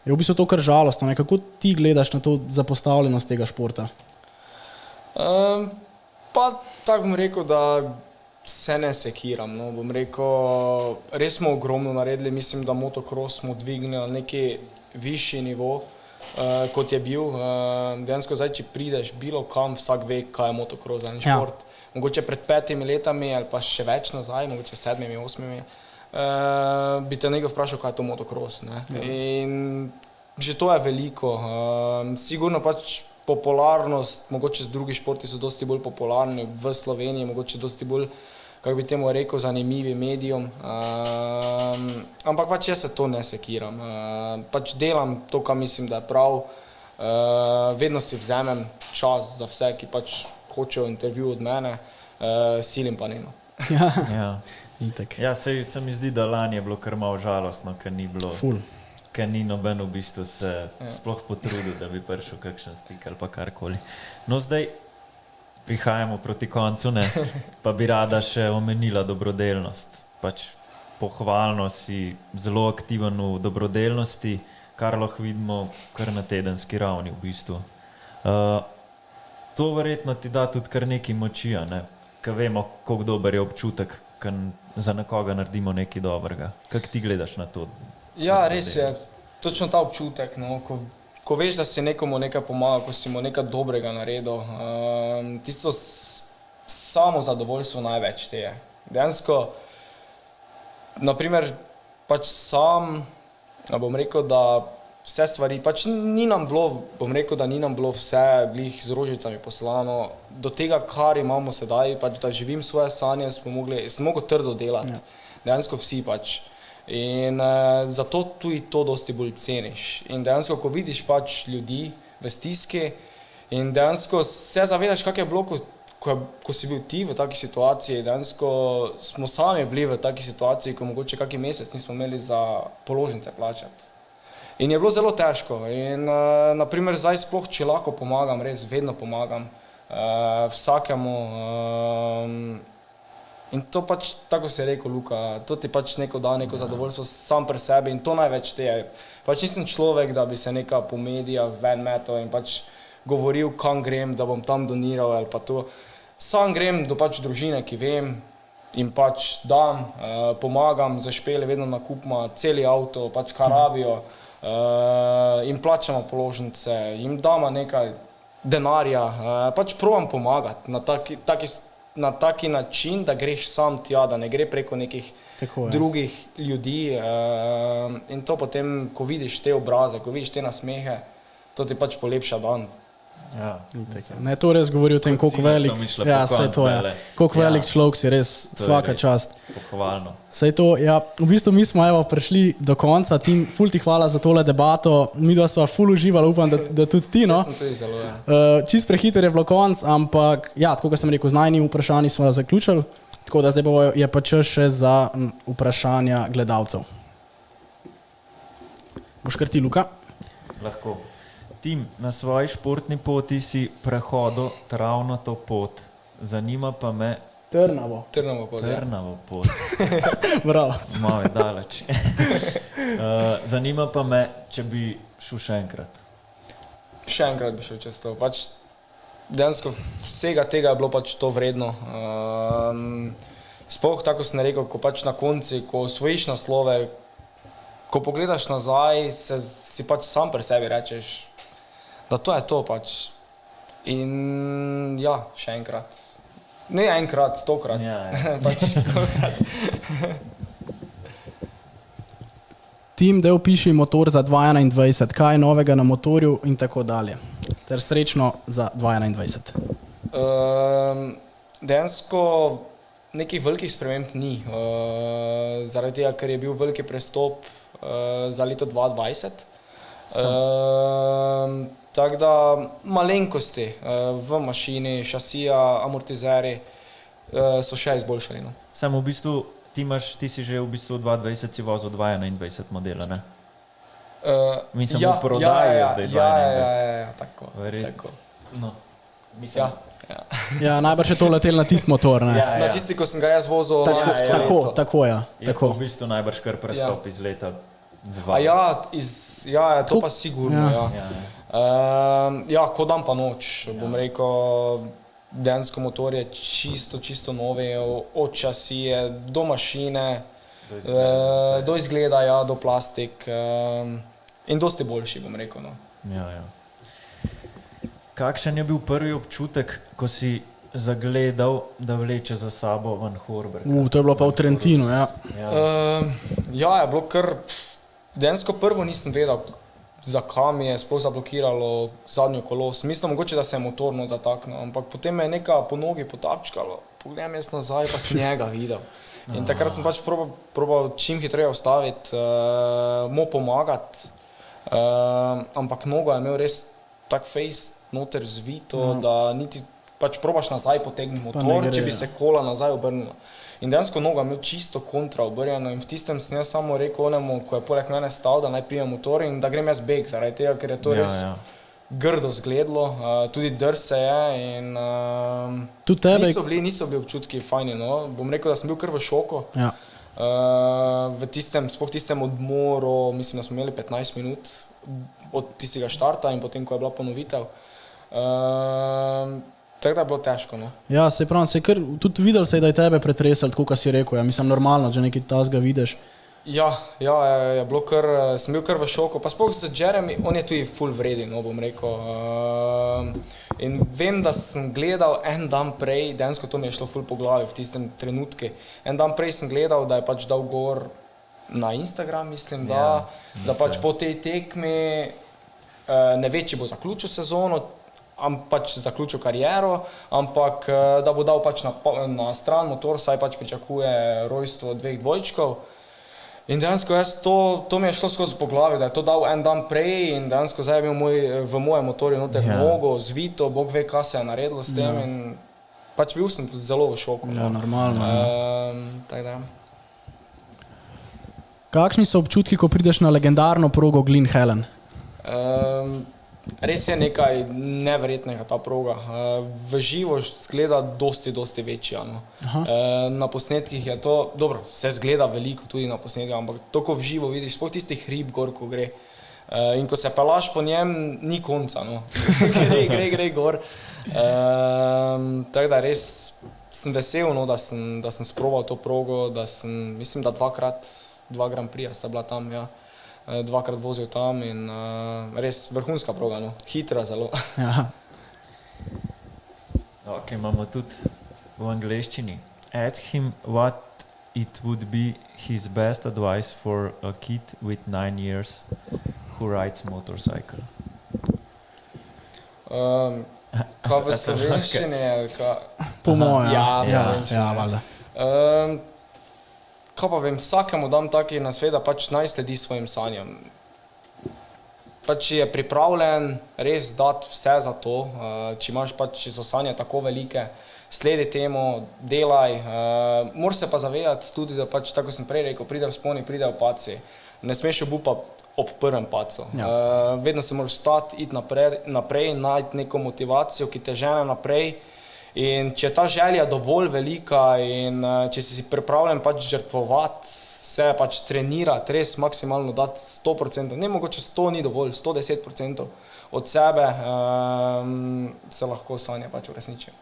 S2: je v bistvu to kar žalostno. Ne? Kako ti gledaš na to zapostavljenost tega športa?
S4: Pa tako bom rekel, da se ne sekiram. No. Bom rekel, res smo ogromno naredili. Mislim, da motokros smo dvignili na neki višji nivo, kot je bil. Dejansko zdaj, če prideš bilo kam, vsak ve, kaj je motokros za en šport. Mogoče pred 5 letami ali pa še več nazaj, mogoče 7, 8, bi te nekaj vprašal, kaj je to motokros. In že to je veliko. Sigurno pač popularnost, mogoče z drugi športi so dosti bolj popularni v Sloveniji, mogoče dosti bolj, kako bi temu rekel, zanimivi medijom. Ampak pač jaz se to ne sekiram. Pač delam to, kar mislim, da je prav. Vedno si vzamem čas za vse, ki pač hočejo intervju od mene, silim pa ne.
S3: Ja, se mi zdi, da lani je bilo kar malo žalostno, ker ni bilo, ker ni noben v bistvu se sploh potrudil, da bi prišel kakšen stik ali pa karkoli. No, zdaj prihajamo proti koncu, ne, pa bi rada še omenila dobrodelnost. Pač pohvalno si zelo aktiven v dobrodelnosti, kar lahko vidimo kar na tedenski ravni v bistvu. To verjetno ti da tudi kar nekaj moči, ne? Ker vemo, koliko dober je občutek, ker za nekoga naredimo nekaj dobrega. Kako ti gledaš na to?
S4: Ja, res je. Točno ta občutek, no? Ko veš, da si nekomu nekaj pomaga, ko si mu nekaj dobrega naredil, tisto samo zadovoljstvo največ teje. Dejansko, naprimer, pač sam, bom rekel, da vse stvari, pač ni nam bilo, bom rekel, da ni nam bilo vse glih z rožicami poslano. Do tega, kar imamo sedaj, pač da živim svoje sanje, sem mogel trdo delati. Dejansko vsi pač. In zato tudi to dosti bolj ceniš. In dejansko, ko vidiš pač ljudi v stiski in dejansko se zavedaš, kak je bilo, ko si bil ti v taki situaciji, dejansko smo sami bili v taki situaciji, ko mogoče kaki mesec nismo imeli za položnice plačati. In je bilo zelo težko in naprimer zdaj sploh, če lahko pomagam, res vedno pomagam vsakemu in to pač, tako si rekel, Luka, to ti pač neko da, neko zadovoljstvo sam pri sebi in to največ teje. Pač nisem človek, da bi se neka po medijah ven metal in pač govoril, kam grem, da bom tam doniral ali pa to. Sam grem do pač družine, ki vem, in pač dam, pomagam za Špele, vedno nakupma, celi avto, pač kar rabijo. In plačamo položnice, jim damo nekaj denarja, pač probam pomagati na taki način, da greš sam tja, da ne gre preko nekih
S2: Tako je.
S4: drugih ljudi in to potem, ko vidiš te obraze, ko vidiš te nasmehe, to ti pač polepša dan.
S3: Ja.
S2: Ne, to res govori o tem, koliko
S3: Ciljno
S2: velik,
S3: so mi šle
S2: ja,
S3: po
S2: saj
S3: koncu
S2: to je,
S3: zdajle.
S2: koliko
S3: Ja.
S2: velik človek si, res
S3: To je
S2: svaka
S3: res
S2: čast.
S3: Pohvalno.
S2: Sej to, ja, v bistvu mi smo evo prišli do konca, Tim, ful ti hvala za tole debato, mi dva sva ful uživali, upam, da tudi ti, no.
S4: Jaz sem tudi zelo, ja.
S2: Čist prehiter je bilo konc, ampak ja, tako kot sem rekel, z najnim vprašanji smo zaključili, tako da zdaj je pa čas še za vprašanja gledalcev. Boš kar ti, Luka?
S3: Lahko. Tim, na svoji športni poti si prehodil travnato pot. Zanima pa me
S2: Trnavo.
S4: Trnavo pot, ja.
S3: trnavo pot.
S2: Bravo.
S3: Malo je daleč. Zanima pa me, če bi šel še enkrat.
S4: Še enkrat bi šel čez to. Pač dejansko vsega tega je bilo pač to vredno. Sploh tako sem rekel, ko pač na konci, ko osvojiš naslove, ko pogledaš nazaj, si pač sam pri sebi rečeš, da to je to pač. In ja, še enkrat. Ne enkrat, 100-krat.
S3: Ja, ja.
S4: Pač kolikrat.
S2: Tim, da opiši motor za 2021, kaj je novega na motorju in tako dalje. Ter srečno za 2021.
S4: Dejansko nekih velikih sprememb ni, zaradi tega, ker je bil veliki prestop za leto 2020. Tako da malenkosti v mašini, šasija, amortizeri so še izboljšali. No.
S3: Samo v bistvu ti si že v bistvu 2020 si vozil 2021 modela, ne? Mislim, v prodaji je zdaj 2021.
S4: Ja, tako.
S3: Verjetno.
S4: Tako.
S3: No, mislim,
S2: Ja, najbrž je to letel na tisti motor, ne?
S3: Ja,
S4: Na tisti, ko sem ga jaz vozil,
S2: Tako,
S4: lansko
S2: tako,
S4: leto.
S2: tako, ja.
S3: je
S2: Tako.
S3: v bistvu najbrž kar prestop iz leta 2.
S4: A ja, to pa sigurno, ja. Ja, ko dan pa noč, bom rekel, dejansko motor je čisto novi, od časije do mašine, do izgleda, ja, do plastik in dosti boljši, bom rekel. No.
S3: Ja, ja. Kakšen je bil prvi občutek, ko si zagledal, da vleče za sabo Van Horberg?
S2: To je bilo pa v Trentinu, ja.
S4: Ja, je bilo kar, dejansko prvo nisem vedel, zakaj mi je sploh zablokiralo zadnjo kolo. Mislim, mogoče, da se je motor not zataknil, ampak potem me je neka po nogi potapčkalo, pogledam jaz nazaj, pa sem njega videl. In takrat sem pač probal čim hitreje ustaviti, mu pomagati, ampak nogo je imel res tak face noter zvito, da niti pač probaš nazaj potegniti motor, če bi se kola nazaj obrnila. In dejansko noga imel čisto kontra obrjeno in v tistem sem jaz samo rekel onemu, ko je poleg mene stal, da naj prime motor in da grem jaz beg, zaradi tega, ker je to res grdo zgledlo, tudi drse je in niso bili občutki fajni, no. Bom rekel, da sem bil kar v šoku.
S2: Ja.
S4: V tistem odmoru, mislim, da smo imeli 15 minut od tistega štarta in potem, ko je bila ponovitev. Tako da je bilo težko, no.
S2: Ja, se pravi, tudi videl se je, da je tebe pretresel, tako kot si rekel, ja, mislim, normalno, če nekaj tasga vidiš.
S4: Ja, je bilo kar, sem bil kar v šoku, pa sploh za Jeremy, on je tudi full vreden, no, bom rekel. In vem, da sem gledal en dan prej, dejansko to mi je šlo full po glavi v tistem trenutku. En dan prej sem gledal, da je pač dal gor na Instagram, mislim, da pač po tej tekmi ne ve, če bo zaključil sezono, pač zaključil kariero, ampak da bo dal pač na stran motor, saj pač pričakuje rojstvo 2 dvojčkov. In dejansko to mi je šlo skozi po glavi, da je to dal en dan prej in dejansko zdaj je bil v mojem motorju noter nogo, zvito, bog ve, kaj se je naredilo s tem in pač bil sem zelo v šoku.
S2: Ja, normalno.
S4: Tako da.
S2: Kakšni so občutki, ko prideš na legendarno progo Glyn Helen?
S4: Res je nekaj neverjetnega ta proga. V živo zgleda dosti večja. No. Na posnetkih je to, dobro, se zgleda veliko tudi na posnetkih, ampak to, ko v živo vidiš, sploh tistih hrib gor, ko gre. In ko se pelaš po njem, ni konca, no. Gre gor. Tako da res sem vesel, no, da sem sprobal to progo, da sem, mislim, da 2 Grand Prix sta bila tam, ja. 2-krat vozil tam in res vrhunska proga, no. Hitra zelo.
S2: Ja.
S3: Ok, imamo tudi v angleščini. Ask him what it would be his best advice for a kid with 9 years who rides motorcycle.
S4: Kaj v slovenščini je?
S2: Po mojem.
S4: Ja, v
S2: ja,
S4: slovenščini.
S2: valjda.
S4: Kaj pa vem, vsakemu dam taki nasvet, da pač naj sledi svojim sanjam. Pač je pripravljen res dati vse za to, če imaš pač, če so sanje tako velike, sledi temu, delaj, moraš se pa zavedati tudi, da pač, tako sem prej rekel, pride v sponi, pride v paci, ne smeš obupati ob prvem pacu. Vedno se moraš stati, iti naprej, najti neko motivacijo, ki te žene naprej. In če je ta želja dovolj velika in če si pripravljen pač žrtvovati, se pač trenirati, res maksimalno dati 100%, ne mogoče 100 ni dovolj, 110% od sebe, se lahko sanje pač uresničijo.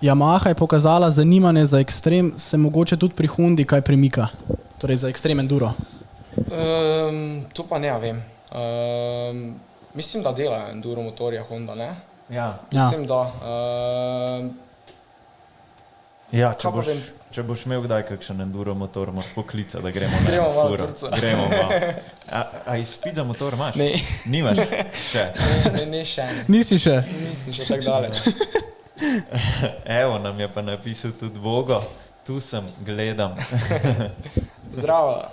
S2: Yamaha je pokazala zanimanje za ekstrem, se mogoče tudi pri Hondi kaj premika, torej za ekstrem enduro.
S4: To pa ne vem. Mislim, da delajo enduro motorja Honda, ne?
S3: Ja,
S4: Mislim, da.
S3: ja
S4: Kaj pa vem?
S3: če boš imel kdaj kakšen enduro motor, moraš poklicati, da gremo na
S4: Gremo malo
S3: furo.
S4: Turcu.
S3: Gremo malo. A izpit za motor imaš?
S4: Ne.
S3: Nimaš? Še.
S4: Ne, še ne.
S2: Nisi še?
S4: Nisem še tako daleč.
S3: Evo, nam je pa napisal tudi Bogo. Tu sem, gledam.
S4: Zdravo.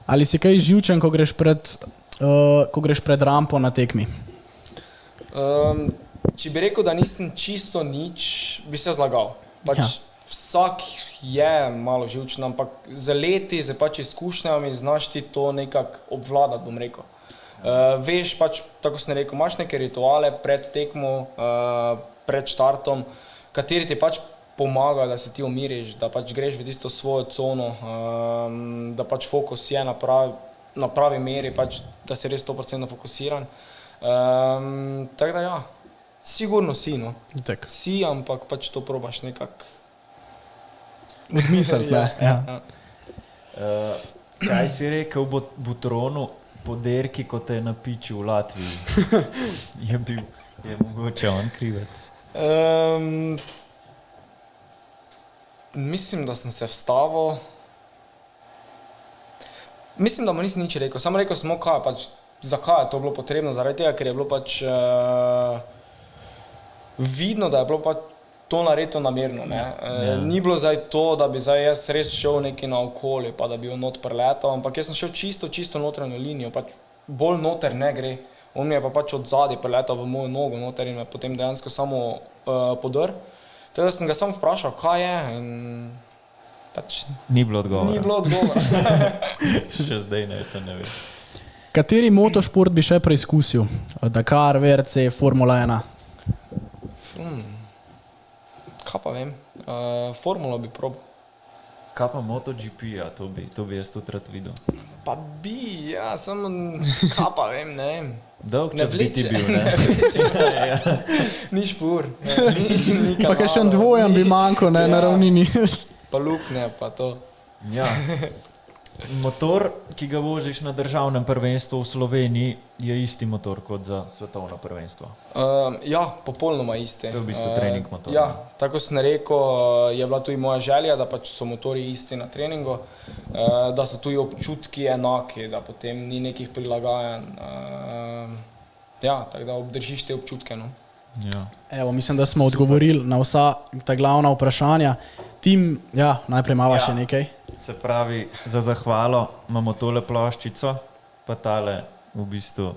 S2: Ali si kaj živčen, ko greš pred rampo na tekmi?
S4: Če bi rekel, da nisem čisto nič, bi se zlagal. Pač vsak je malo živčen, ampak z leti, z pač izkušnjami znaš ti to nekako obvladati, bom rekel. Veš, pač, tako sem rekel, imaš neke rituale pred tekmo, pred štartom, kateri ti pač pomagajo, da se ti umiriš, da pač greš v tisto svojo cono, da pač fokus je na pravi meri, pač, da si res 100% fokusiran. Tako da ja, sigurno si, no.
S2: Tak.
S4: Si, ampak pač to probaš nekako.
S2: Odmisliti, ne? Ja.
S3: Kaj si rekel Butronu po derki, ko te je napičil v Latviji? Je mogoče on krivec?
S4: Mislim, da sem se vstavil. Mislim, da mu nisem nič rekel. Samo rekel smo, zakaj je to bilo potrebno, zaradi tega, ker je bilo pač vidno, da je bilo pač to naredito namerno. Ni bilo zdaj to, da bi zdaj jaz res šel neki naokoli, pa da bi jo not preletal, ampak jaz sem šel čisto notranjo linijo, pač bolj noter ne gre. On mi je pa pač od zadaj preletal v mojo nogo noter in me potem dejansko samo podr. Teda sem ga samo vprašal, kaj je in pač
S3: Ni bilo odgovora.
S4: ni bilo odgovora.
S3: Še zdaj ne, se ne ve.
S2: Kateri motošport bi še preizkusil? Dakar, WRC, Formula 1?
S4: Kaj pa vem, formulo bi probal.
S3: Kaj pa MotoGP-ja, to bi jaz tudi rad videl.
S4: Pa bi, ja, samo kaj pa vem, ne vem.
S3: Dolg
S4: Ne
S3: čas bi ti
S4: vleče.
S3: bil, ne?
S4: Ni špur.
S2: Pa kaj še en dvojen bi manjko, ne, na ravnini.
S4: Pa luknje, pa to.
S3: Ja. Motor, ki ga voziš na državnem prvenstvu v Sloveniji, je isti motor kot za svetovno prvenstvo.
S4: Ja, popolnoma isti.
S3: To je v bistvu trening motor.
S4: Ja, tako sem rekel, je bila tudi moja želja, da pač so motori isti na treningu, da so tudi občutki enaki, da potem ni nekih prilagajanj. Ja, tako da obdržiš te občutke, no.
S3: Ja.
S2: Evo, mislim, da smo odgovorili na vsa ta glavna vprašanja. Tim, ja, najprej imava še nekaj.
S3: Se pravi, za zahvalo imamo tole ploščico, pa tale v bistvu,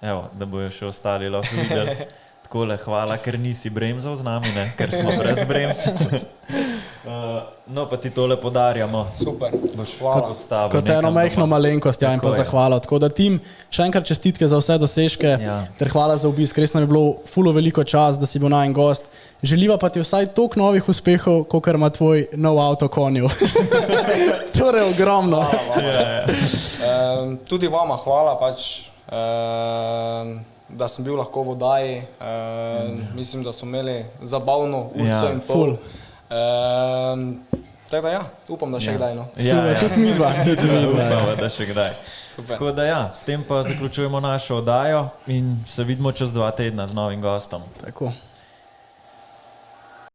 S3: evo, da bojo še ostali lahko videli. Takole, hvala, ker nisi bremzal z nami, ne? Ker smo brez bremz. No, pa ti tole podarjamo.
S4: Super.
S3: Hvala.
S2: Kot eno majhno malenkost, ja, in pa
S3: Tako je.
S2: zahvala. Tako da Tim, še enkrat čestitke za vse dosežke,
S3: Ja.
S2: ter hvala za obisk. Res nam je bilo fulo veliko čas, da si bil najen gost. Želiva pa ti vsaj toliko novih uspehov, kot ima tvoj nov avto konju. Torej ogromno.
S4: Tudi vama hvala, pač, da sem bil lahko v oddaji. Mislim, da smo imeli zabavno urco
S3: Ja,
S4: in pol. Tako da ja, upam, da še kdaj. No.
S2: Super, tudi mi dva.
S3: Upamo, da še kdaj.
S4: Super.
S3: Tako da ja, s tem pa zaključujemo našo oddajo in se vidimo čez 2 tedna z novim gostom.
S2: Tako.